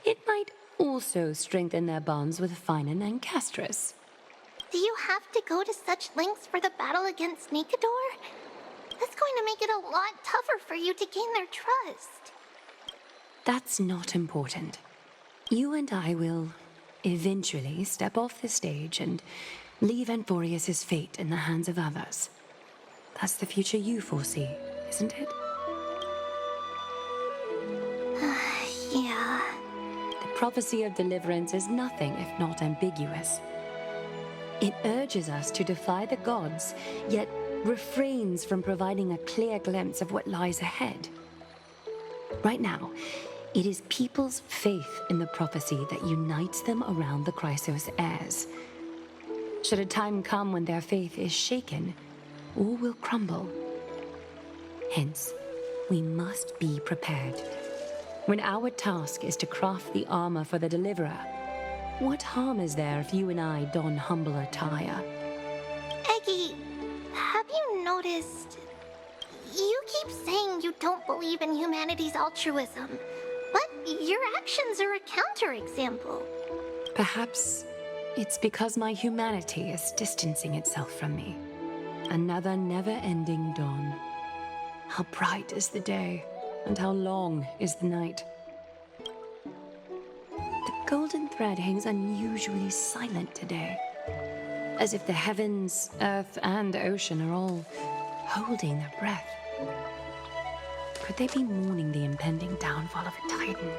it might also strengthen their bonds with Finan and Castris. Do you have to go to such lengths for the battle against Nikador? That's going to make it a lot tougher for you to gain their trust. That's not important. You and I will eventually step off the stage and leave Anthorius' fate in the hands of others. That's the future you foresee, isn't it? Yeah. The prophecy of deliverance is nothing if not ambiguous. It urges us to defy the gods, yet refrains from providing a clear glimpse of what lies ahead. Right now, it is people's faith in the prophecy that unites them around the Chrysos heirs. Should a time come when their faith is shaken, all will crumble. Hence, we must be prepared. When our task is to craft the armor for the Deliverer, what harm is there if you and I don humble attire? Eggie, have you noticed... You keep saying you don't believe in humanity's altruism, but your actions are a counterexample. Perhaps it's because my humanity is distancing itself from me. Another never-ending dawn. How bright is the day, and how long is the night. The golden thread hangs unusually silent today, as if the heavens, earth, and ocean are all holding their breath. Could they be mourning the impending downfall of a titan?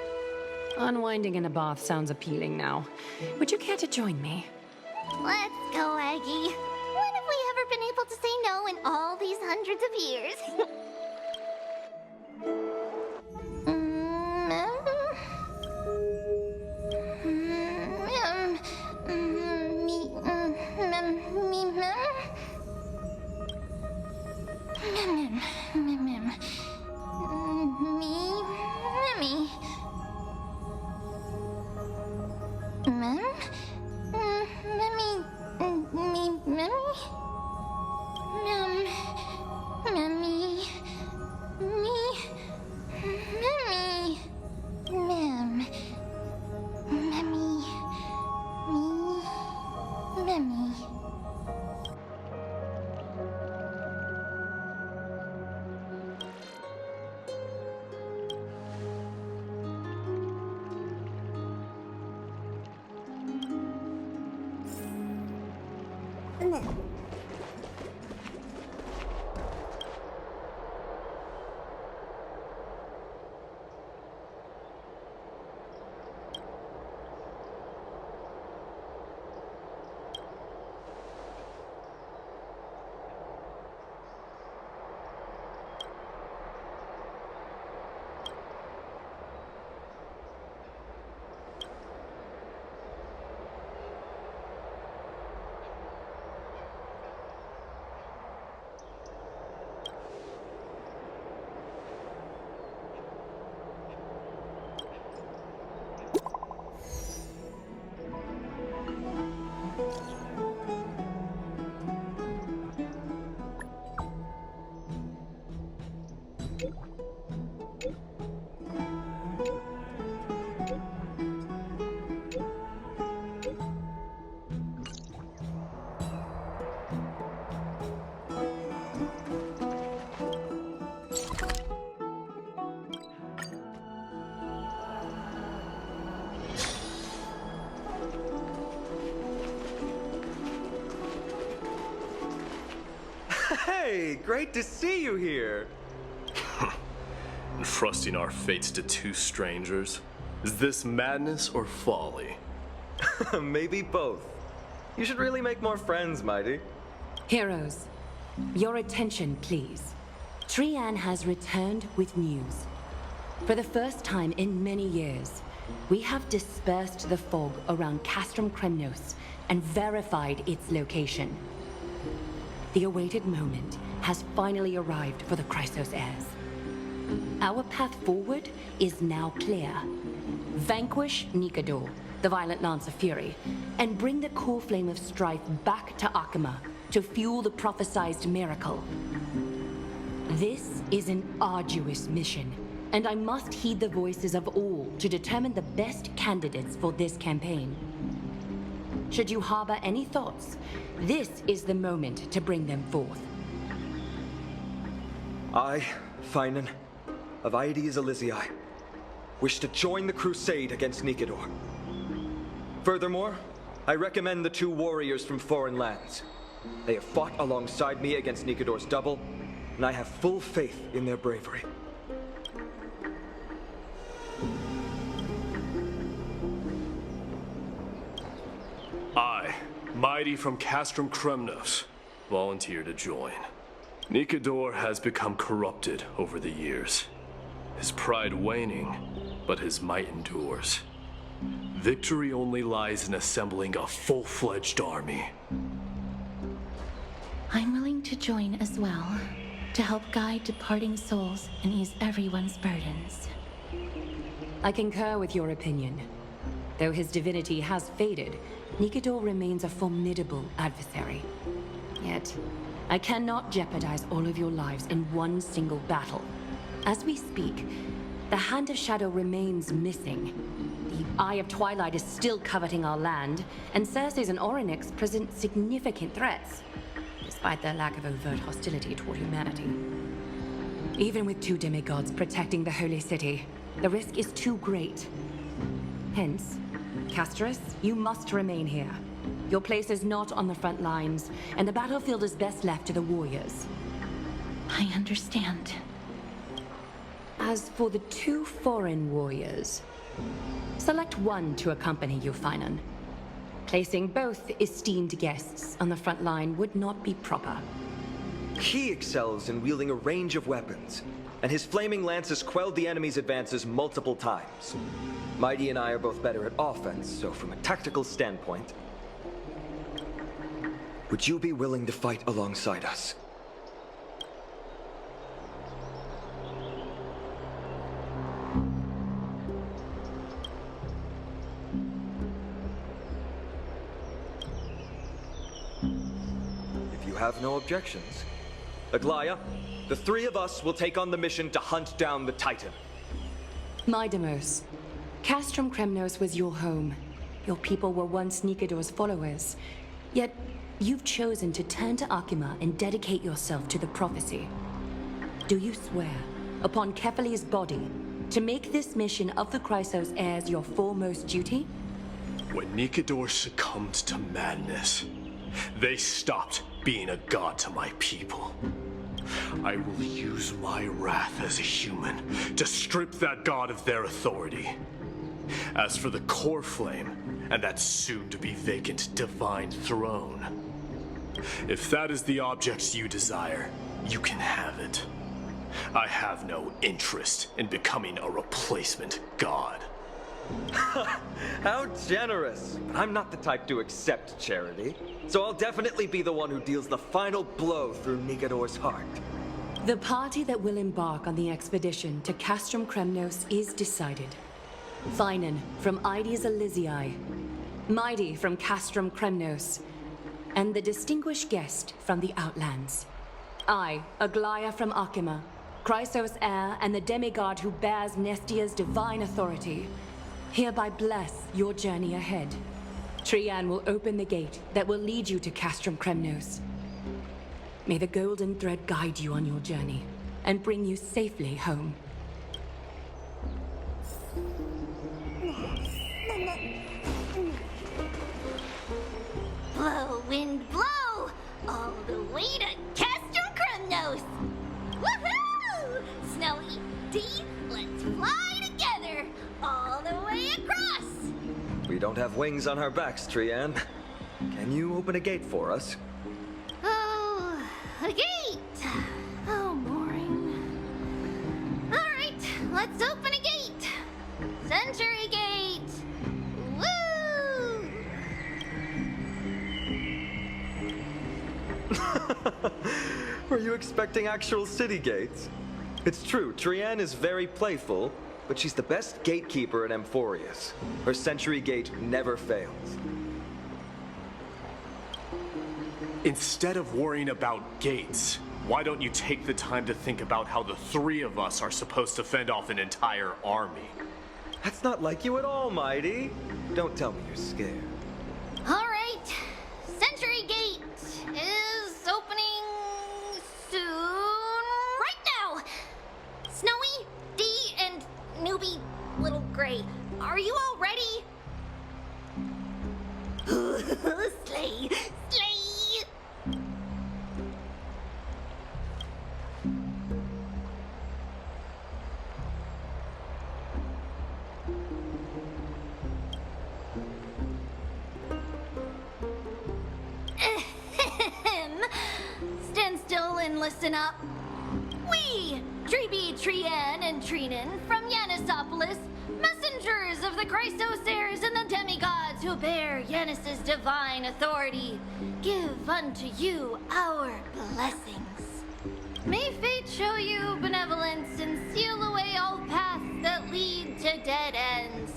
Unwinding in a bath sounds appealing now. Would you care to join me? Let's go, Aggie. When have we ever been able to say no in all these hundreds of years? Hey, great to see you here. Entrusting our fates to two strangers? Is this madness or folly? Maybe both. You should really make more friends, Mighty. Heroes, your attention, please. Trian has returned with news. For the first time in many years, we have dispersed the fog around Castrum Kremnos and verified its location. The awaited moment has finally arrived for the Chrysos heirs. Our path forward is now clear. Vanquish Nikador, the Violent Lance of Fury, and bring the core flame of strife back to Accompany to fuel the prophesized miracle. This is an arduous mission, and I must heed the voices of all to determine the best candidates for this campaign. Should you harbor any thoughts, this is the moment to bring them forth. I, Finan, of Aedes Elysiae, wish to join the crusade against Nikador. Furthermore, I recommend the two warriors from foreign lands. They have fought alongside me against Nikador's double, and I have full faith in their bravery. I, Mighty from Castrum Kremnos, volunteer to join. Nikador has become corrupted over the years. His pride waning, but his might endures. Victory only lies in assembling a full-fledged army. I'm willing to join as well, to help guide departing souls and ease everyone's burdens. I concur with your opinion. Though his divinity has faded, Nikador remains a formidable adversary. Yet, I cannot jeopardize all of your lives in one single battle. As we speak, the Hand of Shadow remains missing. The Eye of Twilight is still coveting our land, and Circes and Orynyx present significant threats, despite their lack of overt hostility toward humanity. Even with two demigods protecting the Holy City, the risk is too great. Hence, Castris, you must remain here. Your place is not on the front lines, and the battlefield is best left to the warriors. I understand. As for the two foreign warriors, select one to accompany you, Finan. Placing both esteemed guests on the front line would not be proper. He excels in wielding a range of weapons, and his flaming lance has quelled the enemy's advances multiple times. Mighty and I are both better at offense, so from a tactical standpoint, would you be willing to fight alongside us? If you have no objections, Aglaya, the three of us will take on the mission to hunt down the Titan. Mydemos, Castrum Kremnos was your home. Your people were once Nikador's followers. Yet, you've chosen to turn to Accompany and dedicate yourself to the prophecy. Do you swear, upon Kefali's body, to make this mission of the Chrysos heirs your foremost duty? When Nikador succumbed to madness, they stopped being a god to my people. I will use my wrath as a human to strip that god of their authority. As for the core flame, and that soon-to-be vacant divine throne, if that is the object you desire, you can have it. I have no interest in becoming a replacement god. How generous! But I'm not the type to accept charity, so I'll definitely be the one who deals the final blow through Nikador's heart. The party that will embark on the expedition to Castrum Kremnos is decided. Finan from Aedes Elysiae, Mighty from Castrum Kremnos, and the distinguished guest from the Outlands. I, Aglaya from Accompany, Chrysos heir and the demigod who bears Nestia's divine authority, hereby bless your journey ahead. Trian will open the gate that will lead you to Castrum Kremnos. May the golden thread guide you on your journey and bring you safely home. Blow, wind, blow! All the way to Castrum Kremnos! can't cross! We don't have wings on our backs, Trian. Can you open a gate for us? Oh, a gate! Oh, boring. Alright, let's open a gate! Century Gate! Woo! Were you expecting actual city gates? It's true, Trian is very playful, but she's the best gatekeeper in Amphorius. Her Century Gate never fails. Instead of worrying about gates, why don't you take the time to think about how the three of us are supposed to fend off an entire army? That's not like you at all, Mighty. Don't tell me you're scared. Alright, Century Gate is opening soon. Right now! Snowy, Dee, and newbie Little Gray, are you all ready? Slay! Slay! Stand still and listen up. We, Treeby, Trian, and Trinin from Yannisopolis, messengers of the Chrysosairs and the demigods who bear Yannis's divine authority, give unto you our blessings. May fate show you benevolence and seal away all paths that lead to dead ends,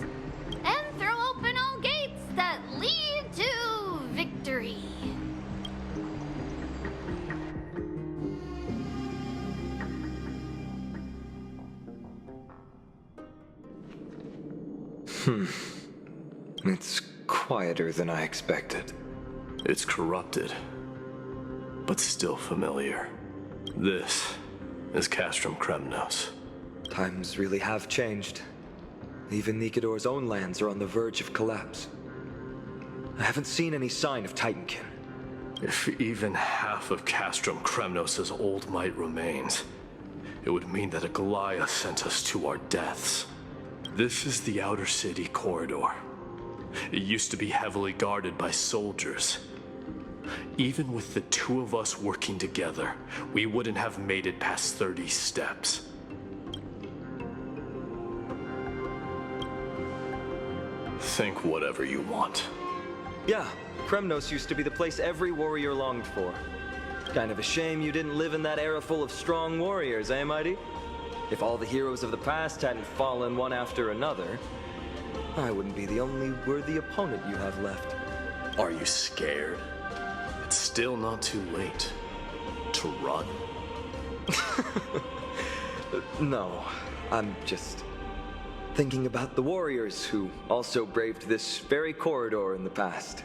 and throw open all gates that lead to victory. It's quieter than I expected. It's corrupted, but still familiar. This is Castrum Kremnos. Times really have changed. Even Nikador's own lands are on the verge of collapse. I haven't seen any sign of Titankin. If even half of Castrum Kremnos' old might remains, it would mean that a Goliath sent us to our deaths. This is the outer city corridor. It used to be heavily guarded by soldiers. Even with the two of us working together, we wouldn't have made it past 30 steps. Think whatever you want. Yeah, Kremnos used to be the place every warrior longed for. Kind of a shame you didn't live in that era full of strong warriors, eh, Mighty? If all the heroes of the past hadn't fallen one after another, I wouldn't be the only worthy opponent you have left. Are you scared? It's still not too late to run. No, I'm just thinking about the warriors who also braved this very corridor in the past.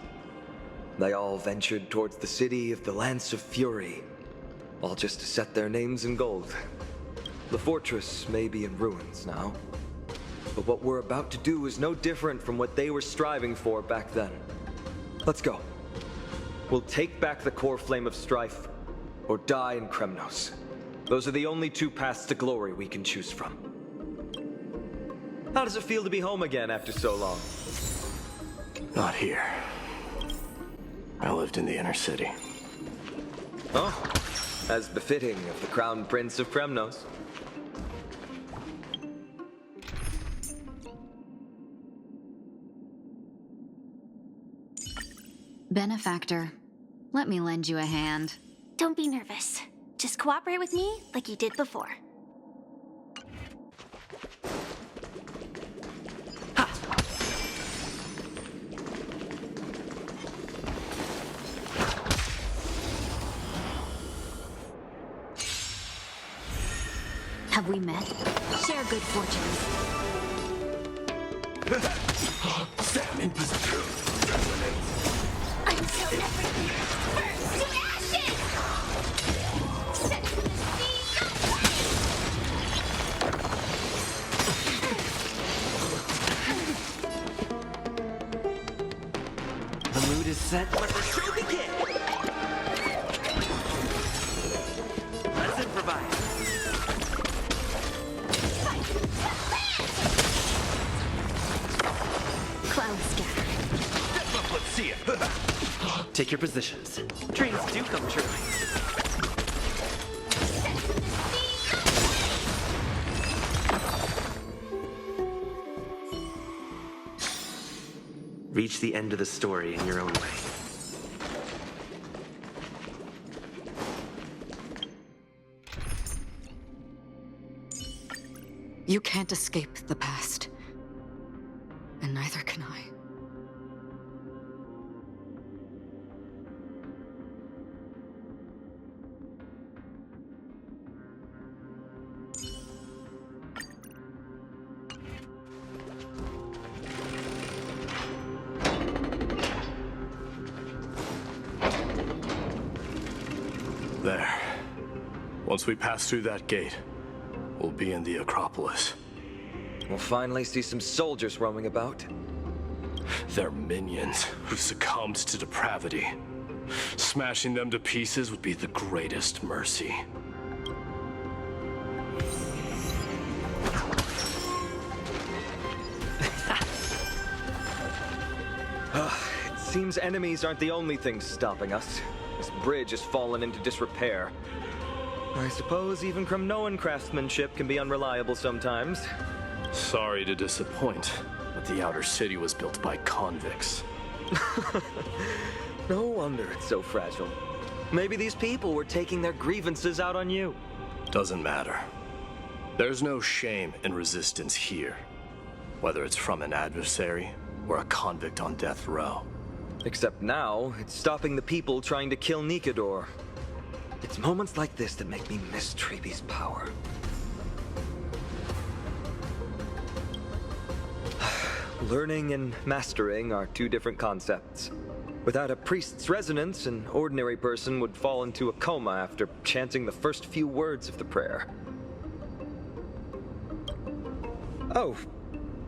They all ventured towards the city of the Lance of Fury, all just to set their names in gold. The fortress may be in ruins now, but what we're about to do is no different from what they were striving for back then. Let's go. We'll take back the core flame of strife, or die in Kremnos. Those are the only two paths to glory we can choose from. How does it feel to be home again after so long? Not here. I lived in the inner city. Oh, as befitting of the Crown Prince of Kremnos. Benefactor, let me lend you a hand. Don't be nervous. Just cooperate with me like you did before. Have we met? Share good fortunes. Stand in position. Until everything burns to ashes! Set to the sea The mood is set. Let the show begin. Let's improvise. see ya. Take your positions. Dreams do come true. Reach the end of the story in your own way. You can't escape the past. And neither can I. There. Once we pass through that gate, we'll be in the Acropolis. We'll finally see some soldiers roaming about. They're minions who succumbed to depravity. Smashing them to pieces would be the greatest mercy. It seems enemies aren't the only things stopping us. This bridge has fallen into disrepair. I suppose even Kremnoan craftsmanship can be unreliable sometimes. Sorry to disappoint, but the outer city was built by convicts. No wonder it's so fragile. Maybe these people were taking their grievances out on you. Doesn't matter. There's no shame in resistance here, whether it's from an adversary or a convict on death row. Except now, it's stopping the people trying to kill Nikador. It's moments like this that make me miss Treeby's power. Learning and mastering are two different concepts. Without a priest's resonance, an ordinary person would fall into a coma after chanting the first few words of the prayer. Oh,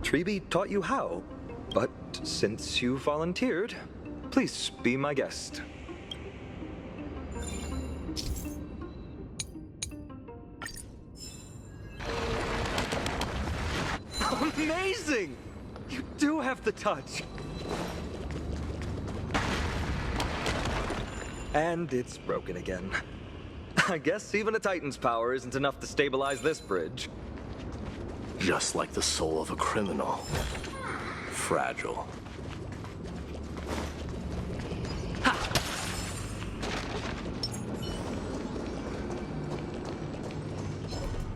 Treeby taught you how, but since you volunteered, please be my guest. Amazing! You do have the touch! And it's broken again. I guess even a Titan's power isn't enough to stabilize this bridge. Just like the soul of a criminal. Fragile.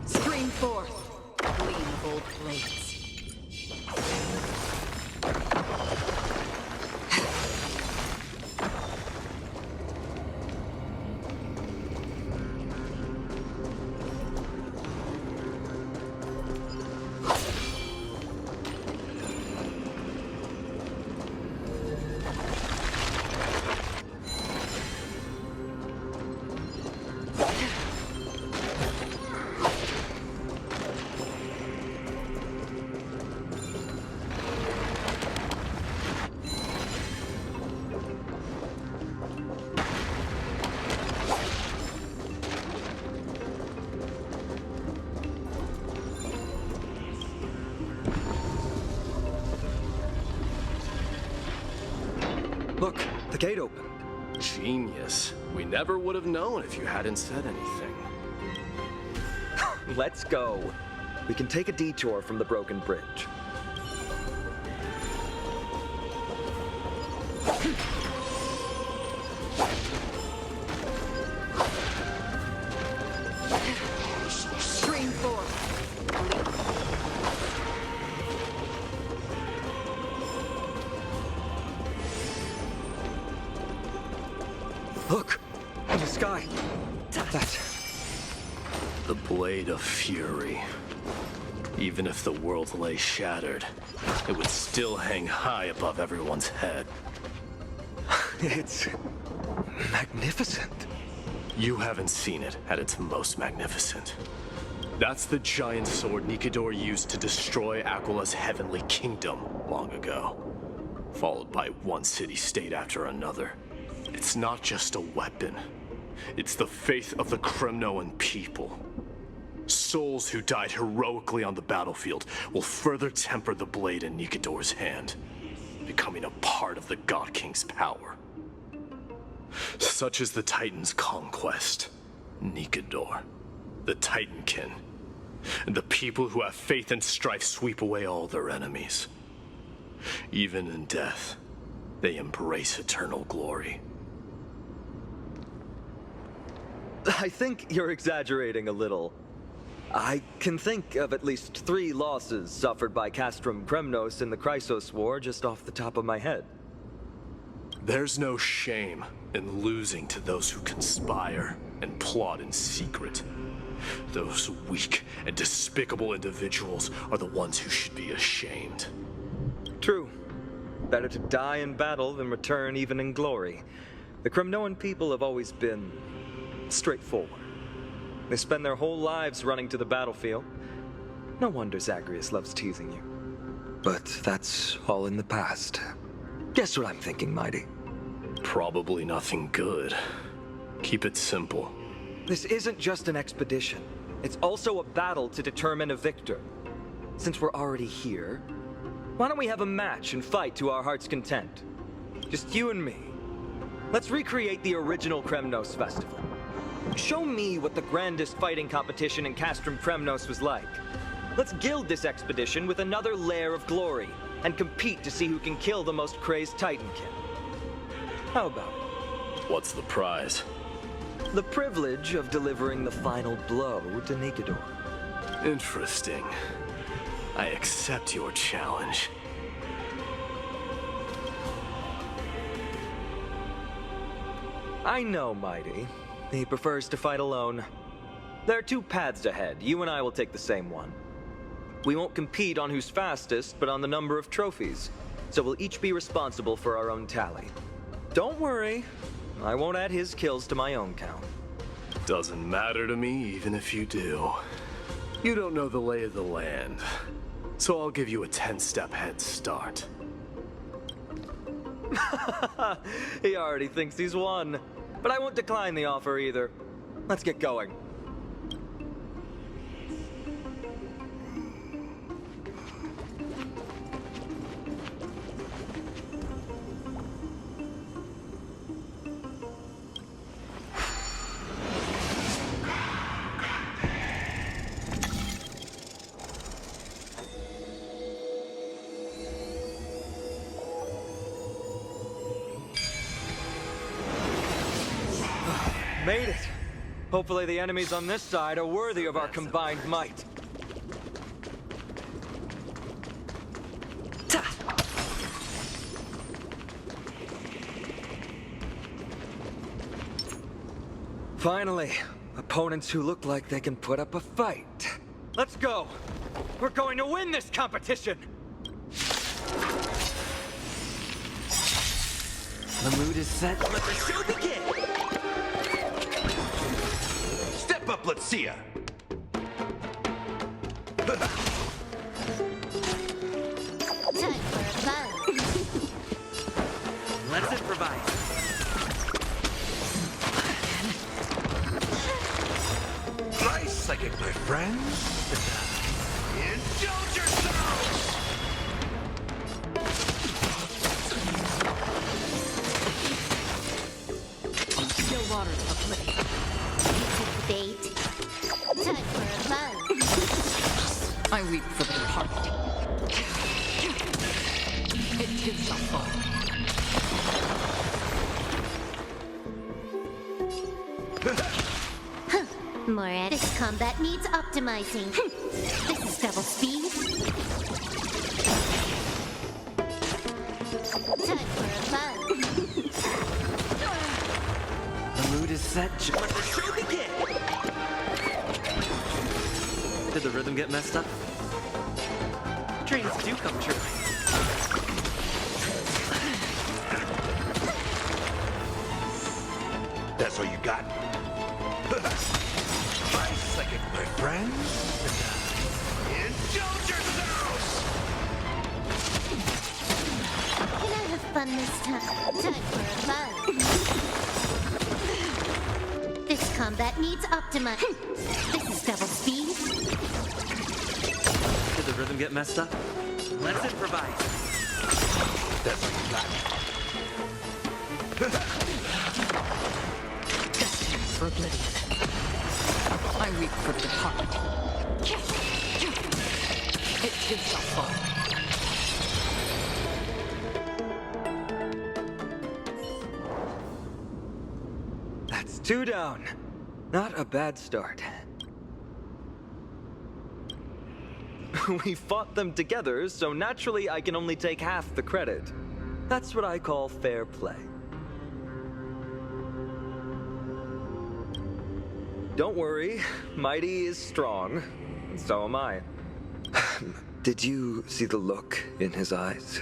Scream forth, gleam of old plates. Look, the gate opened. Genius. We never would have known if you hadn't said anything. Let's go. We can take a detour from the broken bridge. Scream forth. Look! In the sky! That's... The Blade of Fury. Even if the world lay shattered, it would still hang high above everyone's head. It's... magnificent. You haven't seen it at its most magnificent. That's the giant sword Nikador used to destroy Aquala's heavenly kingdom long ago, followed by one city-state after another. It's not just a weapon. It's the faith of the Kremnoan people. Souls who died heroically on the battlefield will further temper the blade in Nikador's hand. becoming a part of the God King's power. Such is the Titan's conquest. Nikador, the Titankin, and the people who have faith and strife sweep away all their enemies. Even in death, they embrace eternal glory. I think you're exaggerating a little. I can think of at least 3 losses suffered by Castrum Kremnos in the Chrysos War just off the top of my head. There's no shame in losing to those who conspire and plot in secret. Those weak and despicable individuals are the ones who should be ashamed. True. Better to die in battle than return even in glory. The Kremnoan people have always been straightforward. They spend their whole lives running to the battlefield. No wonder Zagreus loves teasing you. But that's all in the past. Guess what I'm thinking, Mighty? Probably nothing good. Keep it simple. This isn't just an expedition. It's also a battle to determine a victor. Since we're already here, why don't we have a match and fight to our heart's content? Just you and me. Let's recreate the original Kremnos festival. Show me what the grandest fighting competition in Castrum Kremnos was like. Let's gild this expedition with another layer of glory, and compete to see who can kill the most crazed Titankin. How about it? What's the prize? The privilege of delivering the final blow to Nikador. Interesting. I accept your challenge. I know, Mighty. He prefers to fight alone. There are 2 paths ahead. You and I will take the same one. We won't compete on who's fastest, but on the number of trophies. So we'll each be responsible for our own tally. Don't worry. I won't add his kills to my own count. Doesn't matter to me, even if you do. You don't know the lay of the land. So I'll give you a 10-step head start. He already thinks he's won. But I won't decline the offer either. Let's get going. Made it. Hopefully the enemies on this side are worthy of our combined might. Finally, opponents who look like they can put up a fight. Let's go. We're going to win this competition. The mood is set. Let the show begin. Step up, let's see ya. Let's improvise. Nice psychic, my friends. Indulge yourselves! Still waters afloat. Bait. Time for a buzz. I weep for the departed. It too shall fall. More this combat needs optimizing. This is double speed. Time for a buzz. The mood is set. Let the show begin. Did the rhythm get messed up? Dreams do come true. That's all you got? Nice psychic, my friends. Indulge yourselves! Can I have fun this time? Time for a buzz. This combat needs optimizing. This is double speed. Did the rhythm get messed up? Let's improvise. That's like that. Destined for oblivion. I weep for the heart. It too shall fall. That's 2 down. Not a bad start. We fought them together, so naturally I can only take half the credit. That's what I call fair play. Don't worry, Mighty is strong, and so am I. Did you see the look in his eyes?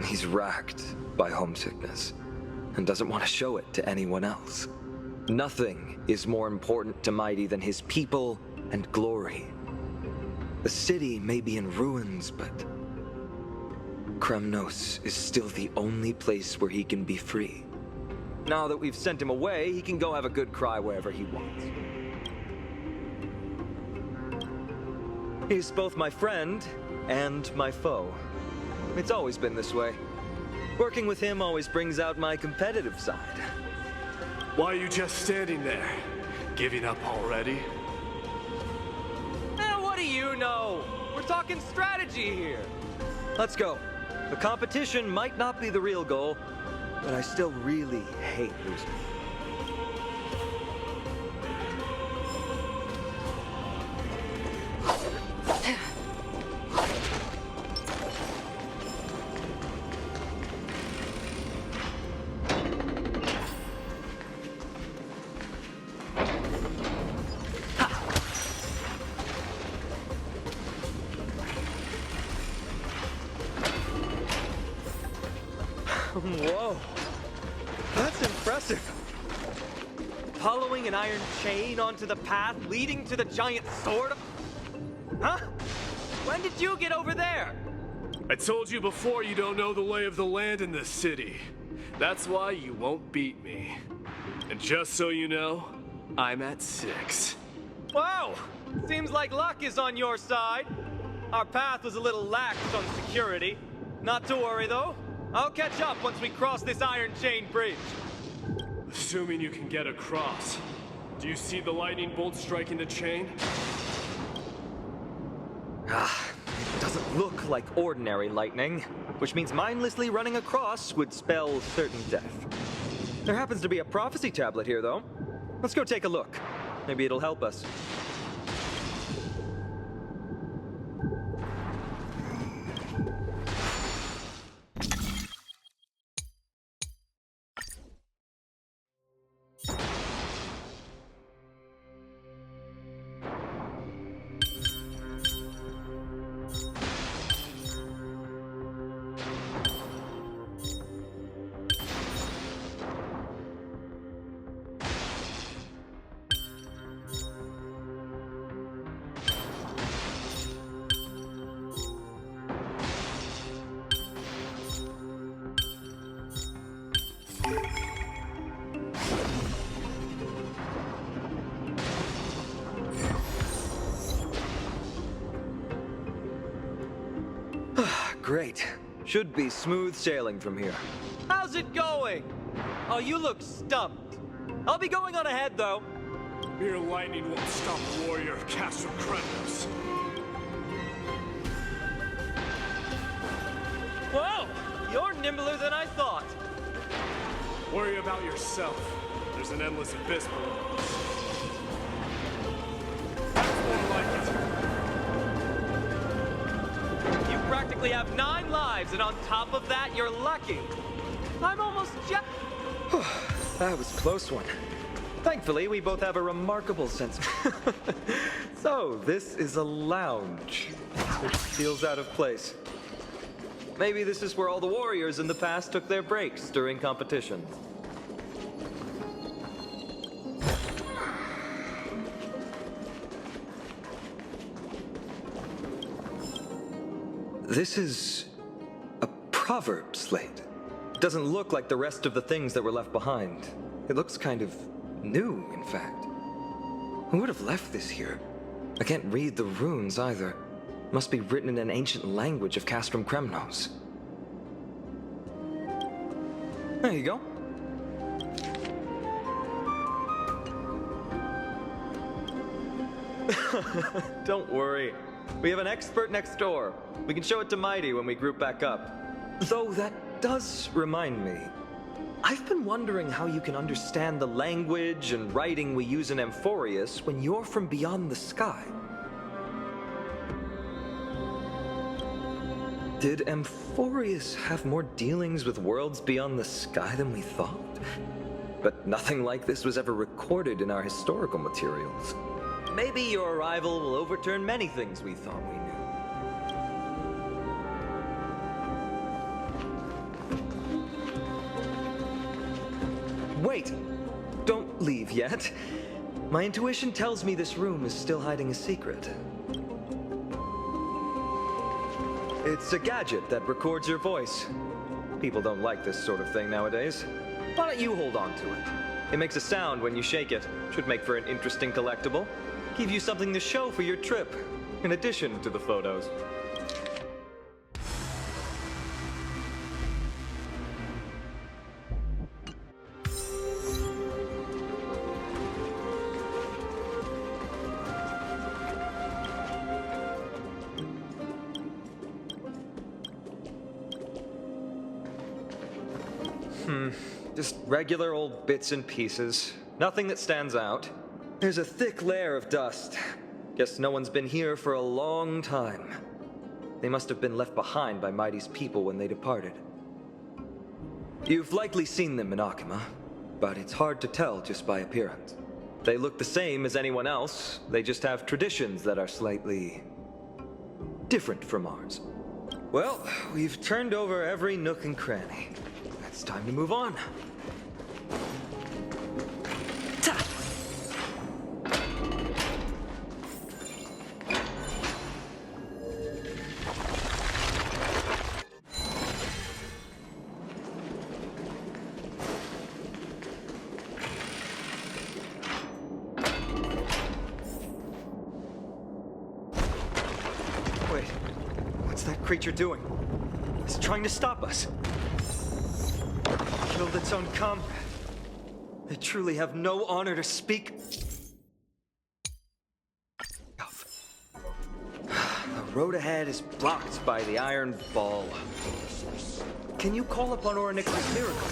He's racked by homesickness, and doesn't want to show it to anyone else. Nothing is more important to Mighty than his people and glory. The city may be in ruins, but Kremnos is still the only place where he can be free. Now that we've sent him away, he can go have a good cry wherever he wants. He's both my friend and my foe. It's always been this way. Working with him always brings out my competitive side. Why are you just standing there? Giving up already? What do you know? We're talking strategy here. Let's go. The competition might not be the real goal, but I still really hate losing. Whoa, that's impressive. Following an iron chain onto the path leading to the giant sword? Huh? When did you get over there? I told you before you don't know the lay of the land in this city. That's why you won't beat me. And just so you know, I'm at 6. Wow! Seems like luck is on your side. Our path was a little lax on security. Not to worry, though. I'll catch up once we cross this iron chain bridge. Assuming you can get across. Do you see the lightning bolt striking the chain? It doesn't look like ordinary lightning, which means mindlessly running across would spell certain death. There happens to be a prophecy tablet here, though. Let's go take a look. Maybe it'll help us. Great. Should be smooth sailing from here. How's it going? Oh, you look stumped. I'll be going on ahead, though. Mere lightning won't stop a warrior of Castle Kremnos. Whoa! You're nimbler than I thought. Worry about yourself. There's an endless abyss below us. That's more like it. You practically have 9 lives, and on top of that, you're lucky. I'm almost That was a close one. Thankfully, we both have a remarkable sense. So, this is a lounge, which feels out of place. Maybe this is where all the warriors in the past took their breaks during competition. This is a proverb slate. It doesn't look like the rest of the things that were left behind. It looks kind of new, in fact. Who would have left this here? I can't read the runes either. Must be written in an ancient language of Castrum Kremnos. There you go. Don't worry. We have an expert next door. We can show it to Mighty when we group back up. Though that does remind me. I've been wondering how you can understand the language and writing we use in Amphorius when you're from beyond the sky. Did Amphorius have more dealings with worlds beyond the sky than we thought? But nothing like this was ever recorded in our historical materials. Maybe your arrival will overturn many things we thought we knew. Wait! Don't leave yet. My intuition tells me this room is still hiding a secret. It's a gadget that records your voice. People don't like this sort of thing nowadays. Why don't you hold on to it? It makes a sound when you shake it. Should make for an interesting collectible. Give you something to show for your trip, in addition to the photos. Just regular old bits and pieces. Nothing that stands out. There's a thick layer of dust. Guess no one's been here for a long time. They must have been left behind by Mighty's people when they departed. You've likely seen them in Akima, but it's hard to tell just by appearance. They look the same as anyone else, they just have traditions that are slightly different from ours. Well, we've turned over every nook and cranny. It's time to move on. Wait, what's that creature doing? It's trying to stop us. Killed its own comrade. They truly have no honor to speak of. The road ahead is blocked by the iron ball. Can you call upon Oronix's miracle?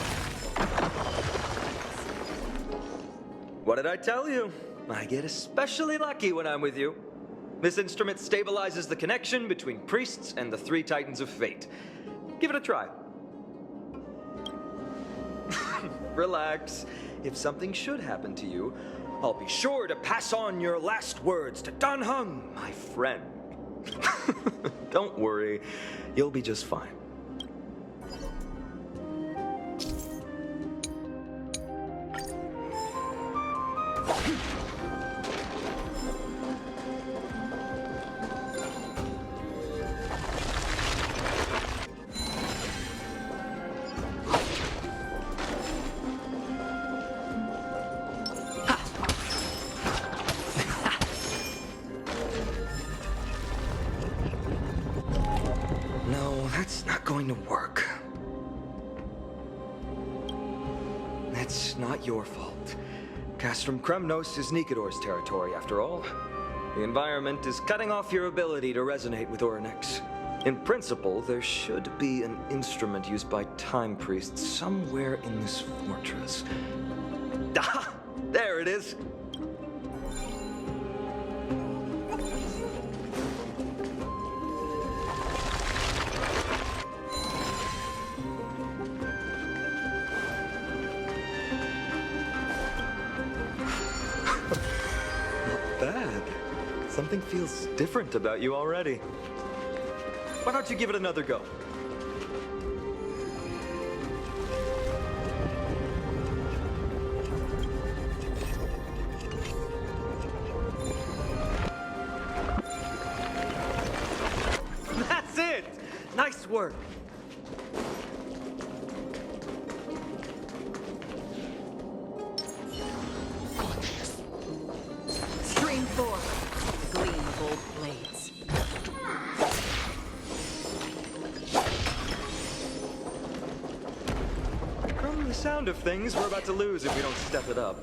What did I tell you? I get especially lucky when I'm with you. This instrument stabilizes the connection between priests and the three titans of fate. Give it a try. Relax. If something should happen to you, I'll be sure to pass on your last words to Dan Heng, my friend. Don't worry, you'll be just fine. That's not going to work. It's not your fault. Castrum Kremnos is Nikador's territory, after all. The environment is cutting off your ability to resonate with Oronix. In principle, there should be an instrument used by time priests somewhere in this fortress. Ah! There it is! Something feels different about you already. Why don't you give it another go? That's it! Nice work! Stream 4. Gleam of old blades. the sound of things we're about to lose if we don't step it up.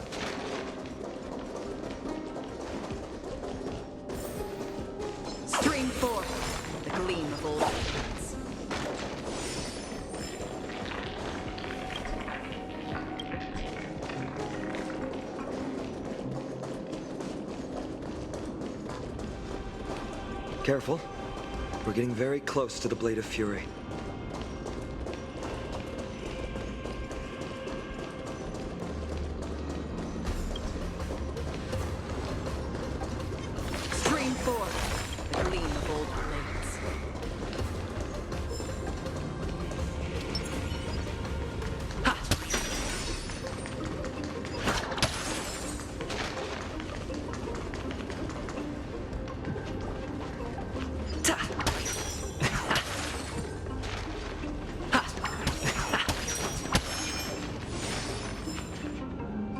Stream forth, the gleam of old friends. Careful. We're getting very close to the Blade of Fury. Stream forth, the gleam of old blades.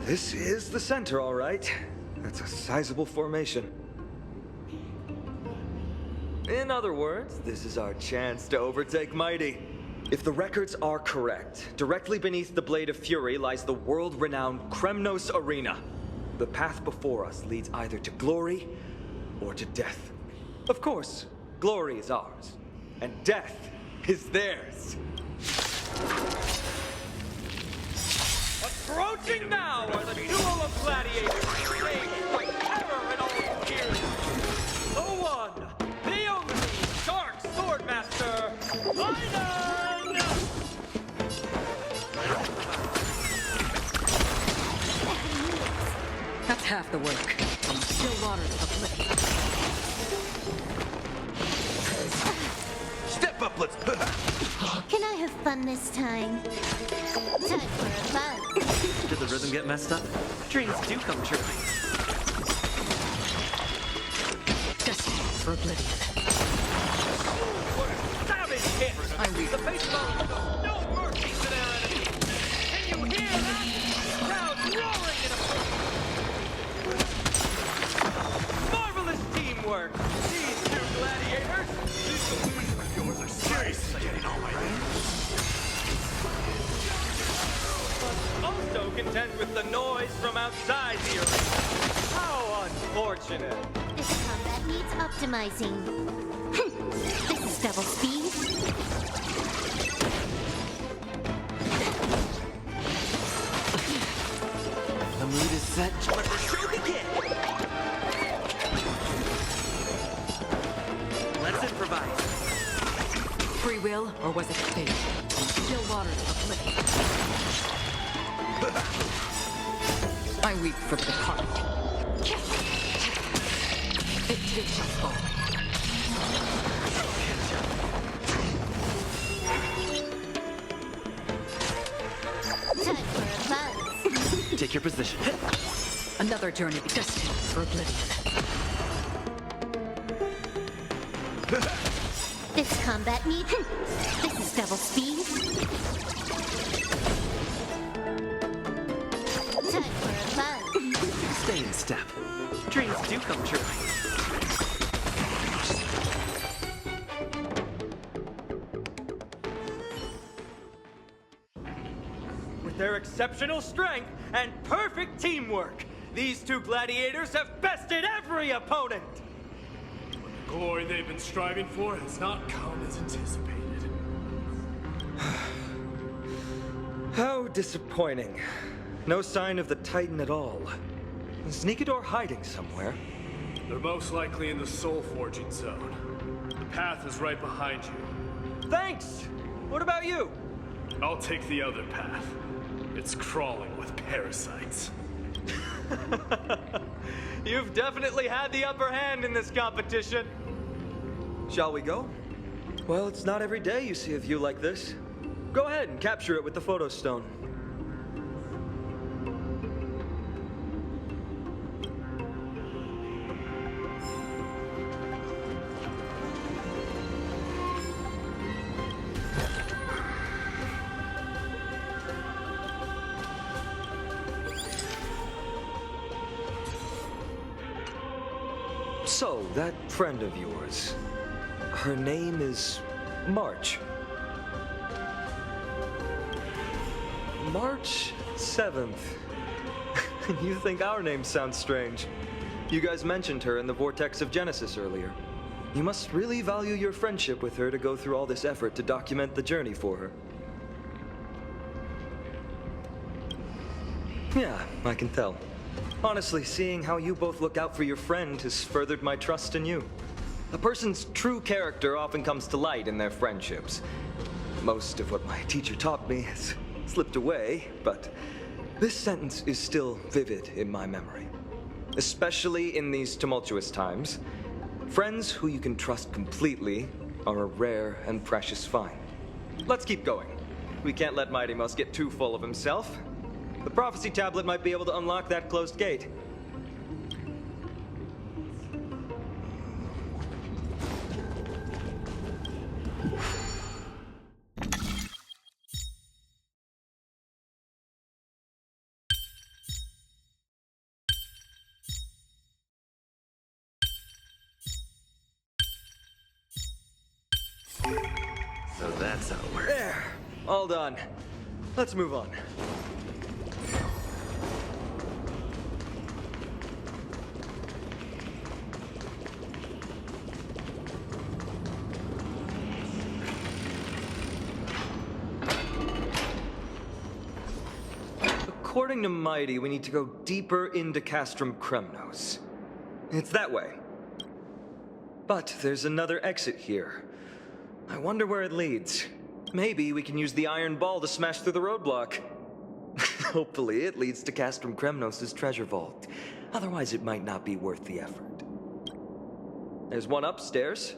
This is the center, all right. That's a sizable formation. In other words, this is our chance to overtake Mighty. If the records are correct, directly beneath the Blade of Fury lies the world-renowned Kremnos Arena. The path before us leads either to glory or to death. Of course, glory is ours, and death is theirs. Approaching now are the duel of gladiators, staged by terror in all years. The one, the only, Dark Swordmaster, Blackened! That's half the work. From still waters of oblivion. Step up, let's... Can I have fun this time? Time for a buzz. Did the rhythm get messed up? Dreams do come true. Destiny for oblivion. What a savage hit! I read The baseball, no mercy to their enemies! Can you hear that? Crowd roaring in applause! Marvelous teamwork! These two gladiators! These illusions of yours are seriously getting on my nerves. Also contend with the noise from outside the arena. How unfortunate! This combat needs optimizing. This is double speed. The mood is set. Let the show begin! Let's improvise. Free will, or was it fate? Still waters of oblivion. I weep for the departed. It takes us all. Time for a buzz. Take your position. Another journey destined for oblivion. This combat needs... This is double speed. Time for a buzz. Stay in step. Dreams do come true. With their exceptional strength and perfect teamwork, these two gladiators have bested every opponent! The glory they've been striving for has not come as anticipated. How disappointing. No sign of the Titan at all. Is Nikador hiding somewhere? They're most likely in the soul forging zone. The path is right behind you. Thanks! What about you? I'll take the other path. It's crawling with parasites. You've definitely had the upper hand in this competition. Shall we go? Well, it's not every day you see a view like this. Go ahead and capture it with the photo stone. So, that friend of yours, her name is March. March 7th. You think our name sounds strange. You guys mentioned her in the Vortex of Genesis earlier. You must really value your friendship with her to go through all this effort to document the journey for her. Yeah, I can tell. Honestly, seeing how you both look out for your friend has furthered my trust in you. A person's true character often comes to light in their friendships. Most of what my teacher taught me has slipped away, but this sentence is still vivid in my memory. Especially in these tumultuous times, friends who you can trust completely are a rare and precious find. Let's keep going. We can't let Mighty Mouse get too full of himself. The prophecy tablet might be able to unlock that closed gate. So that's how it works. There! All done. Let's move on. According to Mighty, we need to go deeper into Castrum Kremnos. It's that way. But there's another exit here. I wonder where it leads. Maybe we can use the iron ball to smash through the roadblock. Hopefully it leads to Castrum Kremnos' treasure vault. Otherwise it might not be worth the effort. There's one upstairs.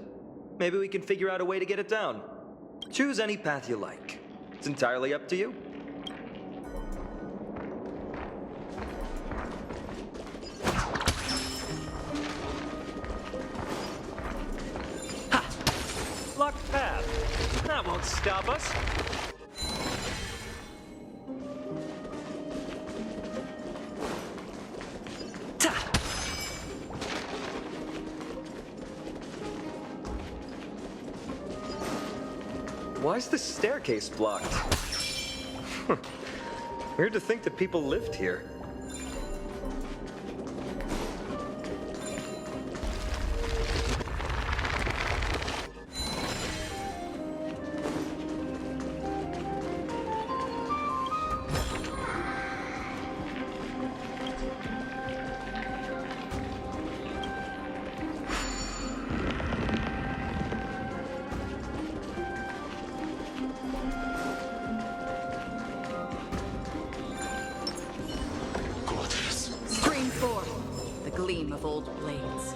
Maybe we can figure out a way to get it down. Choose any path you like. It's entirely up to you. Locked path. That won't stop us. Why is this staircase blocked? Weird to think that people lived here. Gleam of old blades.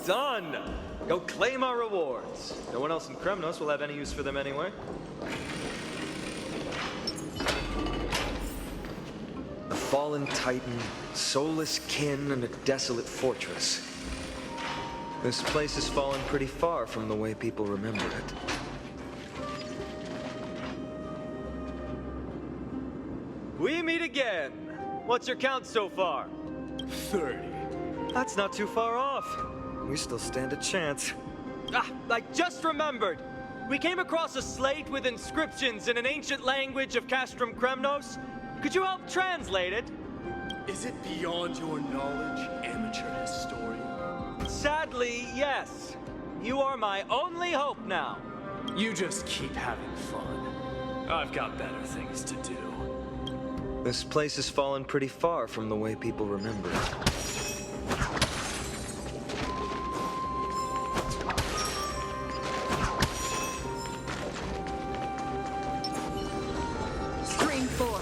done! Go claim our rewards. No one else in Kremnos will have any use for them anyway. A fallen titan, soulless kin, and a desolate fortress. This place has fallen pretty far from the way people remember it. We meet again! What's your count so far? 30. That's not too far off. We still stand a chance. Ah, I just remembered! We came across a slate with inscriptions in an ancient language of Castrum Kremnos. Could you help translate it? Is it beyond your knowledge, amateur historian? Sadly, yes. You are my only hope now. You just keep having fun. I've got better things to do. This place has fallen pretty far from the way people remember it. Stream 4.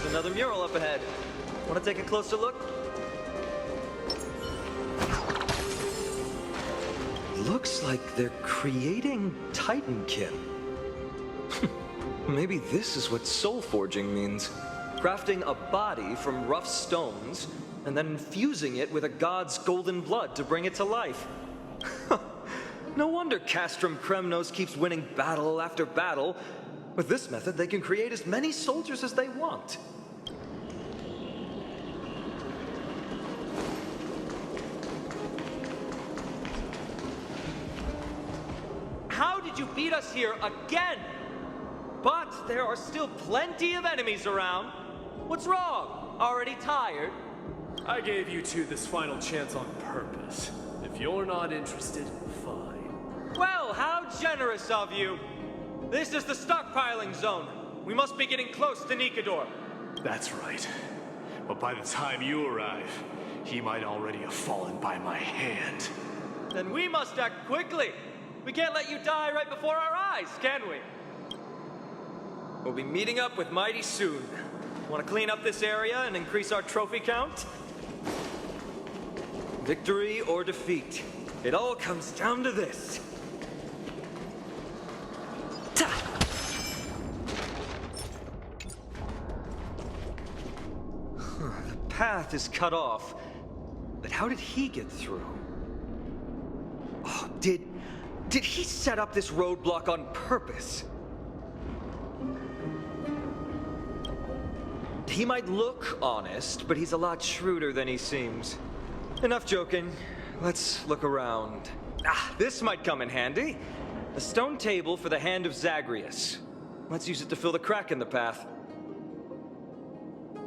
There's another mural up ahead. Want to take a closer look? Looks like they're creating Titankin. Maybe this is what soul forging means. Crafting a body from rough stones and then infusing it with a god's golden blood to bring it to life. No wonder Castrum Kremnos keeps winning battle after battle. With this method, they can create as many soldiers as they want. How did you beat us here again? But there are still plenty of enemies around. What's wrong? Already tired? I gave you two this final chance on purpose. If you're not interested, fine. Well, how generous of you. This is the stockpiling zone. We must be getting close to Nikador. That's right. But by the time you arrive, he might already have fallen by my hand. Then we must act quickly. We can't let you die right before our eyes, can we? We'll be meeting up with Mighty soon. Want to clean up this area and increase our trophy count? Victory or defeat. It all comes down to this. The path is cut off. But how did he get through? Oh, did he set up this roadblock on purpose? He might look honest, but he's a lot shrewder than he seems. Enough joking. Let's look around. Ah, this might come in handy. A stone table for the hand of Zagreus. Let's use it to fill the crack in the path.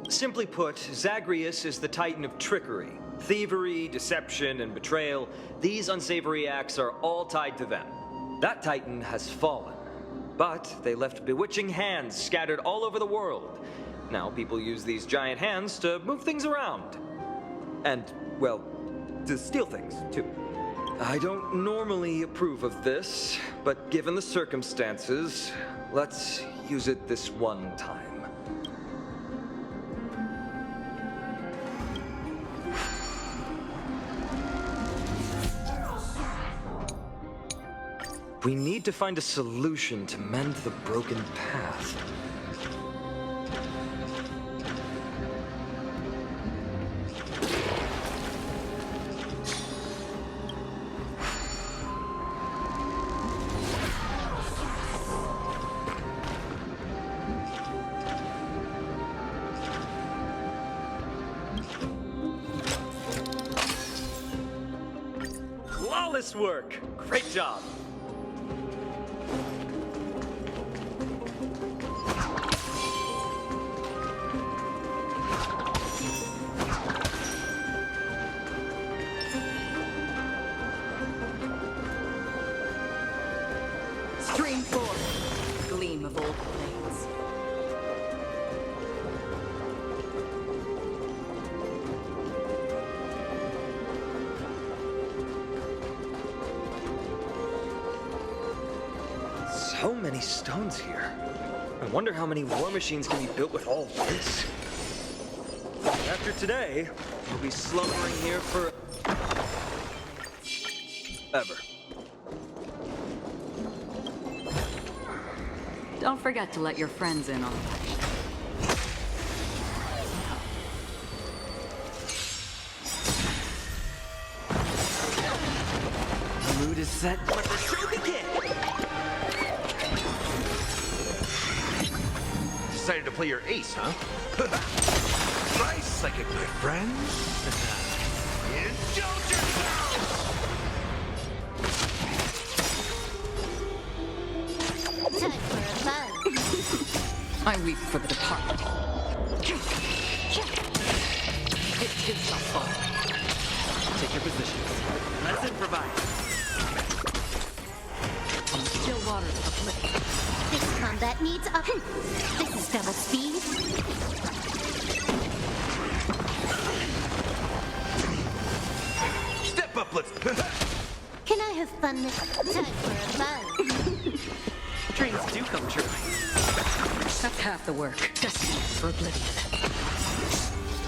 Simply put, Zagreus is the titan of trickery. Thievery, deception, and betrayal. These unsavory acts are all tied to them. That titan has fallen. But they left bewitching hands scattered all over the world. Now people use these giant hands to move things around. And, well, to steal things, too. I don't normally approve of this, but given the circumstances, let's use it this one time. We need to find a solution to mend the broken path. Flawless work! Great job! Stream 4. Gleam of old blades. So many stones here. I wonder how many war machines can be built with all this. After today, we'll be slumbering here for... ever. Don't forget to let your friends in on that. The mood is set. Let the show begin! Decided to play your ace, huh? Nice psychic, my friends. Indulge yourself! Time for a buzz. I weep for the departed. It too shall fall. Take your positions. Let's improvise. On the still waters of liquid. This combat needs up. This is double speed. Step up, let's... Can I have fun this time for a buzz? Dreams do come true. That's half the work. Destined for oblivion.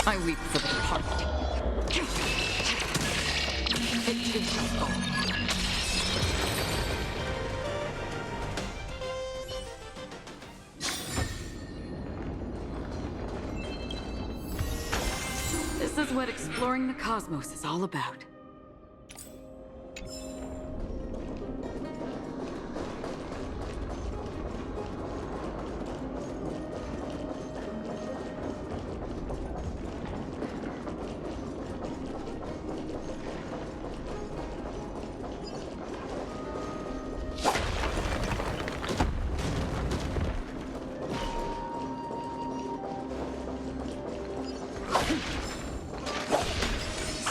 I weep for the departed. It too shall fall. This is what exploring the cosmos is all about.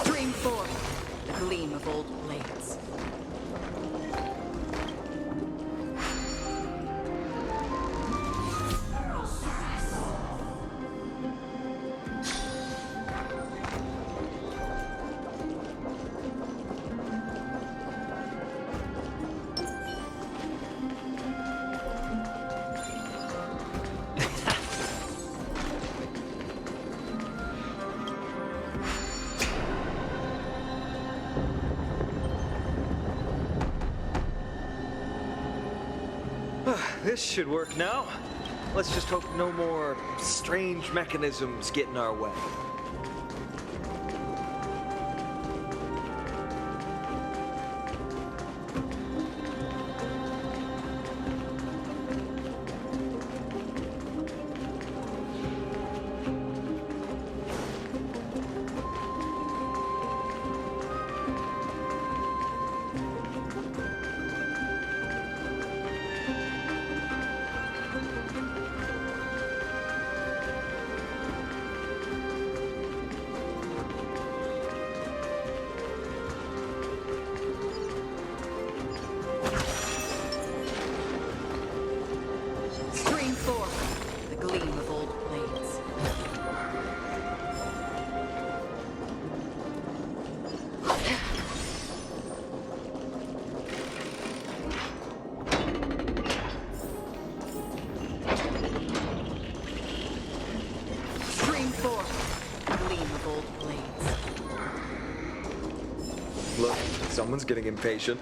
Stream 4, the gleam of old blades. This should work now. Let's just hope no more strange mechanisms get in our way. Stream 4, the gleam of old blades. Stream 4, the gleam of old blades. Look, someone's getting impatient.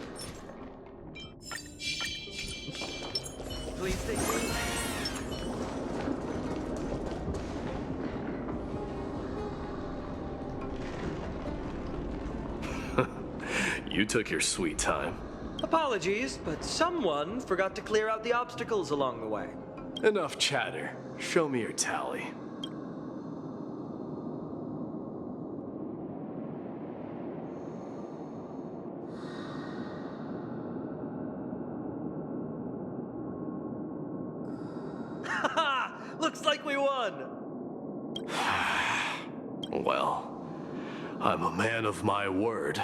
Please stay safe. You took your sweet time. Apologies, but someone forgot to clear out the obstacles along the way. Enough chatter. Show me your tally. Looks like we won! Well, I'm a man of my word.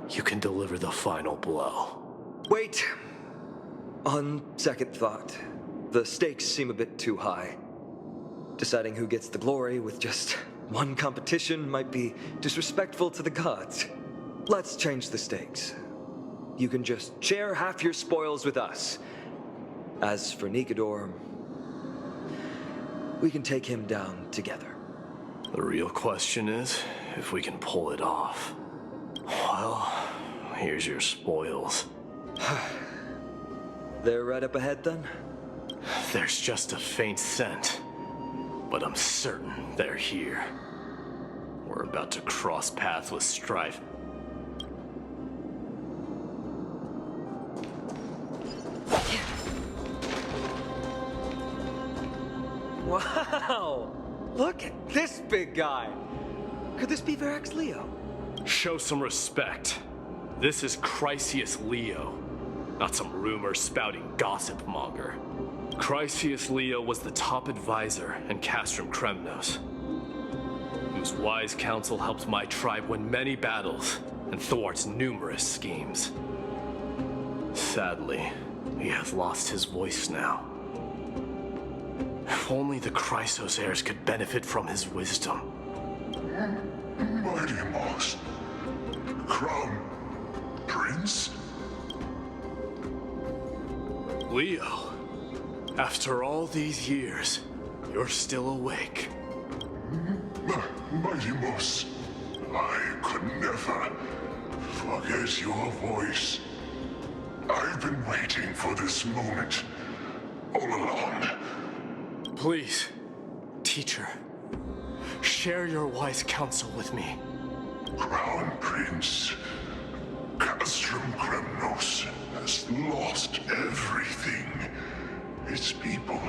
You can deliver the final blow. Wait. On second thought, the stakes seem a bit too high. Deciding who gets the glory with just one competition might be disrespectful to the gods. Let's change the stakes. You can just share half your spoils with us, As for Nikador, we can take him down together. The real question is if we can pull it off. Well, here's your spoils. They're right up ahead then? There's just a faint scent, but I'm certain they're here. We're about to cross paths with strife. Wow! Look at this big guy! Could this be Varric's Leo? Show some respect. This is Chrysius Leo, not some rumor-spouting gossip monger. Chrysius Leo was the top advisor in Castrum Kremnos, whose wise counsel helped my tribe win many battles and thwarts numerous schemes. Sadly, he has lost his voice now. If only the Chrysos heirs could benefit from his wisdom. Mighty Moss. Crown Prince? Leo, after all these years, you're still awake. Mighty Moss, I could never forget your voice. I've been waiting for this moment all along. Please, teacher, share your wise counsel with me. Crown Prince, Castrum Kremnos has lost everything. Its people,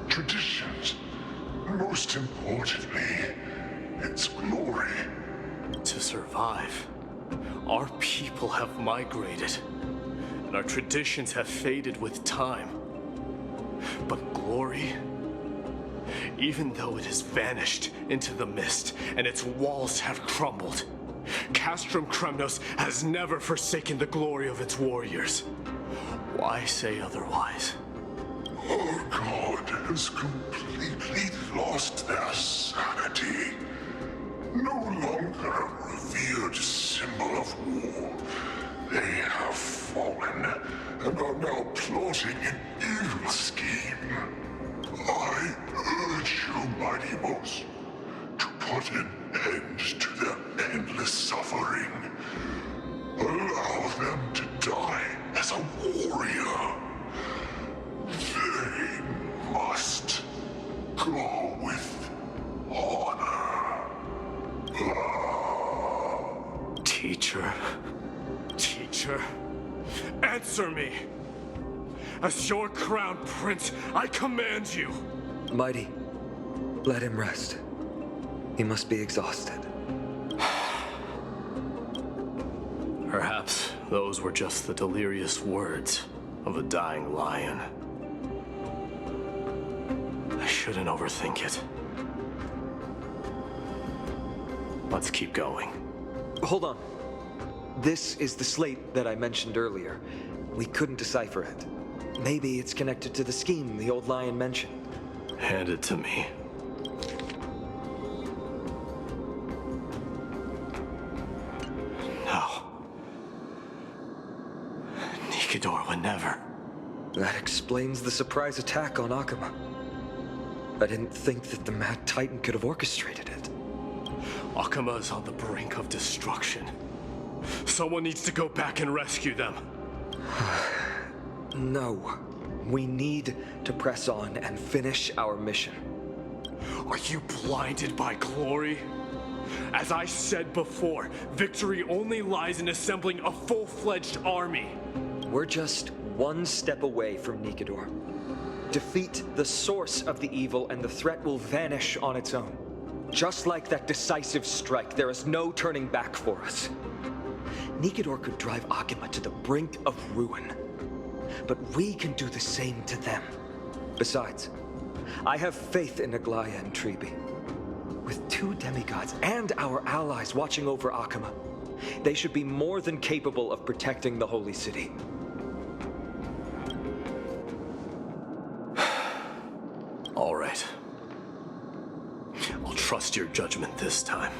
traditions, and most importantly, its glory. To survive, our people have migrated, and our traditions have faded with time. But glory, even though it has vanished into the mist and its walls have crumbled, Castrum Kremnos has never forsaken the glory of its warriors. Why say otherwise? Our god has completely lost their sanity. No longer a revered symbol of war. They have fallen and are now plotting an evil scheme. I urge you, Mighty Moss, to put an end to their endless suffering. Allow them to die as a warrior. They must go with honor. Teacher, answer me! As your crown prince, I command you! Mighty, let him rest. He must be exhausted. Perhaps those were just the delirious words of a dying lion. I shouldn't overthink it. Let's keep going. Hold on. This is the slate that I mentioned earlier. We couldn't decipher it. Maybe it's connected to the scheme the old lion mentioned. Hand it to me. No. Nikador would never. That explains the surprise attack on Accompany. I didn't think that the Mad Titan could have orchestrated it. Accompany is on the brink of destruction. Someone needs to go back and rescue them. No. We need to press on and finish our mission. Are you blinded by glory? As I said before, victory only lies in assembling a full-fledged army. We're just one step away from Nikador. Defeat the source of the evil and the threat will vanish on its own. Just like that decisive strike, there is no turning back for us. Nikador could drive Accompany to the brink of ruin. But we can do the same to them. Besides, I have faith in Aglaya and Treeby. With two demigods and our allies watching over Accompany, they should be more than capable of protecting the Holy City. All right. I'll trust your judgment this time.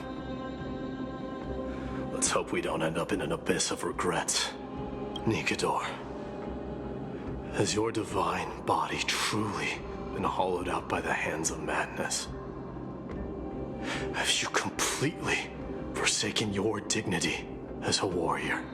Let's hope we don't end up in an abyss of regrets. Nikador, Has your divine body truly been hollowed out by the hands of madness? Have you completely forsaken your dignity as a warrior?